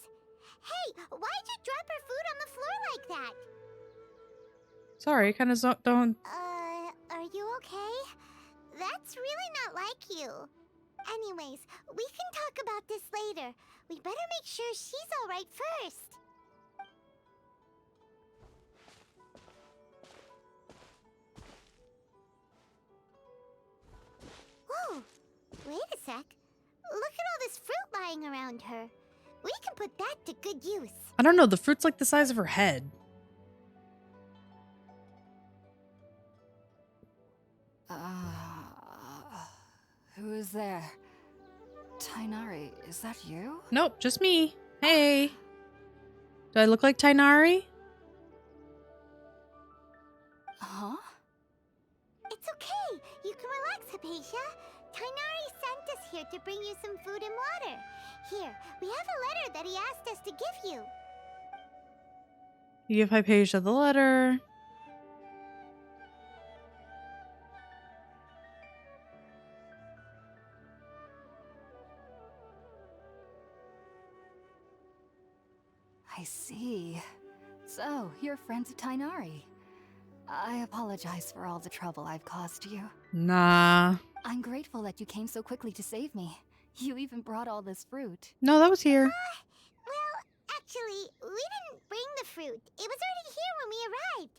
Hey, why'd you drop her food on the floor like that? Sorry, kind of don't... Are you okay? That's really not like you. Anyways, we can talk about this later. We better make sure she's alright first. Whoa! Wait a sec. Look at all this fruit lying around her. We can put that to good use. I don't know, the fruit's like the size of her head. Who is there? Tainari, is that you? Nope, just me. Hey. Do I look like Tainari? Huh? It's okay. You can relax, Hypatia. Tainari sent us here to bring you some food and water. Here, we have a letter that he asked us to give you. You give Hypatia the letter. I see. So, you're friends of Tainari. I apologize for all the trouble I've caused you. Nah. I'm grateful that you came so quickly to save me. You even brought all this fruit. No, that was here. Well, actually, we didn't bring the fruit. It was already here when we arrived.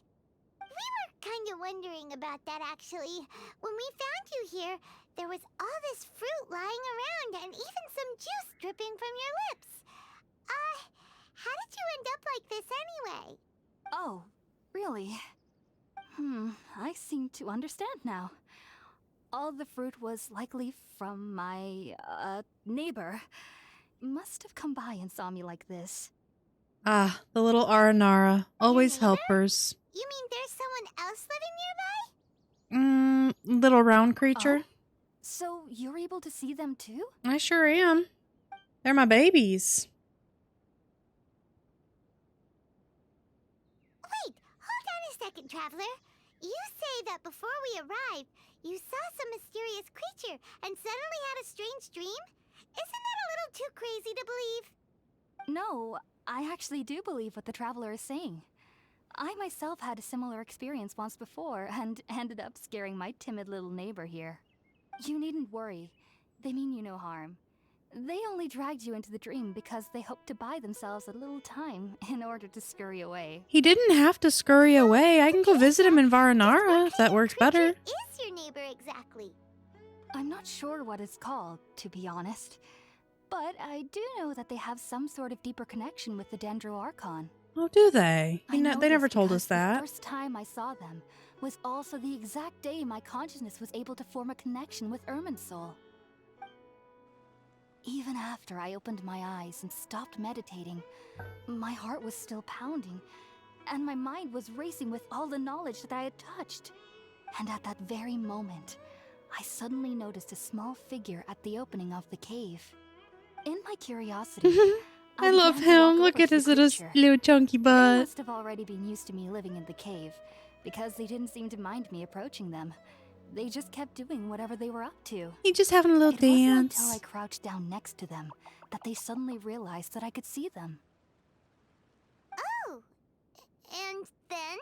We were kind of wondering about that, actually. When we found you here, there was all this fruit lying around and even some juice dripping from your lips. How did you end up like this anyway? Oh, really? I seem to understand now. All the fruit was likely from my, neighbor. Must have come by and saw me like this. Ah, the little Aranara. Always neighbor? helpers. You mean there's someone else living nearby? Little round creature. Oh, so you're able to see them too? I sure am. They're my babies. Wait, hold on a second, traveler. You say that before we arrived, you saw some mysterious creature and suddenly had a strange dream? Isn't that a little too crazy to believe? No, I actually do believe what the traveler is saying. I myself had a similar experience once before and ended up scaring my timid little neighbor here. You needn't worry. They mean you no harm. They only dragged you into the dream because they hoped to buy themselves a little time in order to scurry away. He didn't have to scurry away. I can go visit him in Varanara if that works better. Is your neighbor exactly? I'm not sure what it's called, to be honest. But I do know that they have some sort of deeper connection with the Dendro Archon. Oh, do they? I know They never this told us because that. The first time I saw them was also the exact day my consciousness was able to form a connection with Irminsul. Even after I opened my eyes and stopped meditating, my heart was still pounding, and my mind was racing with all the knowledge that I had touched. And at that very moment, I suddenly noticed a small figure at the opening of the cave. In my curiosity, I love began to walk him. Look over at to his the little, creature. little chunky They butt. must have already been used to me living in the cave, because they didn't seem to mind me approaching them. They just kept doing whatever they were up to. He just having a little It wasn't dance. until I crouched down next to them that they suddenly realized that I could see them. Oh, and then?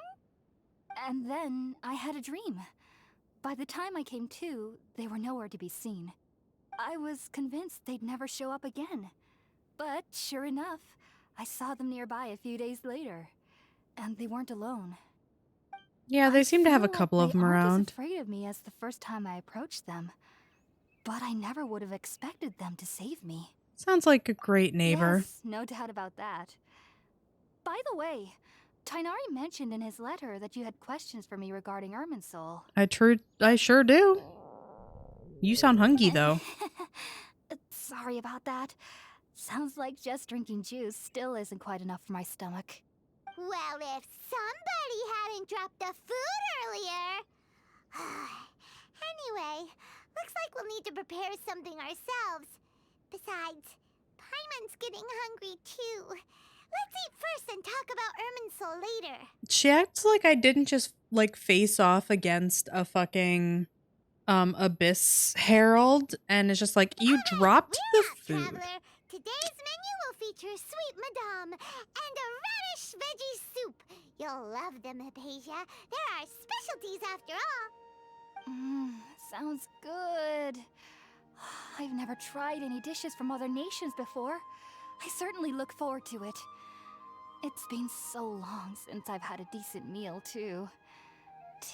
And then I had a dream. By the time I came to, they were nowhere to be seen. I was convinced they'd never show up again. But sure enough, I saw them nearby a few days later. And they weren't alone. Yeah, they I seem to have a feel like couple of them they aren't around. as afraid of me as the first time I approached them. But I never would have expected them to save me. Sounds like a great neighbor. Yes, no doubt about that. By the way, Tainari mentioned in his letter that you had questions for me regarding Irminsul. I sure do. You sound hungry though. Sorry about that. Sounds like just drinking juice still isn't quite enough for my stomach. Well, if somebody hadn't dropped the food earlier. Anyway, looks like we'll need to prepare something ourselves. Besides, Paimon's getting hungry too. Let's eat first and talk about Irminsul later. She acts like I didn't just like face off against a fucking Abyss Herald, and it's just like, you dropped the food. Traveler. Today's menu will feature sweet madame and a radish veggie soup. You'll love them, Hypatia. They're our specialties after all. Sounds good. I've never tried any dishes from other nations before. I certainly look forward to it. It's been so long since I've had a decent meal, too.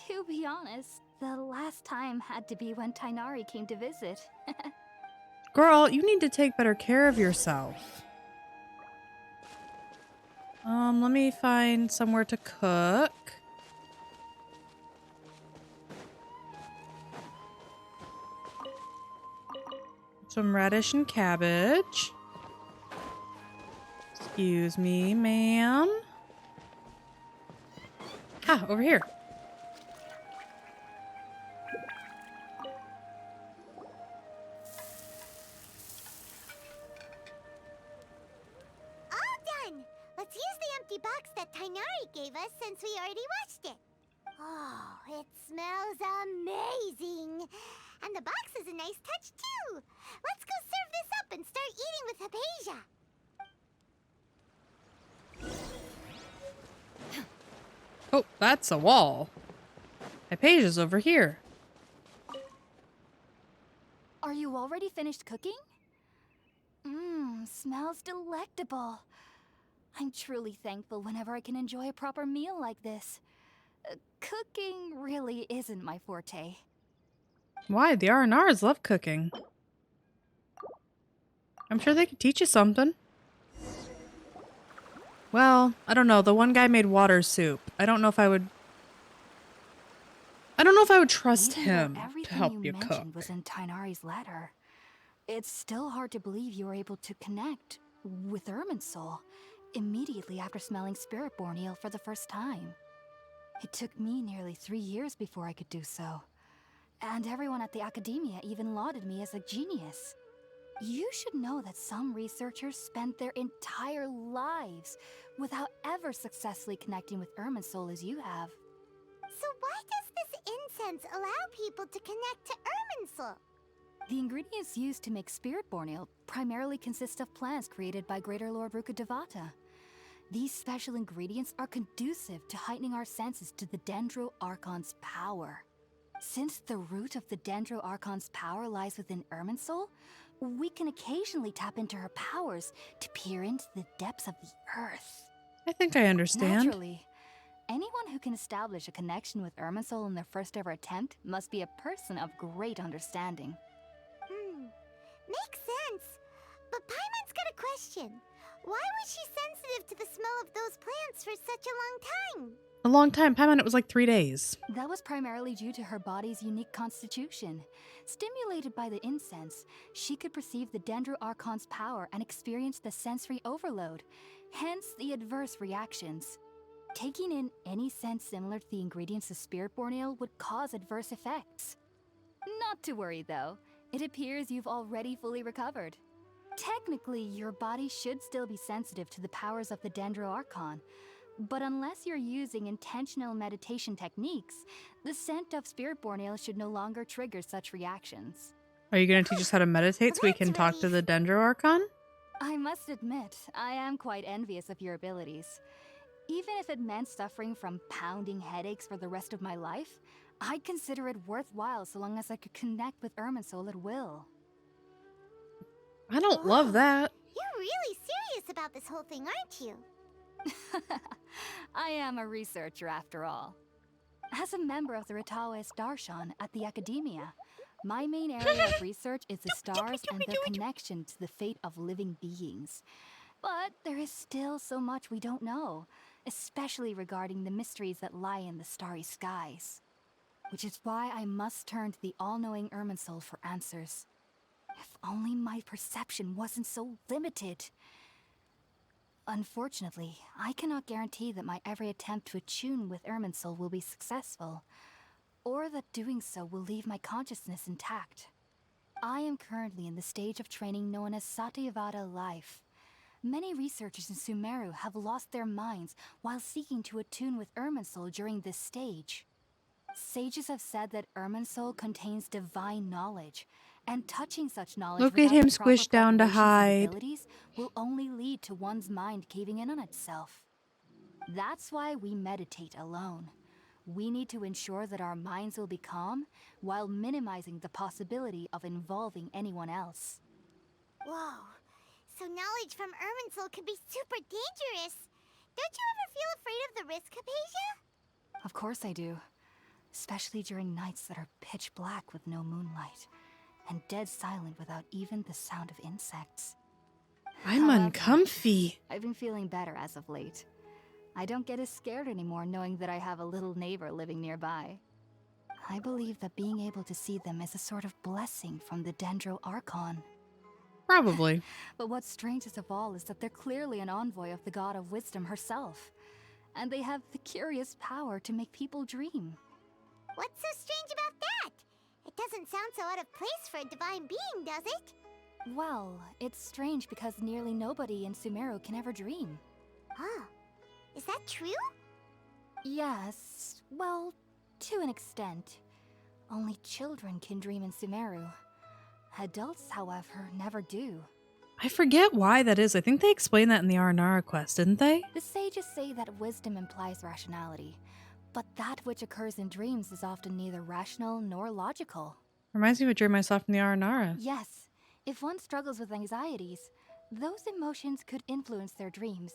To be honest, the last time had to be when Tainari came to visit. Girl, you need to take better care of yourself. Let me find somewhere to cook. Some radish and cabbage. Excuse me, ma'am. Ah, over here. All done. Let's use the empty box that Tainari gave us since we already watched it. Oh, it smells amazing. And the box is a nice touch too. Let's go serve this up and start eating with Hypatia. Oh, that's a wall. Hypatia's over here. Are you already finished cooking? Smells delectable. I'm truly thankful whenever I can enjoy a proper meal like this. Cooking really isn't my forte. Why? The R&Rs love cooking. I'm sure they could teach you something. Well, I don't know. The one guy made water soup. I don't know if I would trust Even though him to everything help you you cook. mentioned was in Tainari's letter. It's still hard to believe you were able to connect with Irminsul immediately after smelling Spiritborn eel for the first time. It took me nearly 3 years before I could do so. And everyone at the academia even lauded me as a genius. You should know that some researchers spend their entire lives without ever successfully connecting with Irminsul as you have. So why does this incense allow people to connect to Irminsul? The ingredients used to make Spiritborn ale primarily consist of plants created by Greater Lord Rukkhadevata. These special ingredients are conducive to heightening our senses to the Dendro Archon's power. Since the root of the Dendro Archon's power lies within Irminsul, we can occasionally tap into her powers to peer into the depths of the earth. I think I understand. Naturally, anyone who can establish a connection with Irminsul in their first ever attempt must be a person of great understanding. Makes sense. But Paimon's got a question. Why was she sensitive to the smell of those plants for such a long time? A long time. Paimon, it was like 3 days. That was primarily due to her body's unique constitution. Stimulated by the incense, she could perceive the Dendro Archon's power and experience the sensory overload, hence the adverse reactions. Taking in any scent similar to the ingredients of Spiritborn Ale would cause adverse effects. Not to worry though, it appears you've already fully recovered. Technically, your body should still be sensitive to the powers of the Dendro Archon, but unless you're using intentional meditation techniques, the scent of Spiritborn Ale should no longer trigger such reactions. Are you going to teach us how to meditate so we can talk to the Dendro Archon? I must admit, I am quite envious of your abilities. Even if it meant suffering from pounding headaches for the rest of my life, I'd consider it worthwhile so long as I could connect with Irminsul at will. I don't love that. You're really serious about this whole thing, aren't you? I am a researcher after all. As a member of the Ritaoist Darshan at the Academia, my main area of research is the stars and their connection to the fate of living beings. But there is still so much we don't know, especially regarding the mysteries that lie in the starry skies. Which is why I must turn to the all-knowing Irminsul for answers. If only my perception wasn't so limited. Unfortunately, I cannot guarantee that my every attempt to attune with Irminsul will be successful, or that doing so will leave my consciousness intact. I am currently in the stage of training known as Satyavada life. Many researchers in Sumeru have lost their minds while seeking to attune with Irminsul during this stage. Sages have said that Irminsul contains divine knowledge, and touching such knowledge Look at without him the proper squished down to preparations and hide. abilities will only lead to one's mind caving in on itself. That's why we meditate alone. We need to ensure that our minds will be calm while minimizing the possibility of involving anyone else. Whoa. So knowledge from Irminsul can be super dangerous. Don't you ever feel afraid of the risk, Hypatia? Of course I do. Especially during nights that are pitch black with no moonlight, and dead silent without even the sound of insects. I'm However, uncomfy. I've been feeling better as of late. I don't get as scared anymore knowing that I have a little neighbor living nearby. I believe that being able to see them is a sort of blessing from the Dendro Archon. Probably. But what's strangest of all is that they're clearly an envoy of the God of Wisdom herself, and they have the curious power to make people dream. What's so strange about that? It doesn't sound so out of place for a divine being, does it? Well, it's strange because nearly nobody in Sumeru can ever dream. Oh, is that true? Yes, well, to an extent. Only children can dream in Sumeru. Adults, however, never do. I forget why that is. I think they explained that in the Aranara quest, didn't they? The sages say that wisdom implies rationality, but that which occurs in dreams is often neither rational nor logical. Reminds me of a dream I saw from the Aranara. Yes, if one struggles with anxieties, those emotions could influence their dreams.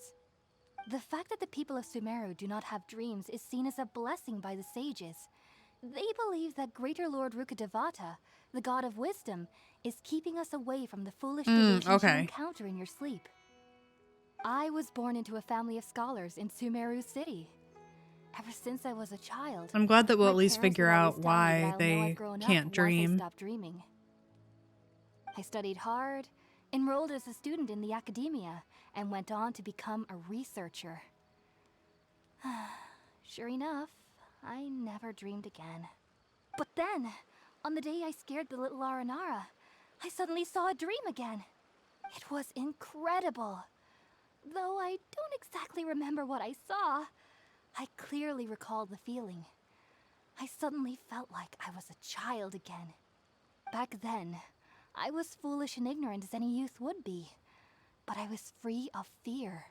The fact that the people of Sumeru do not have dreams is seen as a blessing by the sages. They believe that Greater Lord Rukkhadevata, the god of wisdom, is keeping us away from the foolish delusions you encounter in your sleep. I was born into a family of scholars in Sumeru City. Ever since I was a child, I'm glad that we'll my at least parents figure would out always tell me why that I'll know they I've grown up can't once dream. I stop dreaming. I studied hard, enrolled as a student in the Academia, and went on to become a researcher. Sure enough, I never dreamed again. But then, on the day I scared the little Aranara, I suddenly saw a dream again. It was incredible. Though I don't exactly remember what I saw, I clearly recall the feeling. I suddenly felt like I was a child again. Back then, I was foolish and ignorant as any youth would be, but I was free of fear.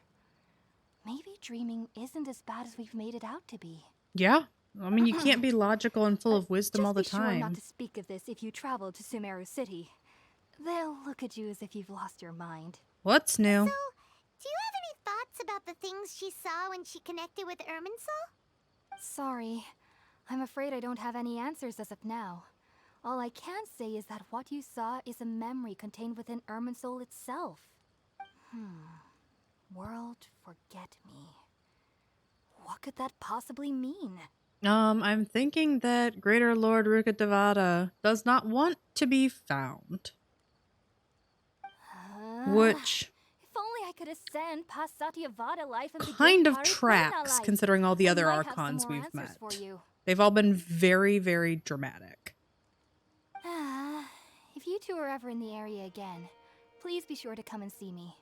maybe dreaming isn't as bad as we've made it out to be. Yeah. I mean, you can't be logical and full of wisdom all the Just be sure not time. to speak of this if you travel to Sumeru City. They'll look at you as if you've lost your mind. What's new? So, do you have any thoughts about the things she saw when she connected with Irminsul? Sorry. I'm afraid I don't have any answers as of now. All I can say is that what you saw is a memory contained within Irminsul itself. World forget me. What could that possibly mean? I'm thinking that Greater Lord Rukkhadevata does not want to be found. Which If only I could ascend past Satyavada life and kind begin of Parikrishna tracks life. considering all the I other might have some archons more we've answers met. for you. They've all been very, very dramatic. If you two are ever in the area again, please be sure to come and see me.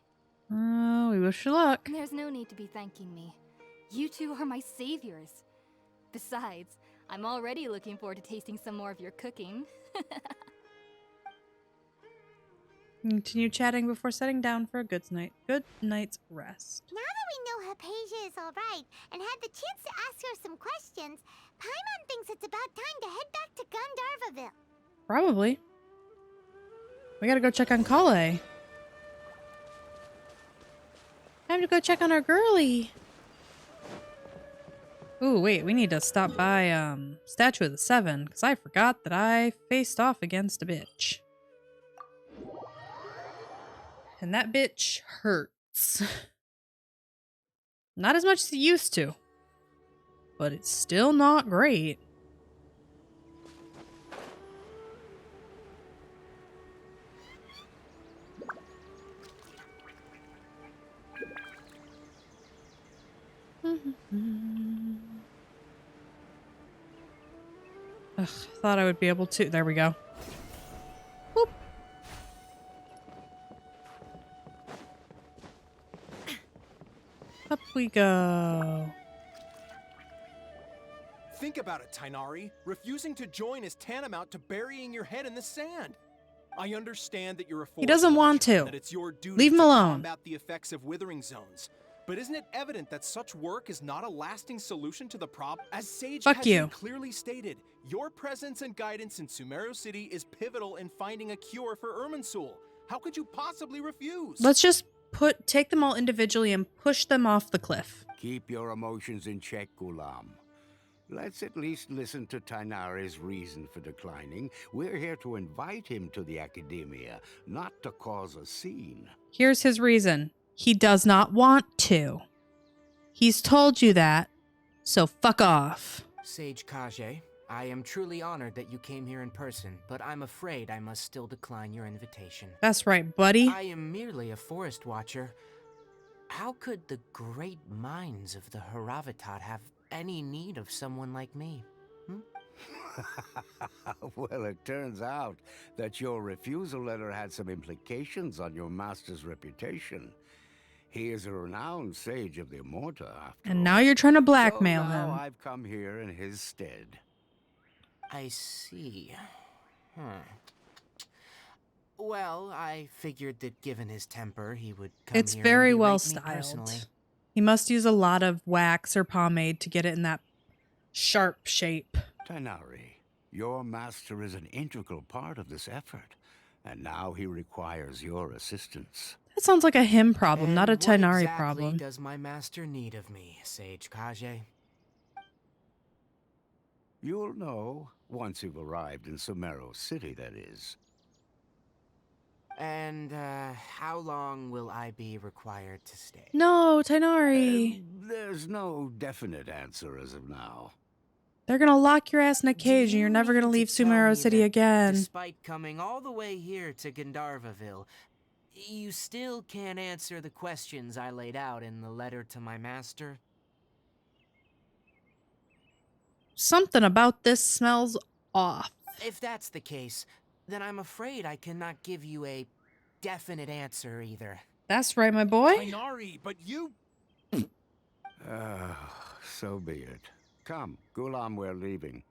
We wish you luck. There's no need to be thanking me. You two are my saviors. Besides, I'm already looking forward to tasting some more of your cooking. Continue chatting before setting down for a good night's rest. Now that we know Hypatia is alright and had the chance to ask her some questions, Paimon thinks it's about time to head back to Gandharvaville. Probably. We gotta go check on Kale. Time to go check on our girly. Ooh, wait, we need to stop by Statue of the Seven, because I forgot that I faced off against a bitch. And that bitch hurts. Not as much as it used to, but it's still not great. Ugh, thought I would be able to. There we go. Whoop. Up we go. Think about it, Tainari. Refusing to join is tantamount to burying your head in the sand. I understand that you're a forest He doesn't want watcher, to. that it's your duty Leave him to alone. combat the effects of withering zones. But isn't it evident that such work is not a lasting solution to the problem? As Sage Fuck has you. clearly stated, your presence and guidance in Sumeru City is pivotal in finding a cure for Irminsul. How could you possibly refuse? Let's just take them all individually and push them off the cliff. Keep your emotions in check, Ghulam. Let's at least listen to Tainari's reason for declining. We're here to invite him to the academia, not to cause a scene. Here's his reason. He does not want to. He's told you that, so fuck off. Sage Kage, I am truly honored that you came here in person, but I'm afraid I must still decline your invitation. That's right, buddy. I am merely a forest watcher. How could the great minds of the Haravatat have any need of someone like me? Well, it turns out that your refusal letter had some implications on your master's reputation. He is a renowned sage of the Immorta, after And all. now you're trying to blackmail So now him. I've come here in his stead. I see. Well, I figured that given his temper, he would come It's here very and well berate me personally. styled. He must use a lot of wax or pomade to get it in that sharp shape. Tainari, your master is an integral part of this effort, and now he requires your assistance. That sounds like a him problem, not a And what Tainari exactly problem. does my master need of me, Sage Kage? You'll know once you've arrived in Sumeru City, that is. And, how long will I be required to stay? No, Tainari. There's no definite answer as of now. They're gonna lock your ass in a cage and you're never gonna leave Sumeru City again. Despite coming all the way here to Gandharvaville, you still can't answer the questions I laid out in the letter to my master? Something about this smells off. If that's the case, then I'm afraid I cannot give you a definite answer either. That's right, my boy. Tainari, but you... So be it. Come, Ghulam, we're leaving.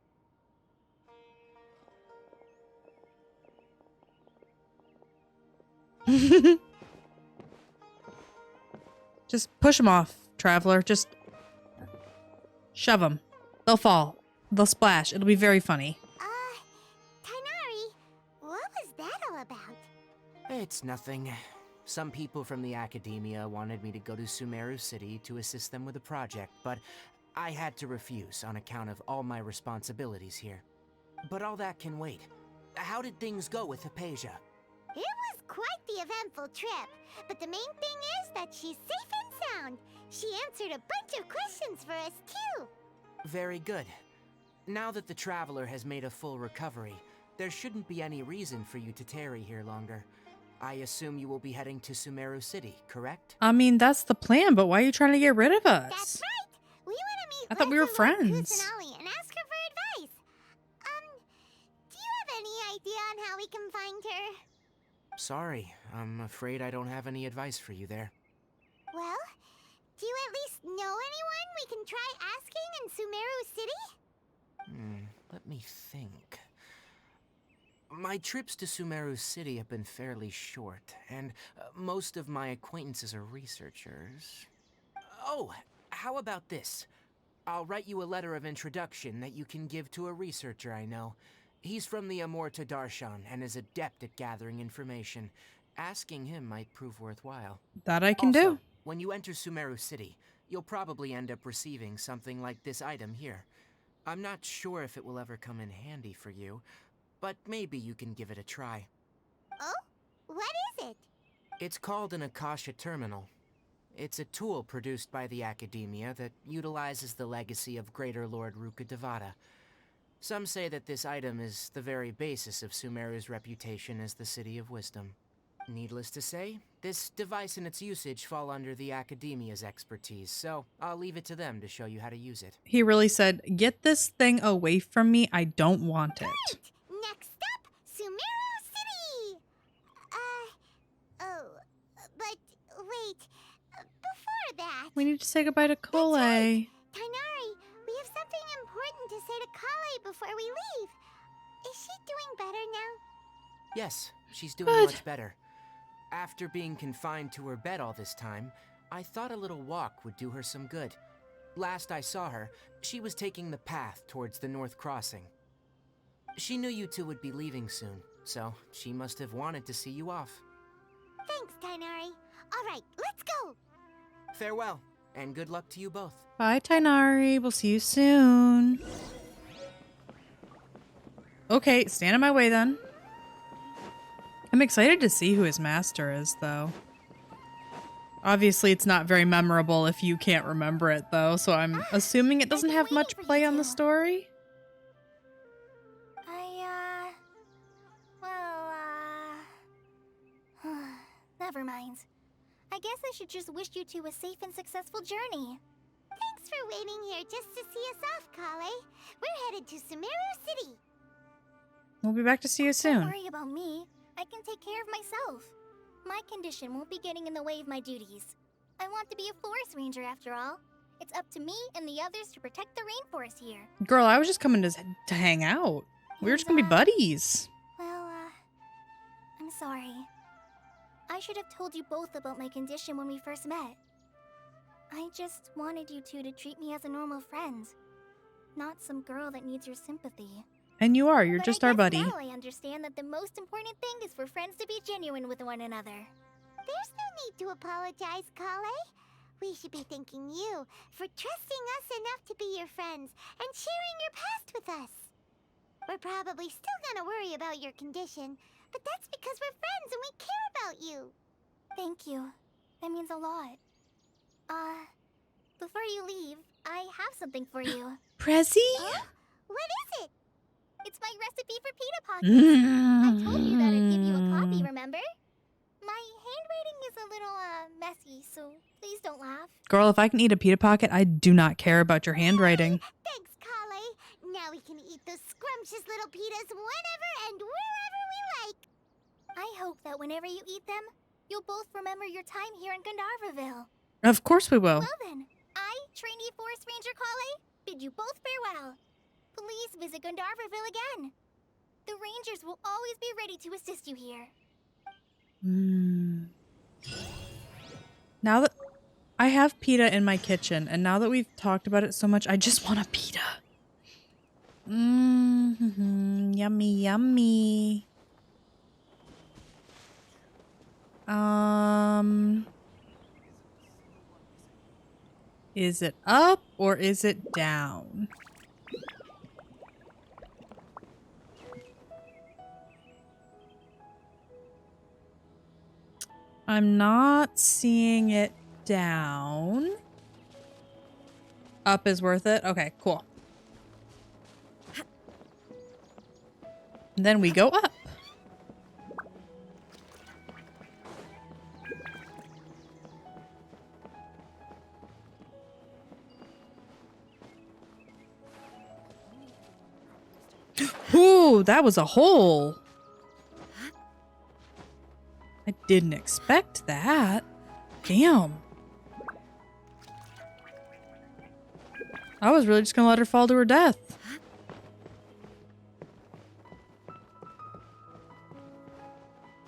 Just push him off. Traveler. Just shove them. They'll fall. They'll splash. It'll be very funny. Tainari, what was that all about? It's nothing. Some people from the academia wanted me to go to Sumeru City to assist them with a project, but I had to refuse on account of all my responsibilities here. But all that can wait. How did things go with Hypatia? It was quite the eventful trip, but the main thing is that she's safe and sound. She answered a bunch of questions for us, too. Very good. Now that the Traveler has made a full recovery, there shouldn't be any reason for you to tarry here longer. I assume you will be heading to Sumeru City, correct? I mean, that's the plan, but why are you trying to get rid of us? That's right. We want to meet I thought we were Leslie Lord friends. Kusanali and ask her for advice. Do you have any idea on how we can find her? Sorry, I'm afraid I don't have any advice for you there. Well, do you at least know anyone we can try asking in Sumeru City? Let me think. My trips to Sumeru City have been fairly short, and most of my acquaintances are researchers. Oh, how about this? I'll write you a letter of introduction that you can give to a researcher I know. He's from the Amorta Darshan and is adept at gathering information. Asking him might prove worthwhile. That I can Also, do. when you enter Sumeru City, you'll probably end up receiving something like this item here. I'm not sure if it will ever come in handy for you, but maybe you can give it a try. Oh? What is it? It's called an Akasha Terminal. It's a tool produced by the Academia that utilizes the legacy of Greater Lord Rukkhadevata. Some say that this item is the very basis of Sumeru's reputation as the City of Wisdom. Needless to say, this device and its usage fall under the Academia's expertise, so I'll leave it to them to show you how to use it. He really said, get this thing away from me. I don't want it. Next up, Sumeru City! But wait, before that... We need to say goodbye to Kole. Right. Tainari, we have something important to say to Kale before we leave. Is she doing better now? Yes, she's doing Good. much better. After being confined to her bed all this time, I thought a little walk would do her some good. Last I saw her, she was taking the path towards the North Crossing. She knew you two would be leaving soon, so she must have wanted to see you off. Thanks, Tainari. All right, let's go. Farewell, and good luck to you both. Bye, Tainari. We'll see you soon. Okay, stand in my way then. I'm excited to see who his master is, though. Obviously, it's not very memorable if you can't remember it, though, so I'm assuming it doesn't have much play on the story. Never mind. I guess I should just wish you two a safe and successful journey. Thanks for waiting here just to see us off, Kale. We're headed to Sumeru City. We'll be back to see you Don't soon. worry about me. I can take care of myself. My condition won't be getting in the way of my duties. I want to be a forest ranger after all. It's up to me and the others to protect the rainforest here. Girl, I was just coming to hang out. We were just gonna be buddies. Well, I'm sorry. I should have told you both about my condition when we first met. I just wanted you two to treat me as a normal friend, not some girl that needs your sympathy. And you are. You're But just I our guess buddy. Now I understand that the most important thing is for friends to be genuine with one another. There's no need to apologize, Kale. We should be thanking you for trusting us enough to be your friends and sharing your past with us. We're probably still gonna worry about your condition, but that's because we're friends and we care about you. Thank you. That means a lot. Before you leave, I have something for you. Prezi? Huh? What is it? It's my recipe for pita pockets. I told you that I'd give you a copy, remember? My handwriting is a little, messy, so please don't laugh. Girl, if I can eat a pita pocket, I do not care about your handwriting. Thanks, Kale. Now we can eat those scrumptious little pitas whenever and wherever we like. I hope that whenever you eat them, you'll both remember your time here in Gandharvaville. Of course we will. Well then, I, trainee Forest Ranger Kale, bid you both farewell. Please visit Gandharvaville again. The rangers will always be ready to assist you here. Now that... I have pita in my kitchen, and now that we've talked about it so much, I just want a pita. Yummy, yummy. Is it up or is it down? I'm not seeing it down. Up is worth it? Okay, cool. And then we go up. Ooh, that was a hole. I didn't expect that. Damn. I was really just gonna let her fall to her death.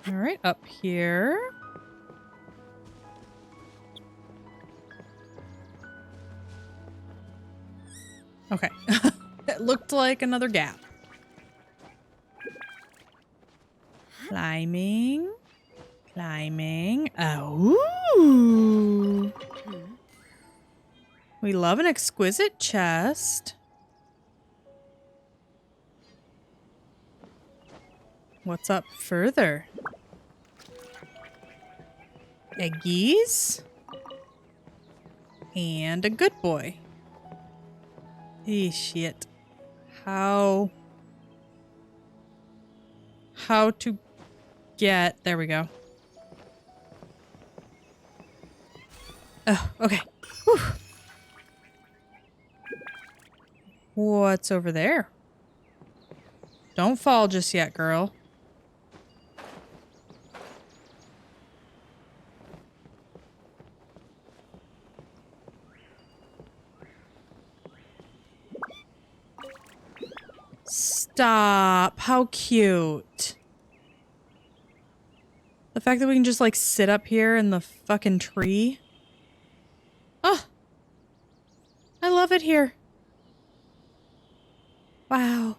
All right, up here. Okay. It looked like another gap. Climbing. Climbing. Oh. Ooh. We love an exquisite chest. What's up further? Eggies. And a good boy. Shit. How to get... There we go. Oh, okay. Whew. What's over there? Don't fall just yet, girl. Stop. How cute. The fact that we can just like sit up here in the fucking tree. Oh, I love it here. Wow.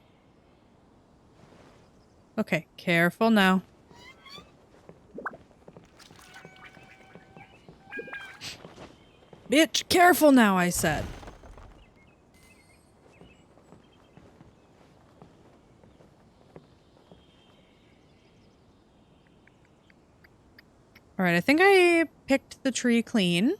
Okay, careful now. Bitch, careful now, I said. All right, I think I picked the tree clean.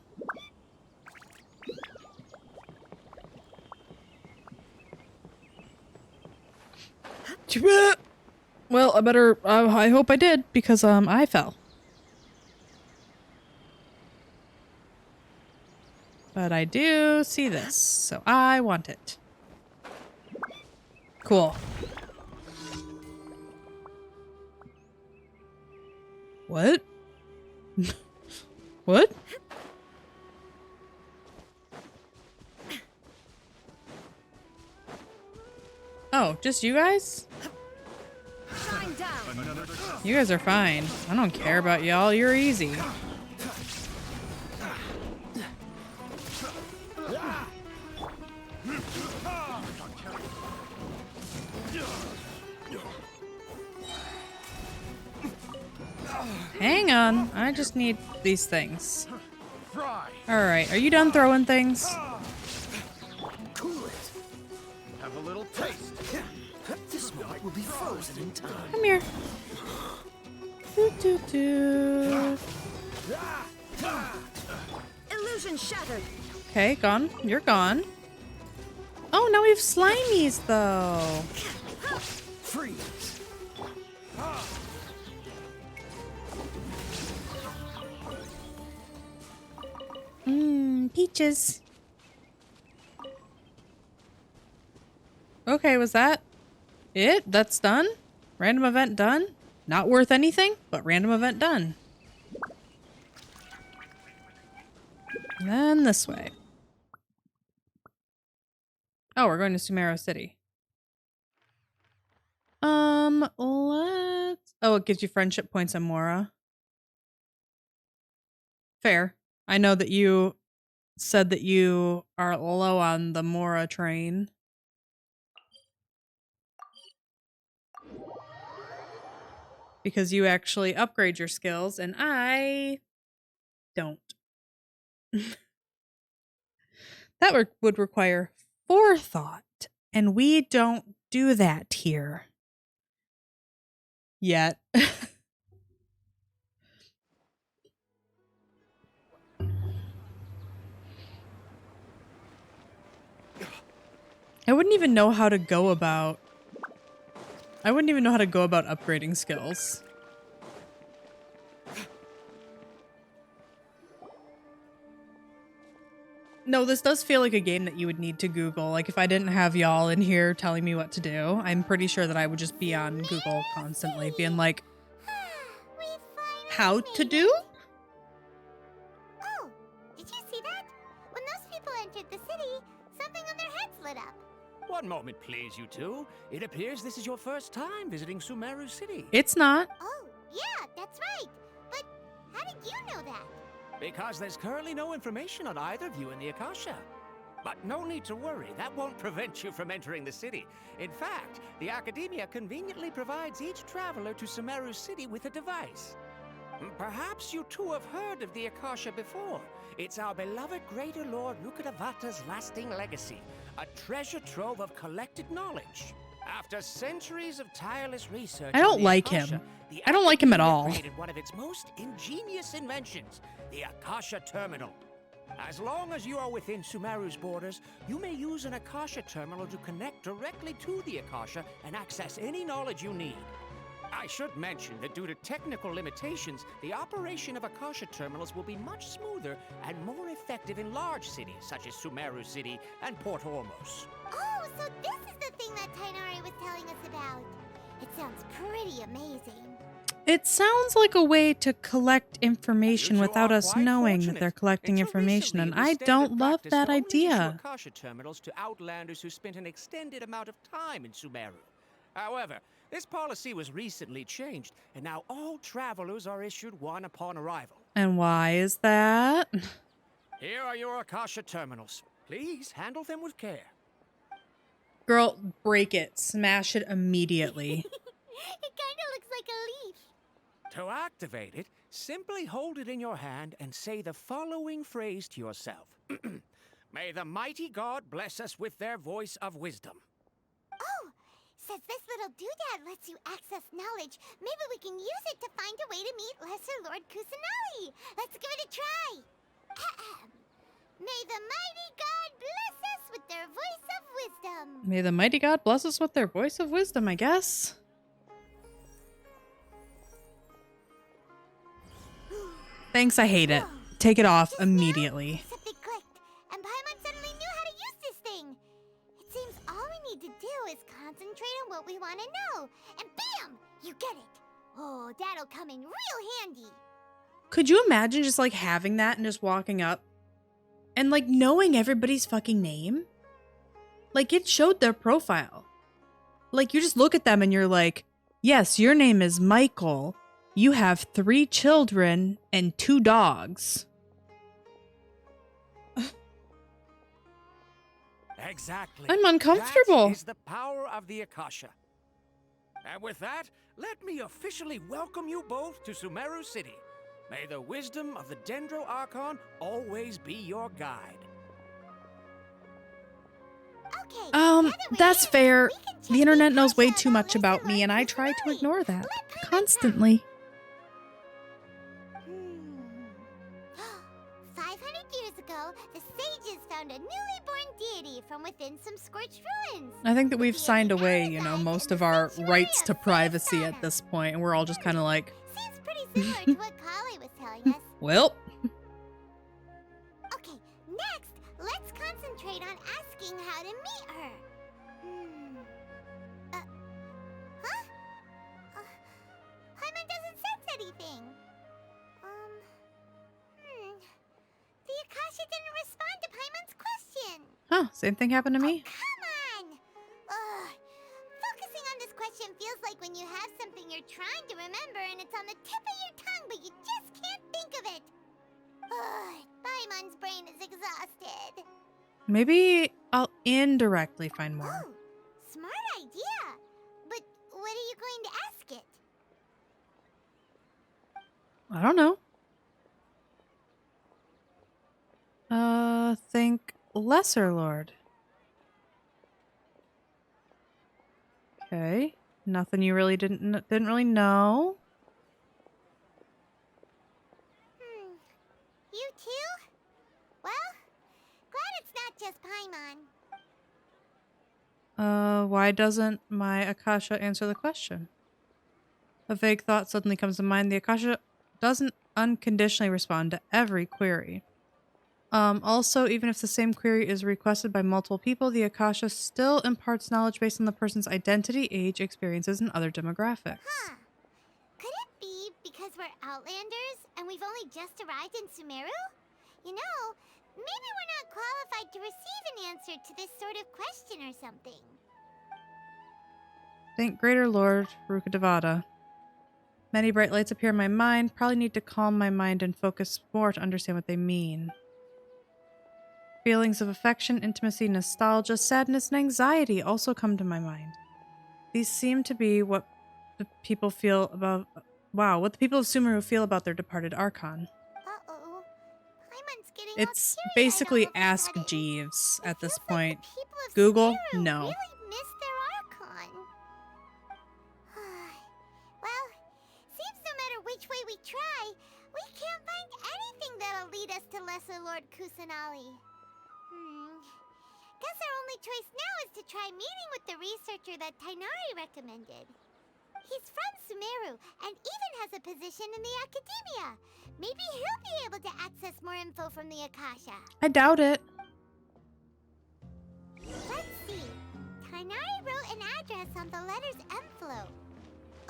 Well, I better, I hope I did, because, I fell. But I do see this, so I want it. Cool. What? What? Oh, just you guys? You guys are fine. I don't care about y'all. You're easy. Hang on. I just need these things. Alright, are you done throwing things? Cool it. Have a little taste. This milk will be frozen in time. Come here. Doo, doo, doo. Illusion shattered. Okay, gone. You're gone. Oh, now we have slimies, though. Freeze. Peaches. Okay, was that it? That's done? Random event done? Not worth anything, but random event done. And then this way. Oh, we're going to Sumeru City. Let's... Oh, it gives you friendship points on Mora. Fair. I know that you said that you are low on the Mora train. Because you actually upgrade your skills, and I don't. That would require forethought, and we don't do that here. Yet. I wouldn't even know how to go about... I wouldn't even know how to go about upgrading skills. No, this does feel like a game that you would need to Google. Like, if I didn't have y'all in here telling me what to do, I'm pretty sure that I would just be on Google constantly, being like, how to do? Oh, did you see that? When those people entered the city, something on their heads lit up. One moment, please, you two. It appears this is your first time visiting Sumeru City. It's not. Oh, yeah, that's right. But how did you know that? Because there's currently no information on either of you in the Akasha. But no need to worry, that won't prevent you from entering the city. In fact, the Academia conveniently provides each traveler to Sumeru City with a device. Perhaps you two have heard of the Akasha before. It's our beloved Greater Lord Rukkhadevata's lasting legacy, a treasure trove of collected knowledge. After centuries of tireless research, I don't like him. I don't like him at all. Created one of its most ingenious inventions, the Akasha Terminal. As long as you are within Sumeru's borders, you may use an Akasha Terminal to connect directly to the Akasha and access any knowledge you need. I should mention that due to technical limitations, the operation of Akasha Terminals will be much smoother and more effective in large cities such as Sumeru City and Port Ormos. Oh, so this is the thing that Tainari was telling us about. It sounds pretty amazing. It sounds like a way to collect information without us knowing that they're collecting information, and I don't love that idea. Akasha Terminals to outlanders who spent an extended amount of time in Sumeru. However, this policy was recently changed, and now all travelers are issued one upon arrival. And why is that? Here are your Akasha Terminals. Please handle them with care. Girl, break it. Smash it immediately. It kind of looks like a leaf. To activate it, simply hold it in your hand and say the following phrase to yourself. May the mighty God bless us with their voice of wisdom. Oh, says this little doodad lets you access knowledge. Maybe we can use it to find a way to meet Lesser Lord Kusanali. Let's give it a try. May the mighty God bless us with their voice of wisdom. May the mighty God bless us with their voice of wisdom, I guess. Thanks, I hate it. Take it off immediately. Something clicked, and Paimon suddenly knew how to use this thing. It seems all we need to do is concentrate on what we want to know, and bam! You get it. Oh, that'll come in real handy. Could you imagine just like having that and just walking up and like knowing everybody's fucking name? Like it showed their profile. Like you just look at them and you're like, yes, your name is Michael. You have 3 children and 2 dogs. Exactly. I'm uncomfortable. That is the power of the Akasha. And with that, let me officially welcome you both to Sumeru City. May the wisdom of the Dendro Archon always be your guide. Okay, that's fair. The internet knows way too much about me and I try to ignore that constantly. 500 years ago, the sages found a newly born deity from within some scorched ruins. I think that we've signed away, you know, most of our rights to privacy at this point, and we're all just kind of like... Seems pretty similar to what Kali was telling us. Well... Okay, next, let's concentrate on asking how to meet her. Paimon doesn't sense anything. The Akasha didn't respond to Paimon's question. Huh, same thing happened to me. Oh, come on! Ugh. Focusing on this question feels like when you have something you're trying to remember and it's on the tip of your tongue, but you just can't think of it. Paimon's brain is exhausted. Maybe I'll indirectly find more. Oh, smart idea. But what are you going to ask it? I don't know. Think Lesser Lord. Okay. Nothing you really didn't really know. You too? Well, glad it's not just Paimon. Why doesn't my Akasha answer the question? A vague thought suddenly comes to mind. The Akasha doesn't unconditionally respond to every query. Also, even if the same query is requested by multiple people, the Akasha still imparts knowledge based on the person's identity, age, experiences, and other demographics. Huh. Could it be because we're Outlanders and we've only just arrived in Sumeru? You know, maybe we're not qualified to receive an answer to this sort of question or something. Thank Greater Lord Rukkhadevata. Many bright lights appear in my mind. Probably need to calm my mind and focus more to understand what they mean. Feelings of affection, intimacy, nostalgia, sadness, and anxiety also come to my mind. These seem to be what the people feel about... Wow, what the people of Sumeru feel about their departed archon. Uh-oh. Paimon's getting It's all teary-eyed basically all of a Ask sudden. Jeeves at this Feels like point. the people of Google? Sumeru No. really miss their archon. Well, seems no matter which way we try, we can't find anything that'll lead us to Lesser Lord Kusanali. Guess our only choice now is to try meeting with the researcher that Tainari recommended. He's from Sumeru and even has a position in the academia. Maybe he'll be able to access more info from the Akasha. I doubt it. Let's see. Tainari wrote an address on the letter's envelope.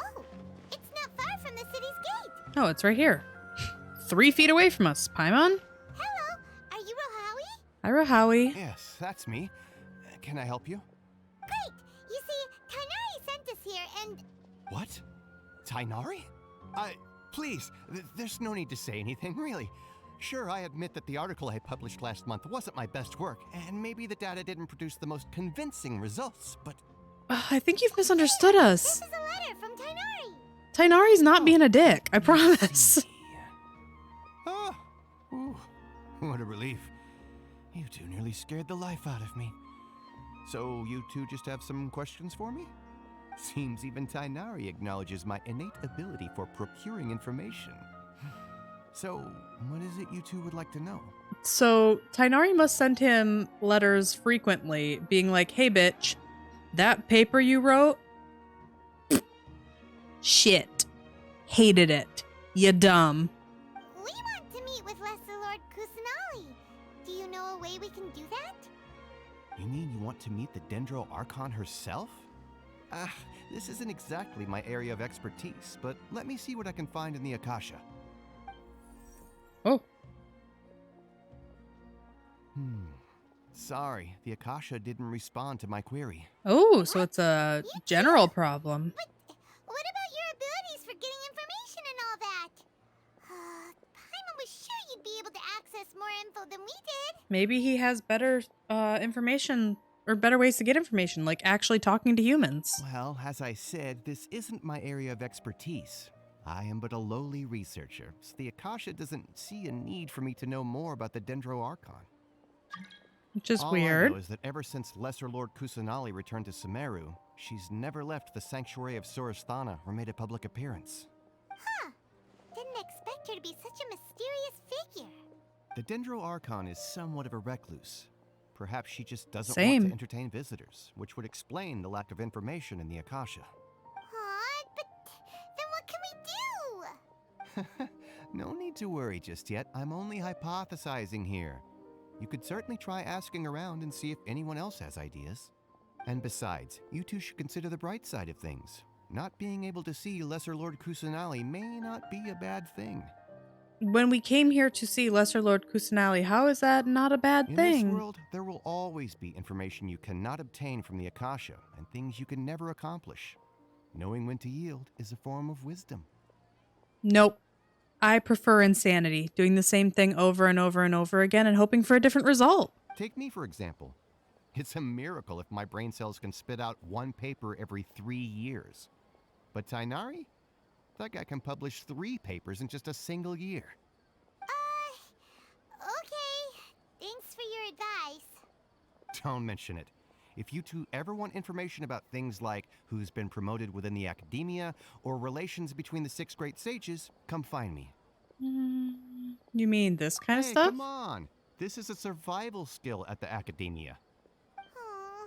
Oh, it's not far from the city's gate. Oh, it's right here. 3 feet away from us. Paimon? Hello, are you Rohawi? Hi, Rohawi. Yes, that's me. Can I help you? Great. You see, Tainari sent us here and... What? Tainari? Please, there's no need to say anything, really. Sure, I admit that the article I published last month wasn't my best work, and maybe the data didn't produce the most convincing results, but... I think you've misunderstood us. This is a letter from Tainari. Tainari's not being a dick, I promise. Oh, ooh, what a relief. You two nearly scared the life out of me. So you two just have some questions for me? Seems even Tainari acknowledges my innate ability for procuring information. So, what is it you two would like to know? So, Tainari must send him letters frequently, being like, hey bitch, that paper you wrote? Shit. Hated it. You dumb. We want to meet with Lesser Lord Kusanali. Do you know a way we can do that? You mean you want to meet the Dendro Archon herself? This isn't exactly my area of expertise, but let me see what I can find in the Akasha. Oh. Sorry, the Akasha didn't respond to my query. Oh, so it's a general problem. But what about your abilities for getting information and all that? Paimon was sure you'd be able to access more info than we did. Maybe he has better information or better ways to get information, like actually talking to humans. Well, as I said, this isn't my area of expertise. I am but a lowly researcher, so the Akasha doesn't see a need for me to know more about the Dendro Archon. Which is All weird. I know is that ever since Lesser Lord Kusanali returned to Sumeru, she's never left the Sanctuary of Sorasthana or made a public appearance. Huh. Didn't expect her to be such a mysterious figure. The Dendro Archon is somewhat of a recluse. Perhaps she just doesn't want Same. to entertain visitors, which would explain the lack of information in the Akasha. But then what can we do? No need to worry just yet. I'm only hypothesizing here. You could certainly try asking around and see if anyone else has ideas. And besides, you two should consider the bright side of things. Not being able to see Lesser Lord Kusanali may not be a bad thing. When we came here to see Lesser Lord Kusanali, how is that not a bad thing? In this world, there will always be information you cannot obtain from the Akasha and things you can never accomplish. Knowing when to yield is a form of wisdom. Nope. I prefer insanity, doing the same thing over and over and over again and hoping for a different result. Take me, for example. It's a miracle if my brain cells can spit out one paper every 3 years. But Tainari? That guy can publish 3 papers in just a single year. Okay. Thanks for your advice. Don't mention it. If you two ever want information about things like who's been promoted within the academia or relations between the 6 great sages, come find me. You mean this kind of Hey, stuff? come on. This is a survival skill at the academia. Oh,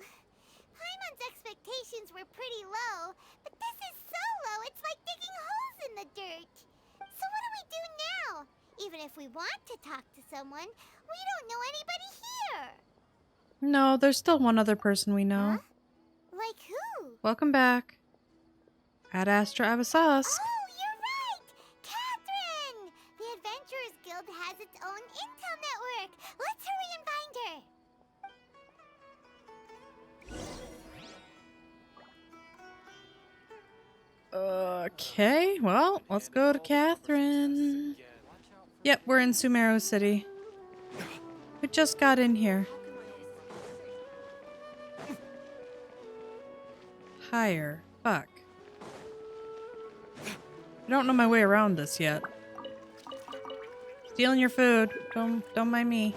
Paimon's expectations were pretty low, but this is so low it's like digging holes in the dirt. So what do we do now? Even if we want to talk to someone, we don't know anybody here. No, there's still one other person we know. Like who? Welcome back. Ad Astra Abyssosque. Oh, you're right! Catherine! The Adventurers Guild has its own intel network. Let's hurry and find her. Okay, well, let's go to Catherine. Yep, we're in Sumeru City. We just got in here. Higher. Fuck. I don't know my way around this yet. Stealing your food. Don't mind me.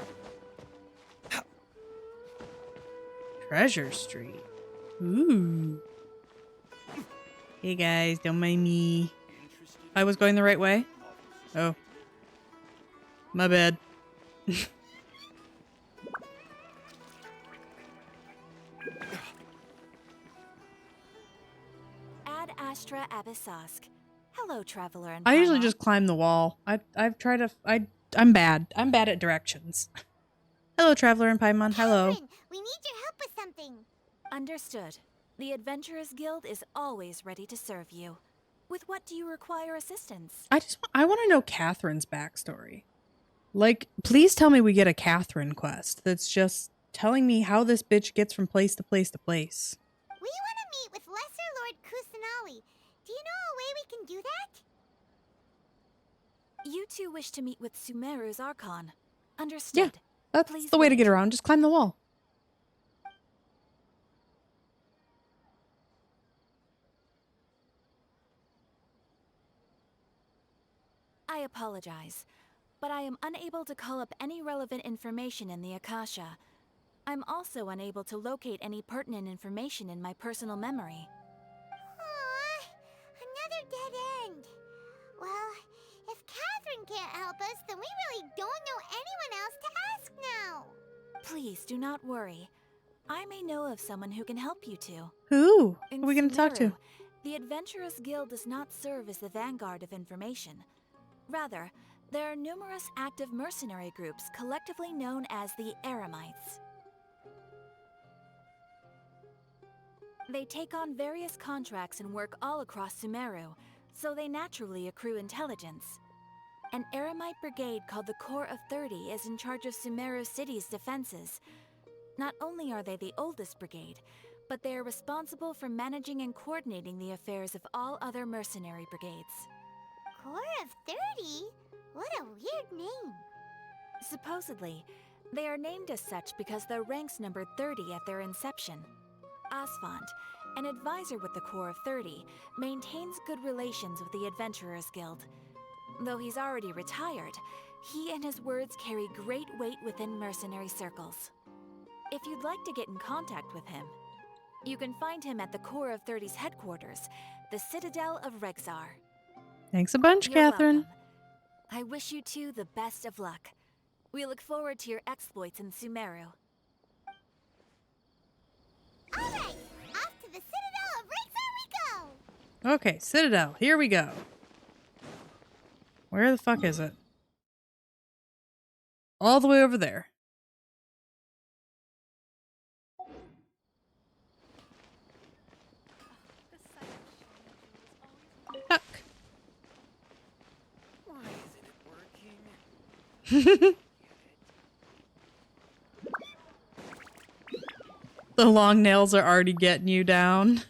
Treasure Street. Ooh. Hey guys, don't mind me. I was going the right way? Oh. My bad. Ad Astra Abyssosque. Hello, traveler. And I usually just climb the wall. I've tried to. I'm bad. I'm bad at directions. Hello, Traveler and Paimon. Hello. Catherine, we need your help with something. Understood. The Adventurers Guild is always ready to serve you. With what do you require assistance? I want to know Catherine's backstory. Like, please tell me we get a Catherine quest that's just telling me how this bitch gets from place to place to place. We want to meet with Lesser Lord Kusanali. Do you know a way we can do that? You two wish to meet with Sumeru's Archon. Yeah, Understood. that's Please the way to wait. get around. Just climb the wall. I apologize, but I am unable to call up any relevant information in the Akasha. I'm also unable to locate any pertinent information in my personal memory. Aww, another dead end. Well, if Catherine can't help us, then we really don't know anyone else to ask now. Please do not worry. I may know of someone who can help you two. Who? In Who are we going to talk to? Sumeru, the Adventurers Guild does not serve as the vanguard of information. Rather, there are numerous active mercenary groups collectively known as the Eremites. They take on various contracts and work all across Sumeru, so they naturally accrue intelligence. An Eremite brigade called the Corps of 30 is in charge of Sumeru City's defenses. Not only are they the oldest brigade, but they are responsible for managing and coordinating the affairs of all other mercenary brigades. Corps of 30? What a weird name. Supposedly, they are named as such because their ranks numbered 30 at their inception. Asfant, an advisor with the Corps of 30, maintains good relations with the Adventurers Guild. Though he's already retired, he and his words carry great weight within mercenary circles. If you'd like to get in contact with him, you can find him at the Corps of 30's headquarters, the Citadel of Rexar. Thanks a bunch, You're Catherine. welcome. I wish you two the best of luck. We look forward to your exploits in Sumeru. Alright, off to the Citadel of Rexar we go! Okay, Citadel. Here we go. Where the fuck is it? All the way over there. Fuck. Why isn't it working? The long nails are already getting you down.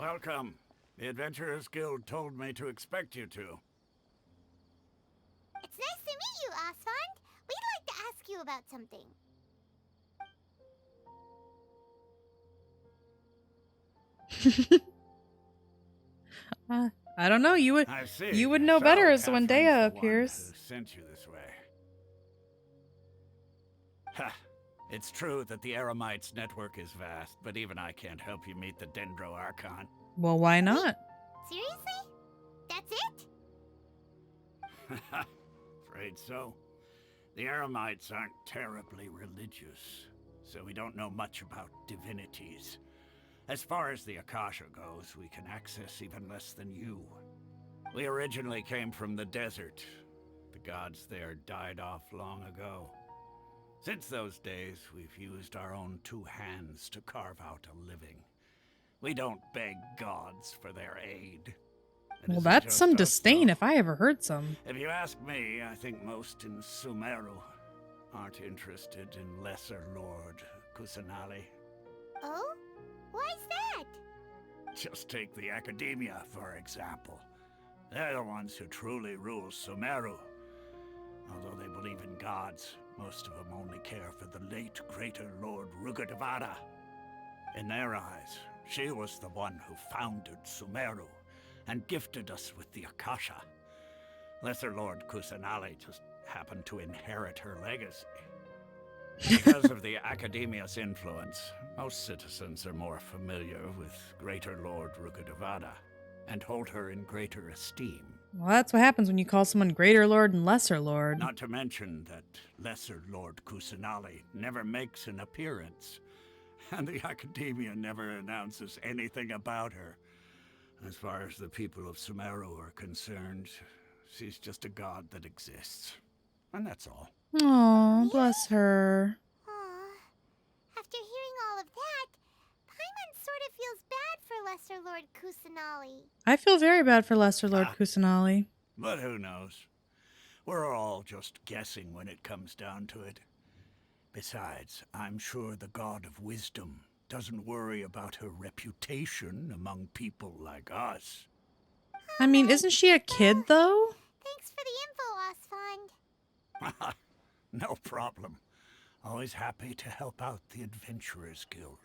Welcome. The Adventurers Guild told me to expect you to. It's nice to meet you, Osfond. We'd like to ask you about something. I don't know. You would I see. you would know So, better as when Catherine's Dea the appears. one who sent you this way. Ha! It's true that the Eremites network is vast, but even I can't help you meet the Dendro Archon. Well, why not? Seriously? That's it? Afraid so. The Eremites aren't terribly religious, so we don't know much about divinities. As far as the Akasha goes, we can access even less than you. We originally came from the desert. The gods there died off long ago. Since those days, we've used our own two hands to carve out a living. We don't beg gods for their aid. It Well, isn't that's just some us, disdain though. if I ever heard some. If you ask me, I think most in Sumeru aren't interested in Lesser Lord Kusanali. Oh? Why's that? Just take the Academia, for example. They're the ones who truly rule Sumeru. Although they believe in gods, most of them only care for the late Greater Lord Rugadavada. In their eyes, she was the one who founded Sumeru and gifted us with the Akasha. Lesser Lord Kusanali just happened to inherit her legacy. Because of the Academia's influence, most citizens are more familiar with Greater Lord Rugadavada and hold her in greater esteem. Well, that's what happens when you call someone Greater Lord and Lesser Lord. Not to mention that Lesser Lord Kusanali never makes an appearance, and the Academia never announces anything about her. As far as the people of Sumeru are concerned, she's just a god that exists. And that's all. Aw, bless her. Aw. After hearing all of that, Paimon sort of feels bad for Lesser Lord Kusanali. I feel very bad for Lesser Lord Kusanali. But who knows? We're all just guessing when it comes down to it. Besides, I'm sure the God of Wisdom doesn't worry about her reputation among people like us. I mean, isn't she a kid, though? Thanks for the info, Osfond. No problem. Always happy to help out the Adventurers Guild.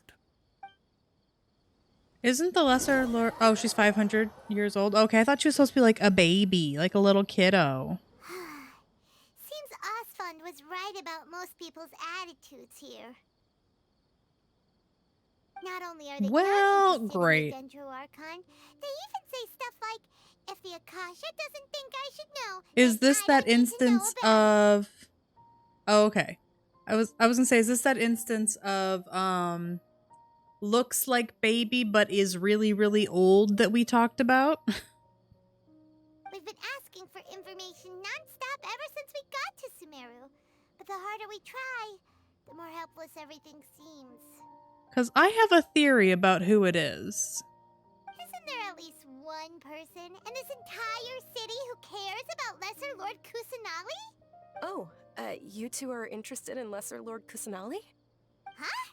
Isn't the Lesser Lord... Oh, she's 500 years old? Okay, I thought she was supposed to be like a baby, like a little kiddo. Seems Osfond was right about most people's attitudes here. Not only are they Well, not great. interested in the Dendro Archon, they even say stuff like, if the Akasha doesn't think I should know, Is then this I that don't need to know instance about of... Oh, okay. I was gonna say, is this that instance of, looks like baby but is really, really old that we talked about? We've been asking for information non-stop ever since we got to Sumeru. But the harder we try, the more helpless everything seems. Because I have a theory about who it is. Isn't there at least one person in this entire city who cares about Lesser Lord Kusanali? Oh, you two are interested in Lesser Lord Kusanali? Huh?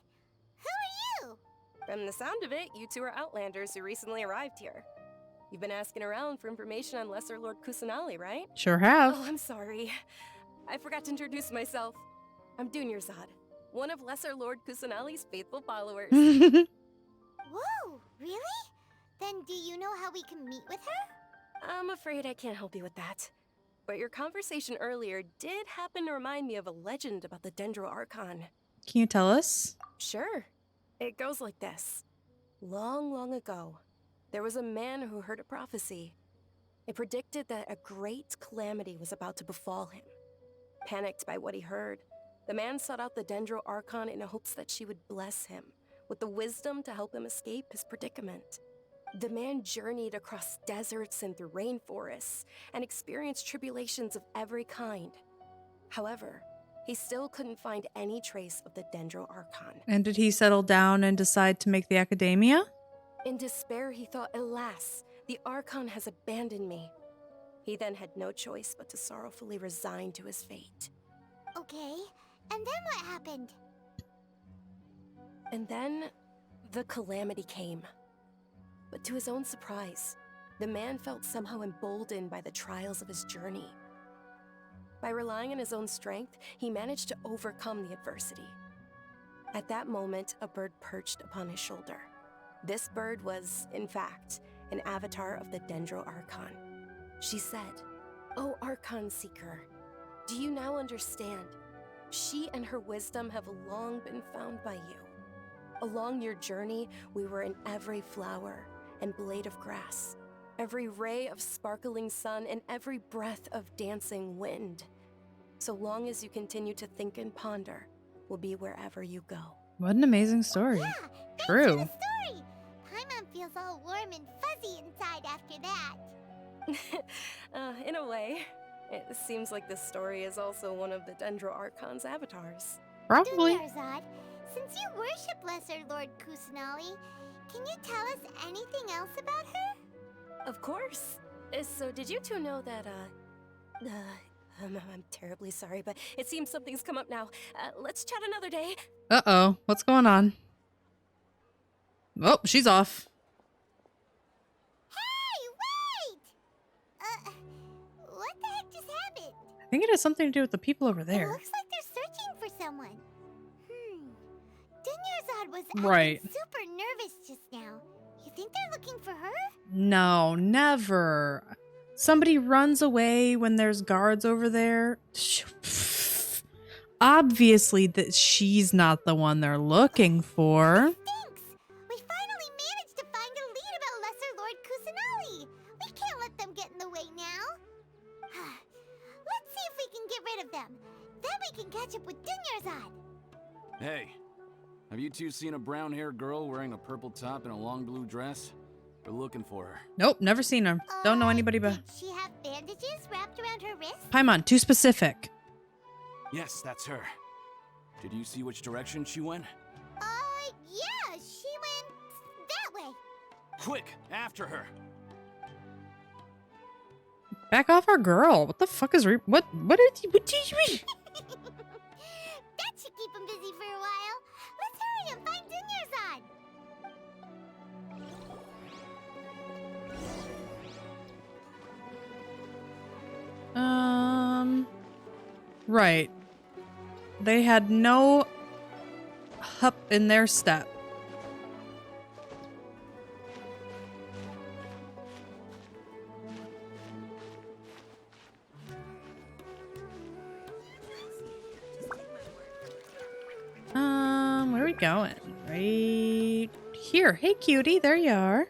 Who are you? From the sound of it, you two are Outlanders who recently arrived here. You've been asking around for information on Lesser Lord Kusanali, right? Sure have. Oh, I'm sorry. I forgot to introduce myself. I'm Dunyarzad, one of Lesser Lord Kusanali's faithful followers. Whoa, really? Then do you know how we can meet with her? I'm afraid I can't help you with that. But your conversation earlier did happen to remind me of a legend about the Dendro Archon. Can you tell us? Sure. It goes like this. Long, long ago, there was a man who heard a prophecy. It predicted that a great calamity was about to befall him. Panicked by what he heard, the man sought out the Dendro Archon in hopes that she would bless him with the wisdom to help him escape his predicament. The man journeyed across deserts and through rainforests and experienced tribulations of every kind. However, he still couldn't find any trace of the Dendro Archon. And did he settle down and decide to make the Academia? In despair, he thought, alas, the Archon has abandoned me. He then had no choice but to sorrowfully resign to his fate. Okay, and then what happened? And then, the calamity came. But to his own surprise, the man felt somehow emboldened by the trials of his journey. By relying on his own strength, he managed to overcome the adversity. At that moment, a bird perched upon his shoulder. This bird was, in fact, an avatar of the Dendro Archon. She said, "O Archon Seeker, do you now understand? She and her wisdom have long been found by you. Along your journey, we were in every flower and blade of grass, every ray of sparkling sun, and every breath of dancing wind. So long as you continue to think and ponder, we'll be wherever you go." What an amazing story. Yeah, True. story. Paimon feels all warm and fuzzy inside after that. In a way, it seems like this story is also one of the Dendro Archon's avatars. Probably. Dunyarzad, since you worship Lesser Lord Kusanali, can you tell us anything else about her? Of course. So did you two know that, I'm terribly sorry, but it seems something's come up now. Let's chat another day. Uh-oh. What's going on? Oh, she's off. Hey, wait! What the heck just happened? I think it has something to do with the people over It there. looks like they're searching for someone. Dunyarzad was Right. acting super nervous just now. You think they're looking for her? No, never. Somebody runs away when there's guards over there. Obviously that she's not the one they're looking for. Thanks! We finally managed to find a lead about Lesser Lord Kusanali. We can't let them get in the way now. Let's see if we can get rid of them. Then we can catch up with Dunyarzad. Hey, have you two seen a brown-haired girl wearing a purple top and a long blue dress? We're looking for her. Nope, never seen her. Don't know anybody but... Did she have bandages wrapped around her wrist? Paimon, too specific. Yes, that's her. Did you see which direction she went? Yeah, she went that way. Quick, after her. Back off our girl. What the fuck is... What did you... That should keep him busy for a while. Let's hurry and find Dunyarzad. Right. They had no hup in their step. Where are we going? Right here. Hey, cutie. There you are.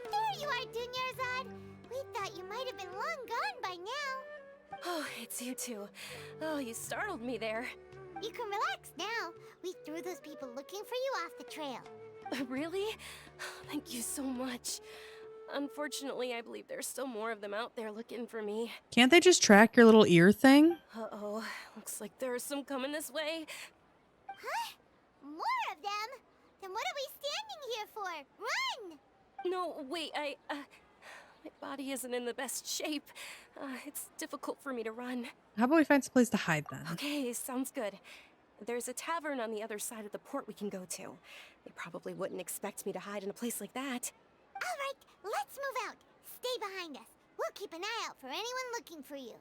There you are, Dunyarzad. We thought you might have been long gone by now. Oh, it's you two. Oh, you startled me there. You can relax now. We threw those people looking for you off the trail. Really? Thank you so much. Unfortunately, I believe there's still more of them out there looking for me. Can't they just track your little ear thing? Uh-oh. Looks like there are some coming this way. Huh? More of them? Then what are we standing here for? Run! No, wait, my body isn't in the best shape. It's difficult for me to run. How about we find some place to hide then? Okay, sounds good. There's a tavern on the other side of the port we can go to. They probably wouldn't expect me to hide in a place like that. All right, let's move out. Stay behind us. We'll keep an eye out for anyone looking for you.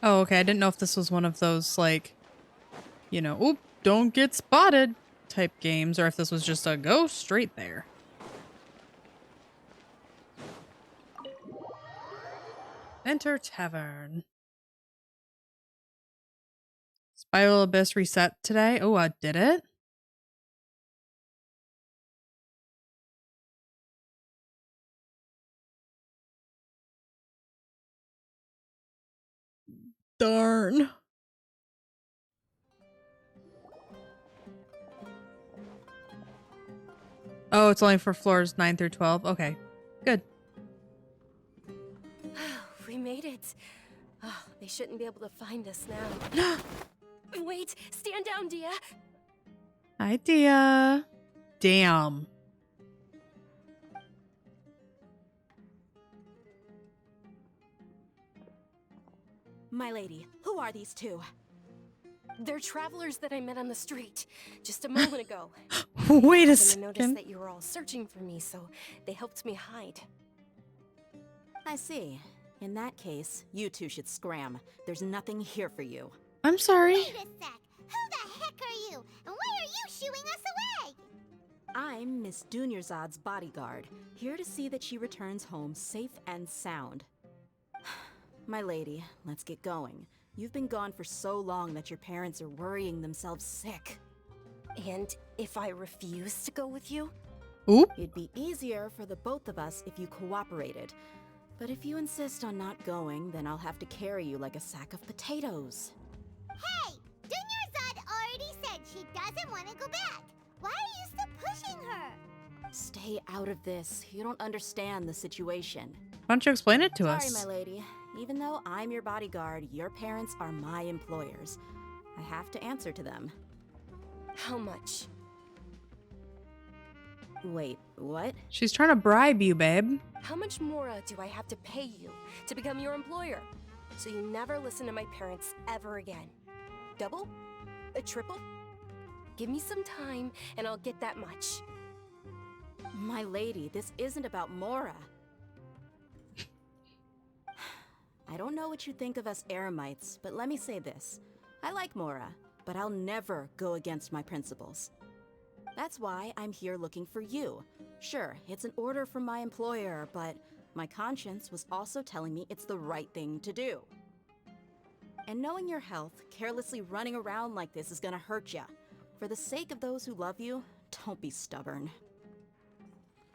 Oh, okay. I didn't know if this was one of those, like, you know, oop, don't get spotted type games, or if this was just a go straight there. Enter tavern. Spiral Abyss reset today. Oh, did it? Darn. Oh, it's only for floors 9 through 12. Okay, good. We made it. Oh, they shouldn't be able to find us now. Wait, stand down, Dia. Hi, Dia. Damn. My lady, who are these two? They're travelers that I met on the street just a moment ago. Wait a I noticed second. that you were all searching for me, so they helped me hide. I see. In that case, you two should scram. There's nothing here for you. I'm sorry. Wait a sec. Who the heck are you? And why are you shooing us away? I'm Miss Dunyarzad's bodyguard, here to see that she returns home safe and sound. My lady, let's get going. You've been gone for so long that your parents are worrying themselves sick. And if I refuse to go with you? Oop. It'd be easier for the both of us if you cooperated. But if you insist on not going, then I'll have to carry you like a sack of potatoes. Hey! Dunyarzad already said she doesn't want to go back. Why are you still pushing her? Stay out of this. You don't understand the situation. Why don't you explain it to Sorry, us? my lady. Even though I'm your bodyguard, your parents are my employers. I have to answer to them. How much? Wait, what? She's trying to bribe you, babe. How much more do I have to pay you to become your employer? So you never listen to my parents ever again. Double? A triple? Give me some time and I'll get that much. My lady, this isn't about Mora. I don't know what you think of us Eremites, but let me say this. I like Mora, but I'll never go against my principles. That's why I'm here looking for you. Sure, it's an order from my employer, but my conscience was also telling me it's the right thing to do. And knowing your health, carelessly running around like this is gonna hurt ya. For the sake of those who love you, don't be stubborn.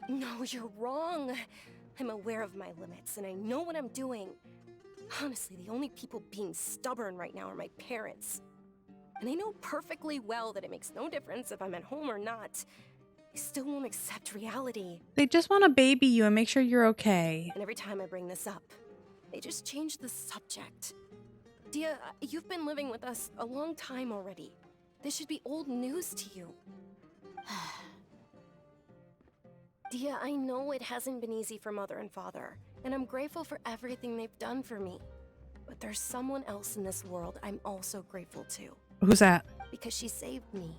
No, you're wrong. I'm aware of my limits and I know what I'm doing. Honestly, the only people being stubborn right now are my parents. And I know perfectly well that it makes no difference if I'm at home or not. They still won't accept reality. They just want to baby you and make sure you're okay. And every time I bring this up, they just change the subject. Dia, you've been living with us a long time already. This should be old news to you. Dia, I know it hasn't been easy for Mother and Father, and I'm grateful for everything they've done for me. But there's someone else in this world I'm also grateful to. Who's that? Because she saved me.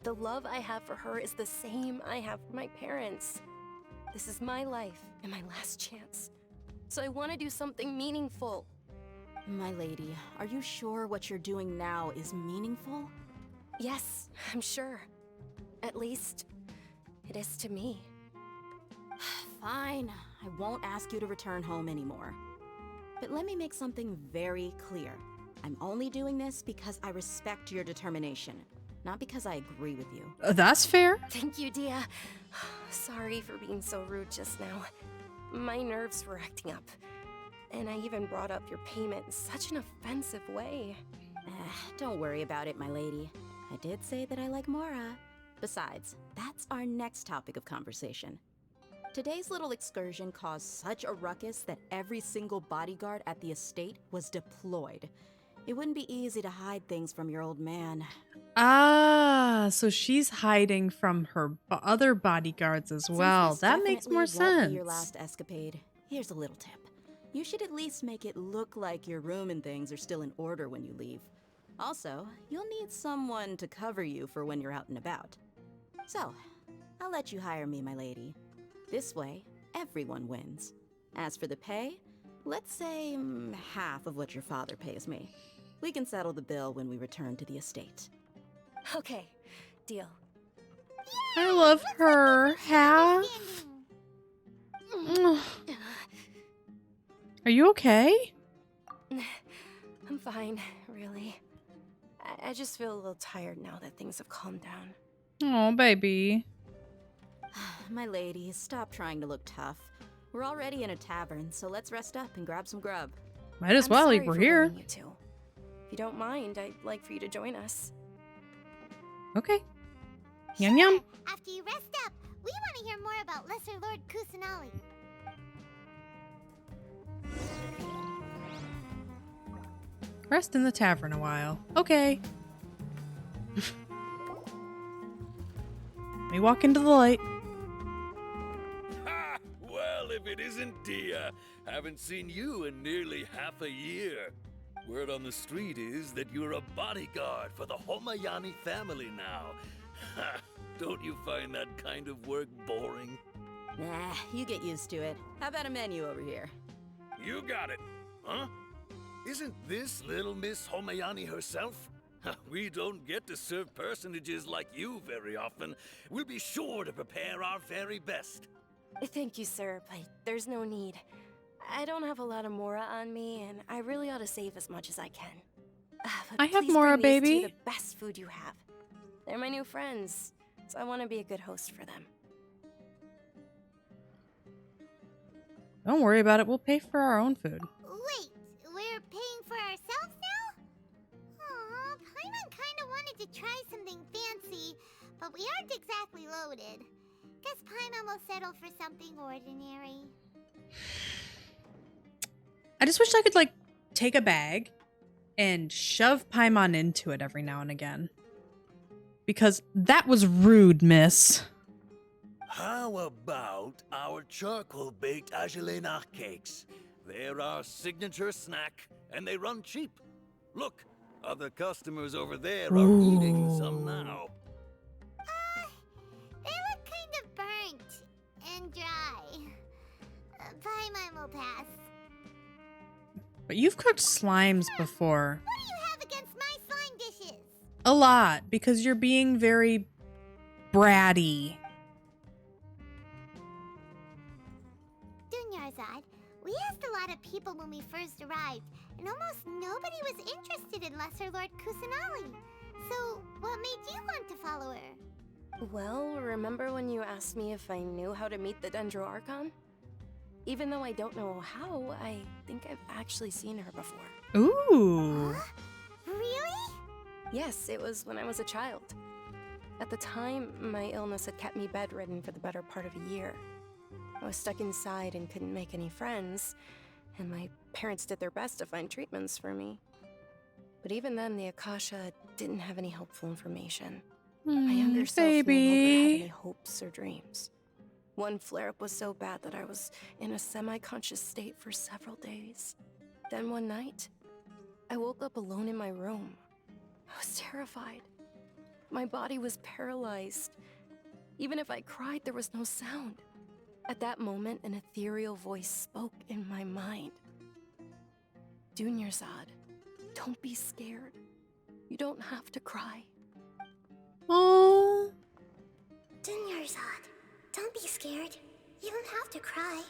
The love I have for her is the same I have for my parents. This is my life and my last chance. So I want to do something meaningful. My lady, are you sure what you're doing now is meaningful? Yes, I'm sure. At least, it is to me. Fine, I won't ask you to return home anymore. But let me make something very clear. I'm only doing this because I respect your determination, not because I agree with you. That's fair. Thank you, Dia. Sorry for being so rude just now. My nerves were acting up. And I even brought up your payment in such an offensive way. Don't worry about it, my lady. I did say that I like Mora. Besides, that's our next topic of conversation. Today's little excursion caused such a ruckus that every single bodyguard at the estate was deployed. It wouldn't be easy to hide things from your old man. Ah, so she's hiding from her other bodyguards as well. That makes more Since this definitely won't sense. be your last escapade, here's a little tip. You should at least make it look like your room and things are still in order when you leave. Also, you'll need someone to cover you for when you're out and about. So, I'll let you hire me, my lady. This way, everyone wins. As for the pay, let's say half of what your father pays me. We can settle the bill when we return to the estate. Okay, deal. I love her. Half. Are you okay? I'm fine, really. I just feel a little tired now that things have calmed down. Oh, baby. My lady, stop trying to look tough. We're already in a tavern, so let's rest up and grab some grub. Might as well, sorry we're for here. worrying you two. If you don't mind, I'd like for you to join us. Okay. Yum yum. After you rest up, we want to hear more about Lesser Lord Kusanali. Rest in the tavern a while. Okay. Let me walk into the light. Ha! Well, if it isn't Dia. Haven't seen you in nearly half a year. Word on the street is that you're a bodyguard for the Homayani family now. Don't you find that kind of work boring? Nah, you get used to it. How about a menu over here? You got it. Huh? Isn't this little Miss Homayani herself? We don't get to serve personages like you very often. We'll be sure to prepare our very best. Thank you, sir, but there's no need. I don't have a lot of Mora on me, and I really ought to save as much as I can. But I have please Mora, bring these baby. two the best food you have. They're my new friends, so I want to be a good host for them. Don't worry about it. We'll pay for our own food. Wait, we're paying for ourselves now? Aw, Paimon kinda wanted to try something fancy, but we aren't exactly loaded. Guess Paimon will settle for something ordinary. I just wish I could, like, take a bag and shove Paimon into it every now and again. Because that was rude, miss. How about our charcoal-baked Agelena cakes? They're our signature snack, and they run cheap. Look, other customers over there are eating some now. They look kind of burnt and dry. Paimon will pass. But you've cooked slimes before. What do you have against my slime dishes? A lot, because you're being very bratty. Dunyarzad, we asked a lot of people when we first arrived, and almost nobody was interested in Lesser Lord Kusanali. So, what made you want to follow her? Well, remember when you asked me if I knew how to meet the Dendro Archon? Even though I don't know how, I think I've actually seen her before. Ooh. Huh? Really? Yes, it was when I was a child. At the time, my illness had kept me bedridden for the better part of a year. I was stuck inside and couldn't make any friends, and my parents did their best to find treatments for me. But even then, the Akasha didn't have any helpful information. My younger self no longer had any hopes or dreams. One flare-up was so bad that I was in a semi-conscious state for several days. Then one night, I woke up alone in my room. I was terrified. My body was paralyzed. Even if I cried, there was no sound. At that moment, an ethereal voice spoke in my mind. Dunyarzad, don't be scared. You don't have to cry. Oh. Dunyarzad, don't be scared. You don't have to cry.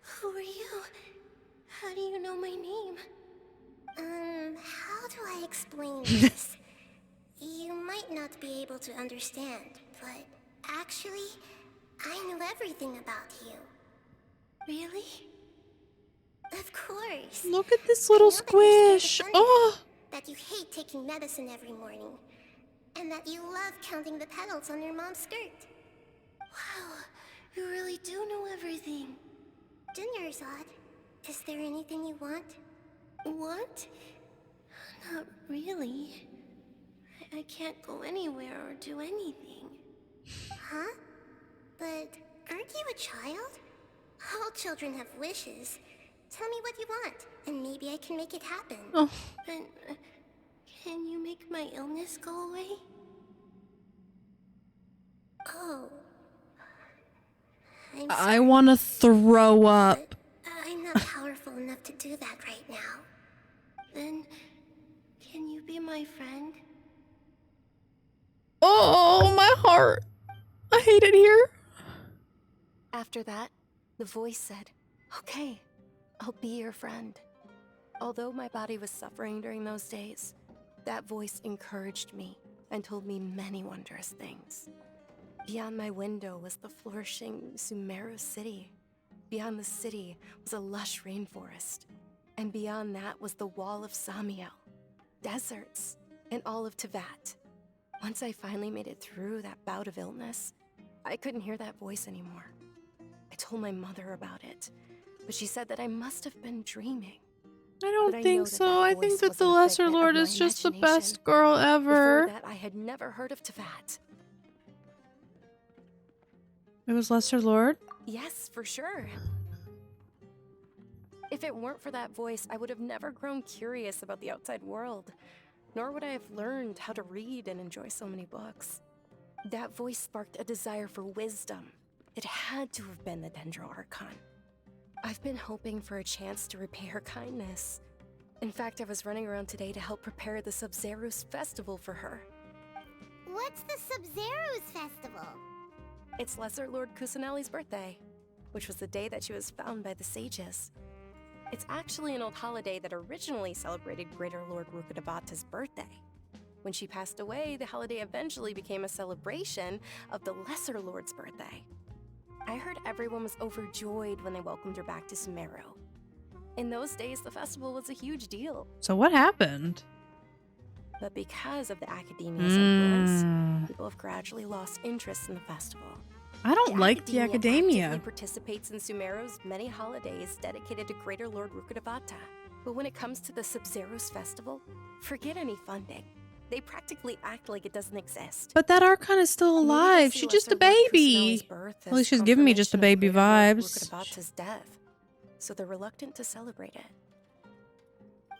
Who are you? How do you know my name? How do I explain this? You might not be able to understand, but actually, I know everything about you. Really? Of course. Look at this little squish. Oh. That you hate taking medicine every morning. And that you love counting the petals on your mom's skirt. Wow, you really do know everything. Dunyarzad, is there anything you want? What? Not really. I can't go anywhere or do anything. Huh? But aren't you a child? All children have wishes. Tell me what you want, and maybe I can make it happen. Oh. But, can you make my illness go away? Oh. I want to throw up. I'm not powerful enough to do that right now. Then, can you be my friend? Oh, my heart. I hate it here. After that, the voice said, "Okay, I'll be your friend." Although my body was suffering during those days, that voice encouraged me and told me many wondrous things. Beyond my window was the flourishing Sumeru city. Beyond the city was a lush rainforest. And beyond that was the wall of Samiel, deserts, and all of Tevat. Once I finally made it through that bout of illness, I couldn't hear that voice anymore. I told my mother about it, but she said that I must have been dreaming. I don't think so. I think that the Lesser Lord is just the best girl ever. Before that, I had never heard of Tevat. It was Lesser Lord? Yes, for sure. If it weren't for that voice, I would have never grown curious about the outside world, nor would I have learned how to read and enjoy so many books. That voice sparked a desire for wisdom. It had to have been the Dendro Archon. I've been hoping for a chance to repay her kindness. In fact, I was running around today to help prepare the Sub-Zero's festival for her. What's the Sub-Zero's festival? It's Lesser Lord Kusanali's birthday, which was the day that she was found by the sages. It's actually an old holiday that originally celebrated Greater Lord Rukkhadevata's birthday. When she passed away, the holiday eventually became a celebration of the Lesser Lord's birthday. I heard everyone was overjoyed when they welcomed her back to Sumeru. In those days, the festival was a huge deal. So what happened? But because of the Academia's influence, people have gradually lost interest in the festival. I don't like the Academia. Actively participates in Sumeru's many holidays dedicated to Greater Lord Rukkhadevata. But when it comes to the Sub-Zero's festival, forget any funding. They practically act like it doesn't exist. But that Archon is still alive. She's just a baby. At least she's giving me just a baby vibes. Rukkhadevata's death, so they're reluctant to celebrate it.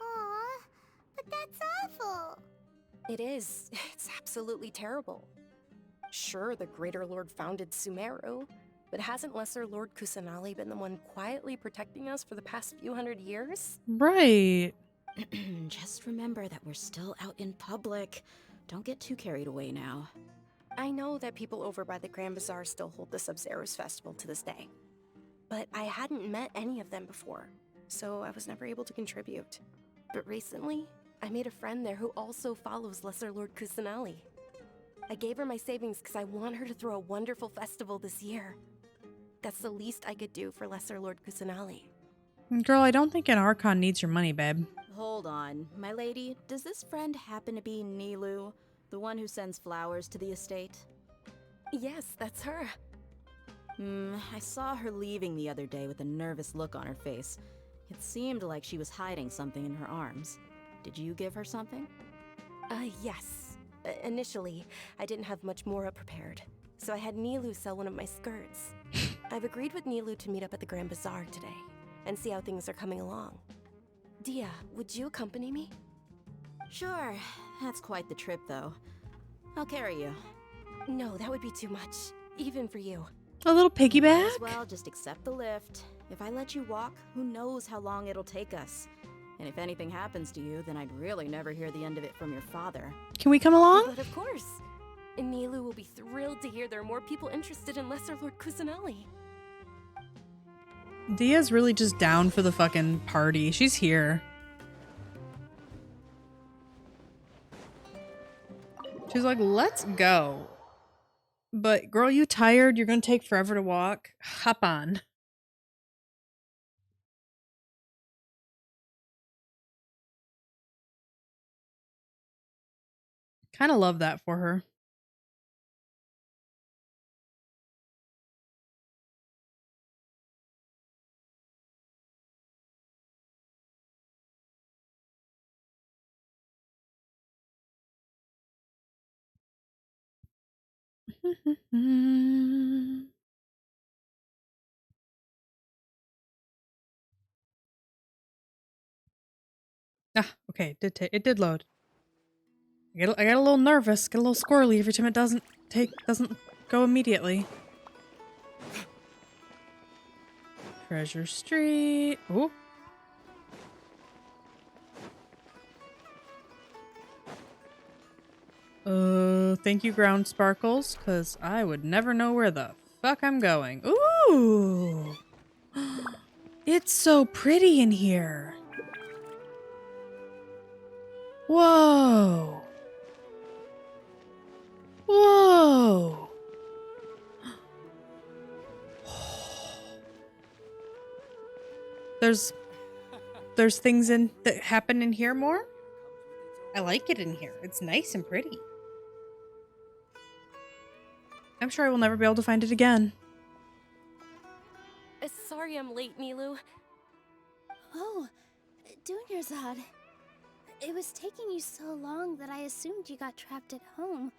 Aw, but that's awful. It is. It's absolutely terrible. Sure, the Greater Lord founded Sumeru, but hasn't Lesser Lord Kusanali been the one quietly protecting us for the past few hundred years? Right. Just remember that we're still out in public. Don't get too carried away now. I know that people over by the Grand Bazaar still hold the Sub-Zero's festival to this day, but I hadn't met any of them before, so I was never able to contribute. But recently, I made a friend there who also follows Lesser Lord Kusanali. I gave her my savings because I want her to throw a wonderful festival this year. That's the least I could do for Lesser Lord Kusanali. Girl, I don't think an Archon needs your money, babe. Hold on, my lady. Does this friend happen to be Nilu, the one who sends flowers to the estate? Yes, that's her. I saw her leaving the other day with a nervous look on her face. It seemed like she was hiding something in her arms. Did you give her something? Yes. Initially, I didn't have much Mora prepared, so I had Nilu sell one of my skirts. I've agreed with Nilu to meet up at the Grand Bazaar today, and see how things are coming along. Dia, would you accompany me? Sure. That's quite the trip, though. I'll carry you. No, that would be too much, even for you. A little piggyback? Might as well just accept the lift. If I let you walk, who knows how long it'll take us. And if anything happens to you, then I'd really never hear the end of it from your father. Can we come along? But of course. And Nilu will be thrilled to hear there are more people interested in Lesser Lord Kusanali. Dia's really just down for the fucking party. She's here. She's like, let's go. But girl, you tired? You're gonna take forever to walk? Hop on. Kind of love that for her. Okay, it did load. I got a little nervous, get a little squirrely every time it doesn't go immediately. Treasure Street. Oh. Thank you, Ground Sparkles, because I would never know where the fuck I'm going. Ooh! It's so pretty in here. Whoa! Whoa! There's things that happen in here more? I like it in here. It's nice and pretty. I'm sure I will never be able to find it again. Sorry I'm late, Nilu. Oh, Dunyarzad. It was taking you so long that I assumed you got trapped at home,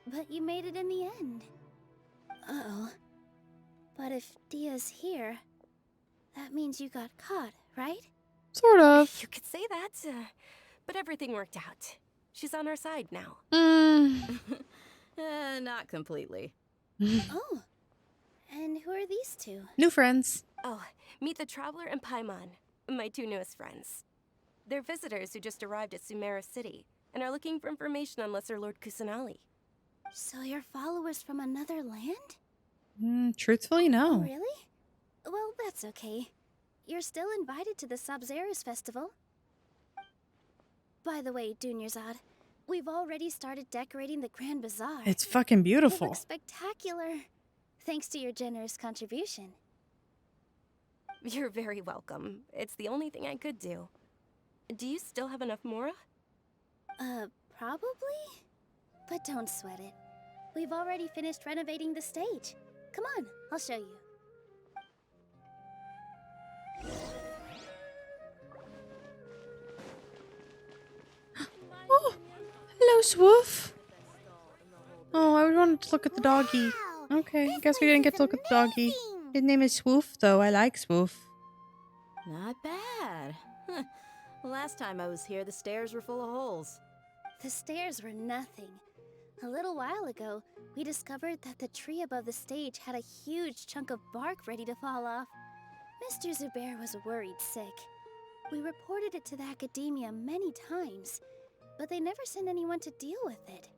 but you made it in the end. Uh-oh. But if Dia's here, that means you got caught, right? Sort of. You could say that, but everything worked out. She's on our side now. Not completely. Oh, and who are these two? New friends. Oh, meet the Traveler and Paimon, my two newest friends. They're visitors who just arrived at Sumeru City and are looking for information on Lesser Lord Kusanali. So you're followers from another land? Truthfully, no. Oh, really? Well, that's okay. You're still invited to the Sabzerus Festival. By the way, Dunyarzad, we've already started decorating the Grand Bazaar. It's fucking It beautiful. looks spectacular, thanks to your generous contribution. You're very welcome. It's the only thing I could do. Do you still have enough Mora? Probably? But don't sweat it. We've already finished renovating the stage. Come on, I'll show you. Oh, hello, Swoof. Oh, I wanted to look at the doggy. Okay, I guess we didn't get to look at the doggy. His name is Swoof, though. I like Swoof. Not bad. Last time I was here, the stairs were full of holes. The stairs were nothing. A little while ago, we discovered that the tree above the stage had a huge chunk of bark ready to fall off. Mr. Zubair was worried sick. We reported it to the academia many times, but they never sent anyone to deal with it.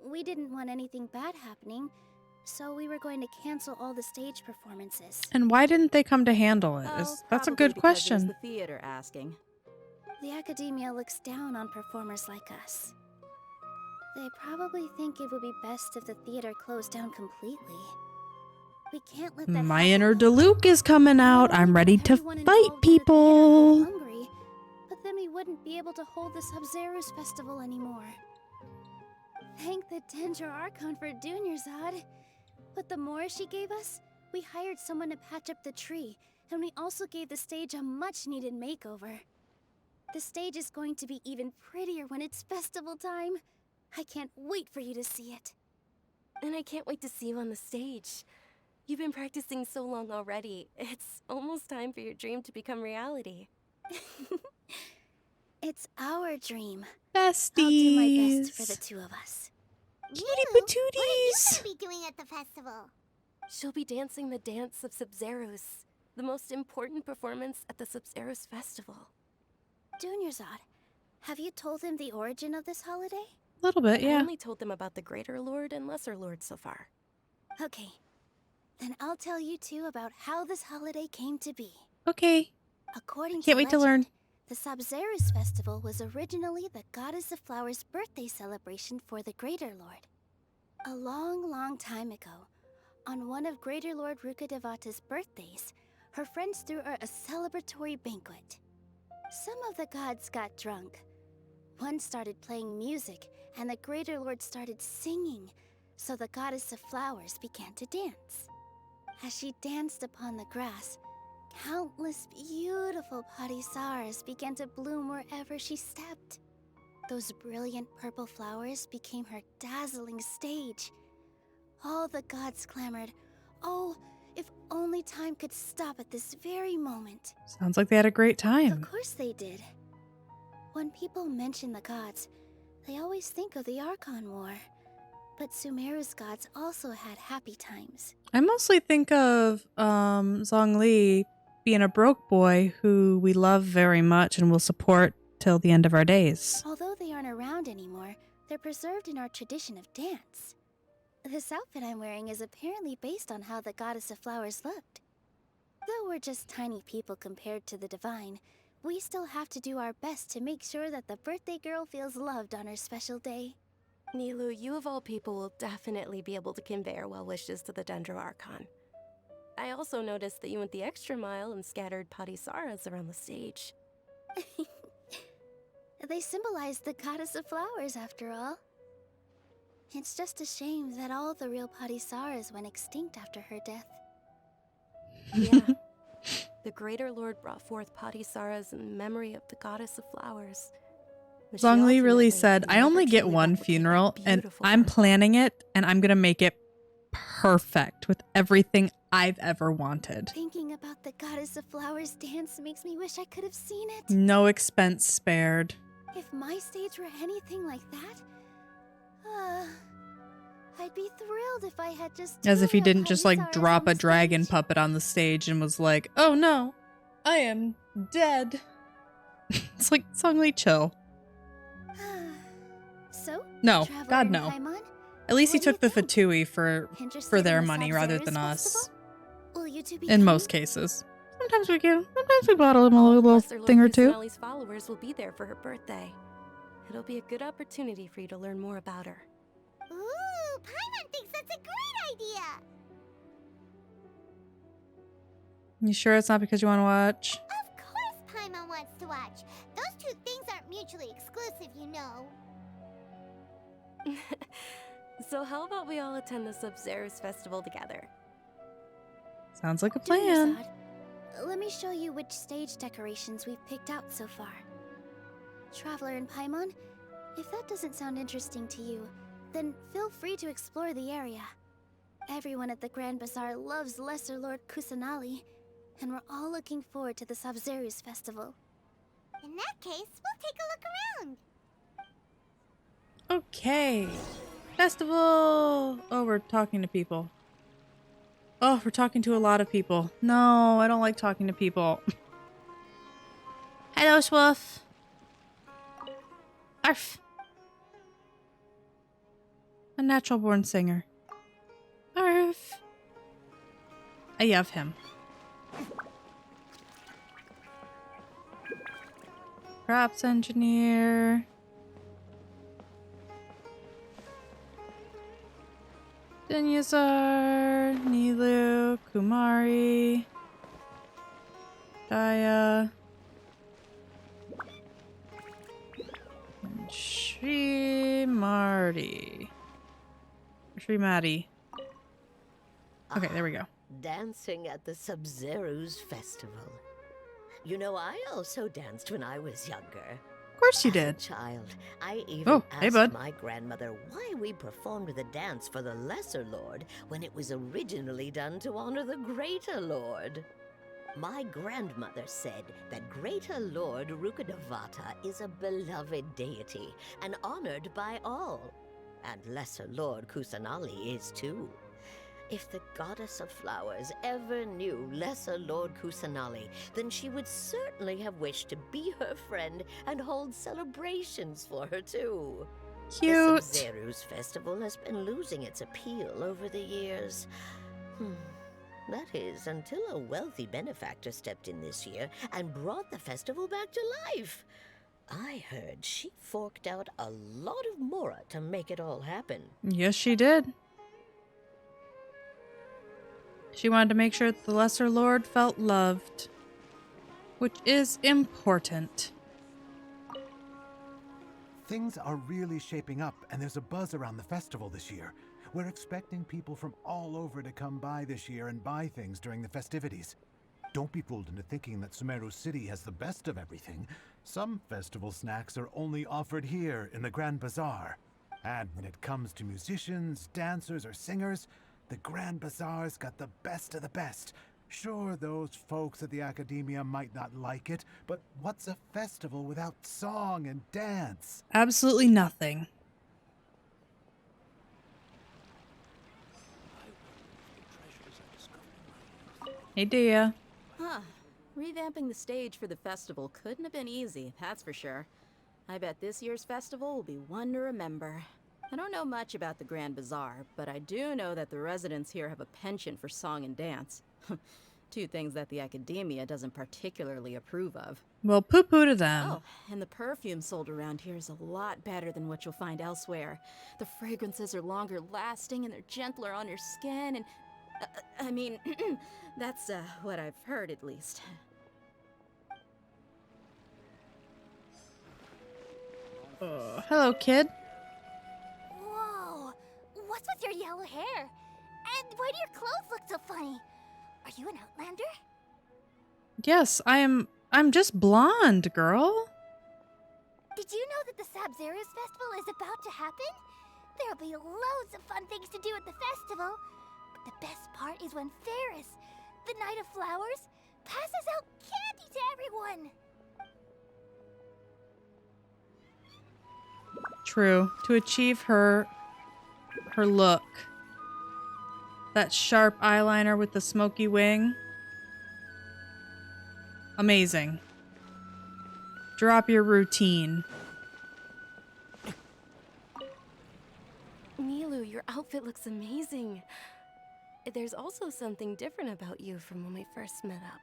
We didn't want anything bad happening, so we were going to cancel all the stage performances. And why didn't they come to handle it? That's a good question. The theater asking. The academia looks down on performers like us. They probably think it would be best if the theater closed down completely. We can't let that My inner Diluc is coming out. I'm ready to fight people. hungry, but then we wouldn't be able to hold the Sabzerus Festival anymore. Thank the Dendro Archon for Dunyarzad. With the Mora she gave us, we hired someone to patch up the tree, and we also gave the stage a much-needed makeover. The stage is going to be even prettier when it's festival time. I can't wait for you to see it. And I can't wait to see you on the stage. You've been practicing so long already. It's almost time for your dream to become reality. It's our dream. Besties. I'll do my best for the two of us. Cutie What are you patooties. gonna be doing at the festival? She'll be dancing the dance of Sabzerus, the most important performance at the Sabzerus Festival. Dunyarzad, have you told them the origin of this holiday? A little bit, I yeah. only told them about the Greater Lord and Lesser Lord so far. Okay. Then I'll tell you two about how this holiday came to be. Okay. According Can't wait to learn. the Sabzerus Festival was originally the Goddess of Flowers' birthday celebration for the Greater Lord. A long, long time ago, on one of Greater Lord Rukkhadevata's birthdays, her friends threw her a celebratory banquet. Some of the gods got drunk. One started playing music, and the Greater Lord started singing, so the Goddess of Flowers began to dance. As she danced upon the grass, countless beautiful Padisaras began to bloom wherever she stepped. Those brilliant purple flowers became her dazzling stage. All the gods clamored, "Oh, if only time could stop at this very moment." Sounds like they had a great time. Of course they did. When people mention the gods, they always think of the Archon War. But Sumeru's gods also had happy times. I mostly think of Zhongli being a broke boy who we love very much and will support till the end of our days. Although they aren't around anymore, they're preserved in our tradition of dance. This outfit I'm wearing is apparently based on how the Goddess of Flowers looked. Though we're just tiny people compared to the divine, we still have to do our best to make sure that the birthday girl feels loved on her special day. Nilu, you of all people will definitely be able to convey our well wishes to the Dendro Archon. I also noticed that you went the extra mile and scattered Padisaras around the stage. They symbolize the Goddess of Flowers, after all. It's just a shame that all the real Padisaras went extinct after her death. Yeah. The Greater Lord brought forth Padisaras in memory of the Goddess of Flowers. But she Zhongli really ultimately said, I never only get truly one replicated funeral, that and beautiful I'm birth. planning it, and I'm going to make it perfect with everything I've ever wanted. Thinking about the Goddess of Flowers dance makes me wish I could have seen it. No expense spared. If my stage were anything like that, I'd be thrilled if I had just As if he two didn't just like Apatosaurus drop on a the dragon stage. puppet on the stage and was like, oh no, I am dead. It's like, Songli, chill. So? No, Traveler God in no. Paimon? At least he What do you took the Fatui for Interested their in the money rather Sabzeruz than us. Festival? Will you two be In coming? most cases. Sometimes we do. Sometimes we bottle him a All of little Lesser Lord thing or two. Kusanali's followers will be there for her birthday. It'll be a good opportunity for you to learn more about her. Ooh, Paimon thinks that's a great idea. You sure it's not because you want to watch? Of course Paimon wants to watch. Those two things aren't mutually exclusive, you know. So how about we all attend the Sabzeruz festival together? Sounds like a Doing plan. this odd. Let me show you which stage decorations we've picked out so far. Traveler in Paimon, if that doesn't sound interesting to you, then feel free to explore the area. Everyone at the Grand Bazaar loves Lesser Lord Kusanali, and we're all looking forward to the Sabzeruz festival. In that case, we'll take a look around. Okay. Festival. Oh, we're talking to people. Oh, we're talking to a lot of people. No, I don't like talking to people. Hello, Swoof. Arf. A natural born singer. Arf. I love him. Crops engineer. Dinyazar, Nilu, Kumari, Daya, and Srimati. Okay, there we go. Dancing at the Sabzeruz festival. You know, I also danced when I was younger. Of course you As a did. child, I even Oh, hey, asked bud. my grandmother why we performed the dance for the Lesser Lord when it was originally done to honor the Greater Lord. My grandmother said that Greater Lord Rukkhadevata is a beloved deity and honored by all. And Lesser Lord Kusanali is too. If the Goddess of Flowers ever knew Lesser Lord Kusanali, then she would certainly have wished to be her friend and hold celebrations for her too. Cute. The Sabzeruz festival has been losing its appeal over the years. That is, until a wealthy benefactor stepped in this year and brought the festival back to life. I heard she forked out a lot of mora to make it all happen. Yes, she did. She wanted to make sure that the Lesser Lord felt loved, which is important. Things are really shaping up, and there's a buzz around the festival this year. We're expecting people from all over to come by this year and buy things during the festivities. Don't be fooled into thinking that Sumeru City has the best of everything. Some festival snacks are only offered here in the Grand Bazaar. And when it comes to musicians, dancers, or singers, the Grand Bazaar's got the best of the best. Sure, those folks at the Academia might not like it, but what's a festival without song and dance? Absolutely nothing. Hey, Dia. Huh. Revamping the stage for the festival couldn't have been easy, that's for sure. I bet this year's festival will be one to remember. I don't know much about the Grand Bazaar, but I do know that the residents here have a penchant for song and dance. Two things that the Academia doesn't particularly approve of. Well, poo-poo to them. Oh, and the perfume sold around here is a lot better than what you'll find elsewhere. The fragrances are longer lasting and they're gentler on your skin and... I mean, that's what I've heard at least. Hello, kid. Whoa! What's with your yellow hair? And why do your clothes look so funny? Are you an outlander? Yes, I'm just blonde, girl. Did you know that the Sabzeruz festival is about to happen? There'll be loads of fun things to do at the festival. The best part is when Ferris, the Knight of Flowers, passes out candy to everyone. True. To achieve her look. That sharp eyeliner with the smoky wing. Amazing. Drop your routine. Nilu, your outfit looks amazing. There's also something different about you from when we first met up.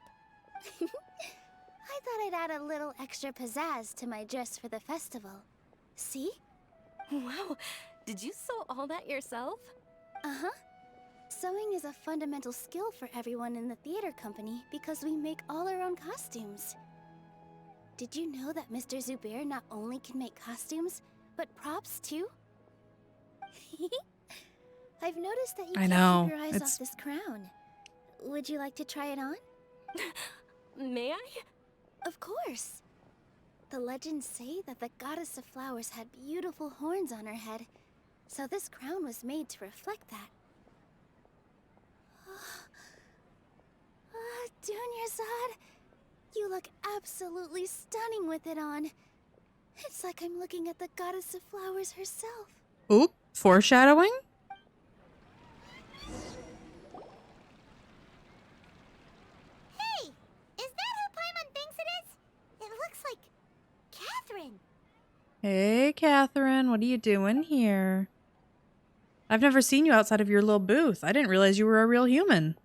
I thought I'd add a little extra pizzazz to my dress for the festival. See? Wow, did you sew all that yourself? Uh-huh. Sewing is a fundamental skill for everyone in the theater company because we make all our own costumes. Did you know that Mr. Zubair not only can make costumes, but props too? I've noticed that you can't keep your eyes off this crown. Would you like to try it on? May I? Of course. The legends say that the goddess of flowers had beautiful horns on her head, so this crown was made to reflect that. Dunyazad, you look absolutely stunning with it on. It's like I'm looking at the goddess of flowers herself. Oop, foreshadowing? Hey! Is that who Paimon thinks it is? It looks like Catherine. Hey, Catherine, what are you doing here? I've never seen you outside of your little booth. I didn't realize you were a real human.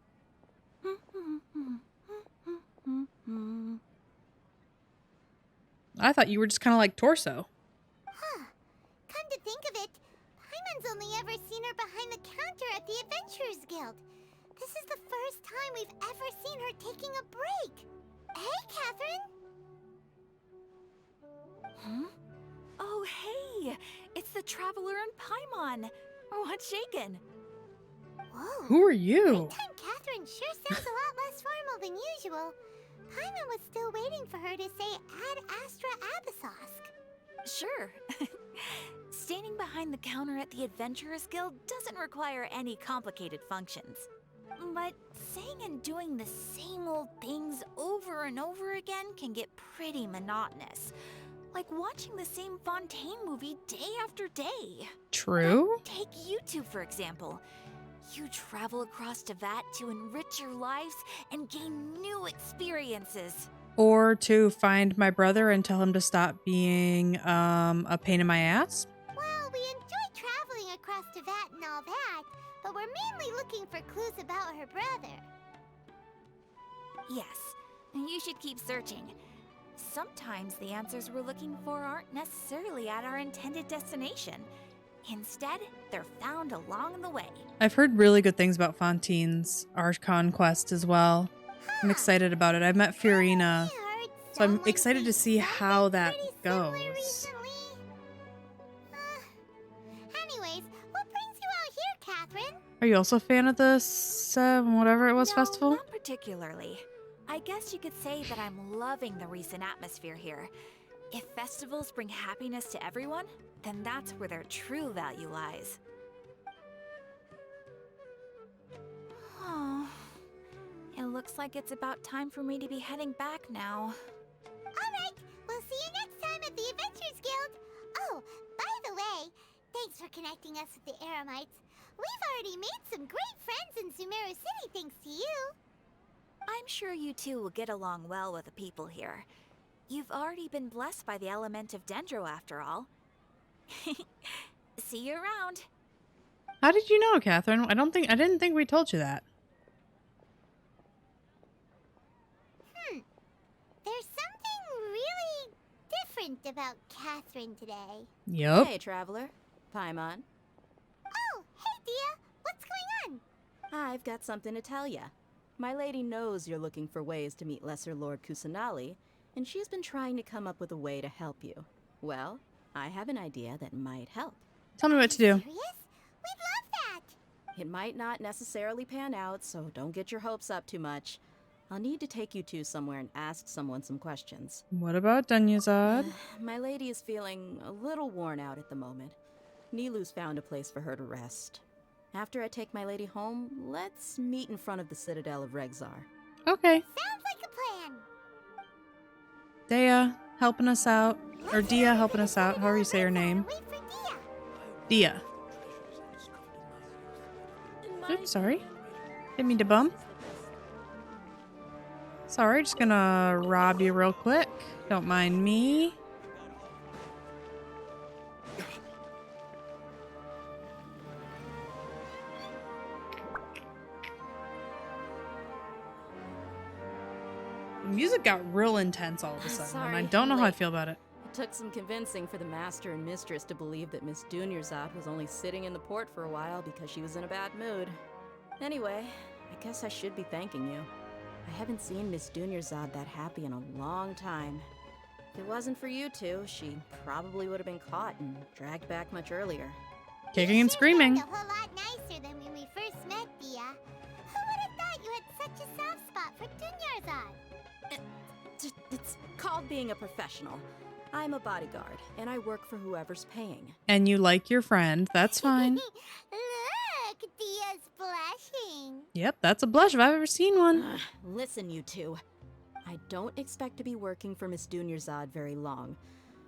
I thought you were just kind of like Torso. Huh. Come to think of it, Paimon's only ever seen her behind the counter at the Adventurers Guild. This is the first time we've ever seen her taking a break. Hey, Catherine! Huh? Oh, hey! It's the Traveler and Paimon! What's shaken? Whoa. Who are you? Nighttime Catherine sure sounds a lot less formal than usual. Paimon was still waiting for her to say Ad Astra Abyssosk. Sure. Standing behind the counter at the Adventurers Guild doesn't require any complicated functions. But saying and doing the same old things over and over again can get pretty monotonous. Like watching the same Fontaine movie day after day. True. Take you two, for example. You travel across Teyvat to enrich your lives and gain new experiences. Or to find my brother and tell him to stop being a pain in my ass. Well, we enjoy traveling across Teyvat and all that, but we're mainly looking for clues about her brother. Yes, you should keep searching. Sometimes the answers we're looking for aren't necessarily at our intended destination. Instead, they're found along the way. I've heard really good things about Fontaine's Archon quest as well. I'm excited about it. I've met Fiorina, so I'm excited to see how that goes. Anyways, what brings you out here, Catherine? Are you also a fan of the whatever it was No, festival? not particularly. I guess you could say that I'm loving the recent atmosphere here. If festivals bring happiness to everyone, then that's where their true value lies. Oh, it looks like it's about time for me to be heading back now. Alright, we'll see you next time at the Adventurers Guild. Oh, by the way, thanks for connecting us with the Eremites. We've already made some great friends in Sumeru City thanks to you. I'm sure you two will get along well with the people here. You've already been blessed by the element of Dendro after all. See you around. How did you know, Catherine? I didn't think we told you that. There's something really different about Catherine today. Yup. Hey, Traveler. Paimon. Oh, hey, Dia. What's going on? I've got something to tell ya. My lady knows you're looking for ways to meet Lesser Lord Kusanali, and she's been trying to come up with a way to help you. Well, I have an idea that might help. Tell me what to do. We'd love that. It might not necessarily pan out, so don't get your hopes up too much. I'll need to take you two somewhere and ask someone some questions. What about Dunyazad? My lady is feeling a little worn out at the moment. Nilu's found a place for her to rest. After I take my lady home, let's meet in front of the Citadel of Regzar. Okay. Sounds like a plan. Dea helping us out. Or Dia helping us out, however you say her name. Wait for Dia. Dia. Oops, sorry. Didn't mean to bump. Sorry, just gonna rob you real quick. Don't mind me. The music got real intense all of a sudden, and I Sorry, don't know how I late. feel about it. It took some convincing for the master and mistress to believe that Miss Dunyarzad was only sitting in the port for a while because she was in a bad mood. Anyway, I guess I should be thanking you. I haven't seen Miss Dunyarzad that happy in a long time. If it wasn't for you two, she probably would have been caught and dragged back much earlier. Kicking and screaming. A whole lot nicer than when we first met, Dia. Who would have thought you had such a soft spot for Dunyarzad? It's called being a professional. I'm a bodyguard, and I work for whoever's paying. And you like your friend. That's fine. Look, Dia's blushing. Yep, that's a blush if I've ever seen one. Listen, you two. I don't expect to be working for Miss Dunyarzad very long,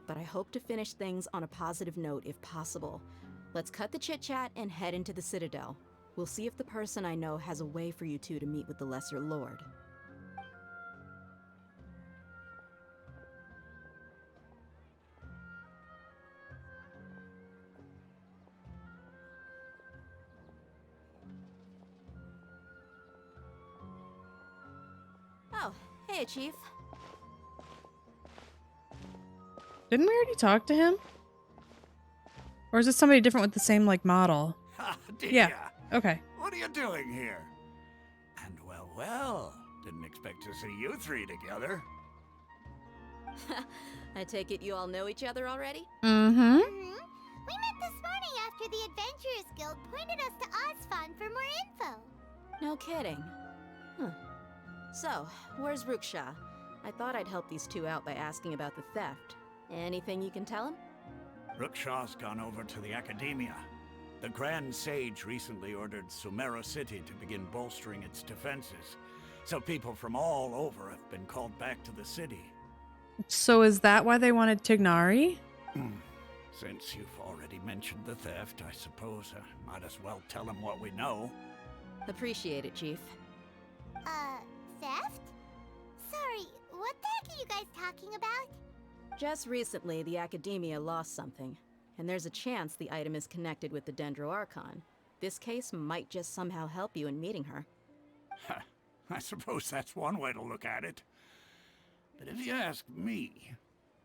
but I hope to finish things on a positive note if possible. Let's cut the chit-chat and head into the Citadel. We'll see if the person I know has a way for you two to meet with the Lesser Lord. Oh, hey, Chief. Didn't we already talk to him? Or is it somebody different with the same, like, model? Yeah. Okay. What are you doing here? And well, didn't expect to see you three together. I take it you all know each other already? Mm-hmm. We met this morning after the Adventurers Guild pointed us to Osfon for more info. No kidding. Huh. So, where's Ruksha? I thought I'd help these two out by asking about the theft. Anything you can tell him? Ruksha's gone over to the Academia. The Grand Sage recently ordered Sumeru City to begin bolstering its defenses, so people from all over have been called back to the city. So is that why they wanted Tignari? Since you've already mentioned the theft, I suppose I might as well tell them what we know. Appreciate it, Chief. Theft? Sorry, what the heck are you guys talking about? Just recently, the Academia lost something, and there's a chance the item is connected with the Dendro Archon. This case might just somehow help you in meeting her. I suppose that's one way to look at it. But if you ask me,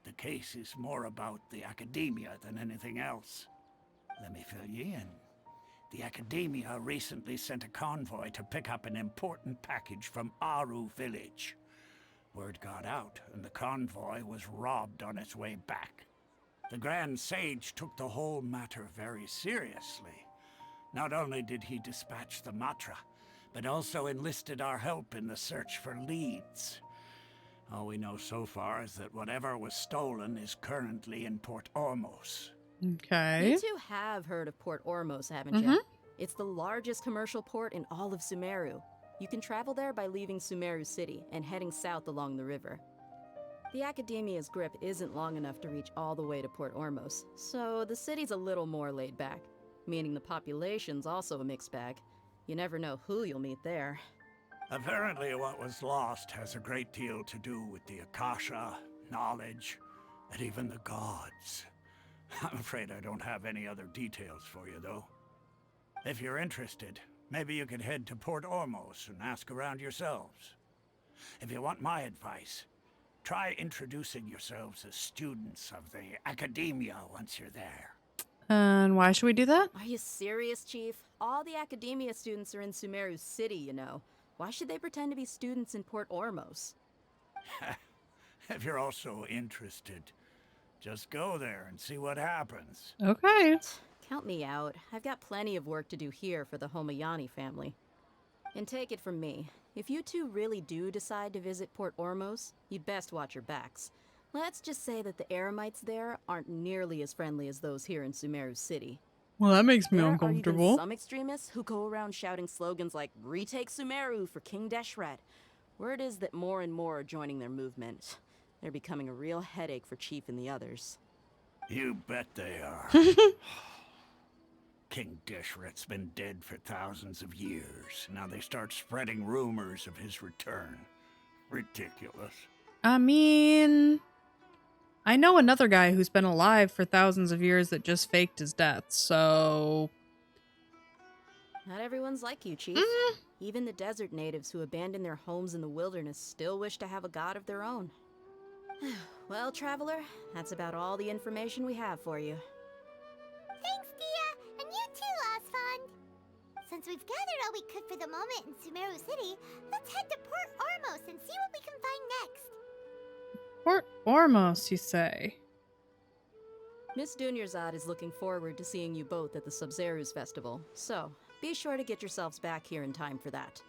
the case is more about the Academia than anything else. Let me fill you in. The Academia recently sent a convoy to pick up an important package from Aru village. Word got out, and the convoy was robbed on its way back. The Grand Sage took the whole matter very seriously. Not only did he dispatch the Matra, but also enlisted our help in the search for leads. All we know so far is that whatever was stolen is currently in Port Ormos. Okay. You two have heard of Port Ormos, haven't you? It's the largest commercial port in all of Sumeru. You can travel there by leaving Sumeru City and heading south along the river. The Academia's grip isn't long enough to reach all the way to Port Ormos, so the city's a little more laid back, meaning the population's also a mixed bag. You never know who you'll meet there. Apparently what was lost has a great deal to do with the Akasha, knowledge, and even the gods. I'm afraid I don't have any other details for you, though. If you're interested, maybe you could head to Port Ormos and ask around yourselves. If you want my advice, try introducing yourselves as students of the Academia once you're there. And why should we do that? Are you serious, Chief? All the Academia students are in Sumeru City, you know. Why should they pretend to be students in Port Ormos? If you're also interested, just go there and see what happens. Okay. Count me out. I've got plenty of work to do here for the Homayani family. And take it from me, if you two really do decide to visit Port Ormos, you'd best watch your backs. Let's just say that the Eremites there aren't nearly as friendly as those here in Sumeru City. Well, that makes me There are uncomfortable. even some extremists who go around shouting slogans like "Retake Sumeru for King Deshret." Word is that more and more are joining their movement. They're becoming a real headache for Chief and the others. You bet they are. King Deshret's been dead for thousands of years. Now they start spreading rumors of his return. Ridiculous. I mean, I know another guy who's been alive for thousands of years that just faked his death, so... Not everyone's like you, Chief. Even the desert natives who abandoned their homes in the wilderness still wish to have a god of their own. Well, Traveler, that's about all the information we have for you. Thanks, Dia, and you too, Osfond. Since we've gathered all we could for the moment in Sumeru City, let's head to Port Ormos and see what we can find next. Port Ormos, you say? Miss Dunyarzad is looking forward to seeing you both at the Sub-Zerus Festival, so be sure to get yourselves back here in time for that.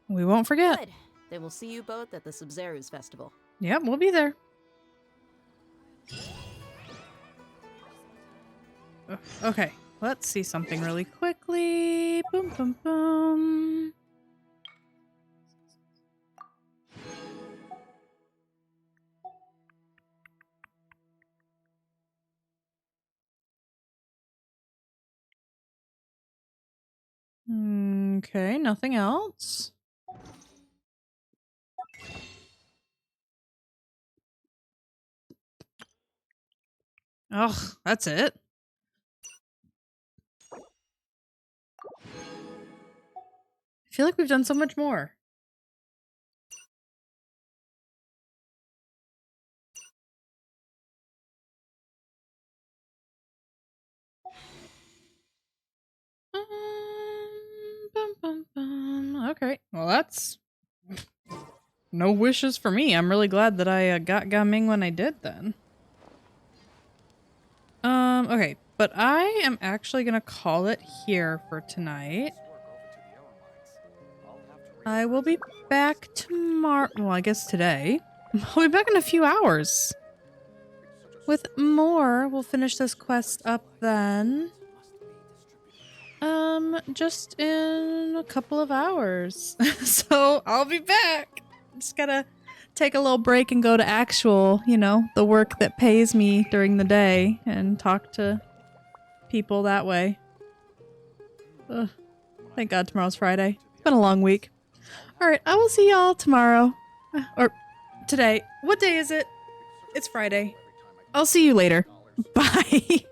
We won't forget. Good. Then we'll see you both at the Sub-Zerus Festival. Yep, we'll be there. Okay, let's see something really quickly. Boom, boom, boom. Okay, nothing else. Ugh, that's it. I feel like we've done so much more. Okay, well that's no wishes for me. I'm really glad that I got Gaming when I did then. Okay, but I am actually gonna call it here for tonight. I will be back tomorrow. Well, I guess today. I'll be back in a few hours. With more, we'll finish this quest up then. Just in a couple of hours. So I'll be back. Just gotta take a little break and go to actual, you know, the work that pays me during the day and talk to people that way. Ugh. Thank God tomorrow's Friday. It's been a long week. Alright, I will see y'all tomorrow. Or today. What day is it? It's Friday. I'll see you later. Bye.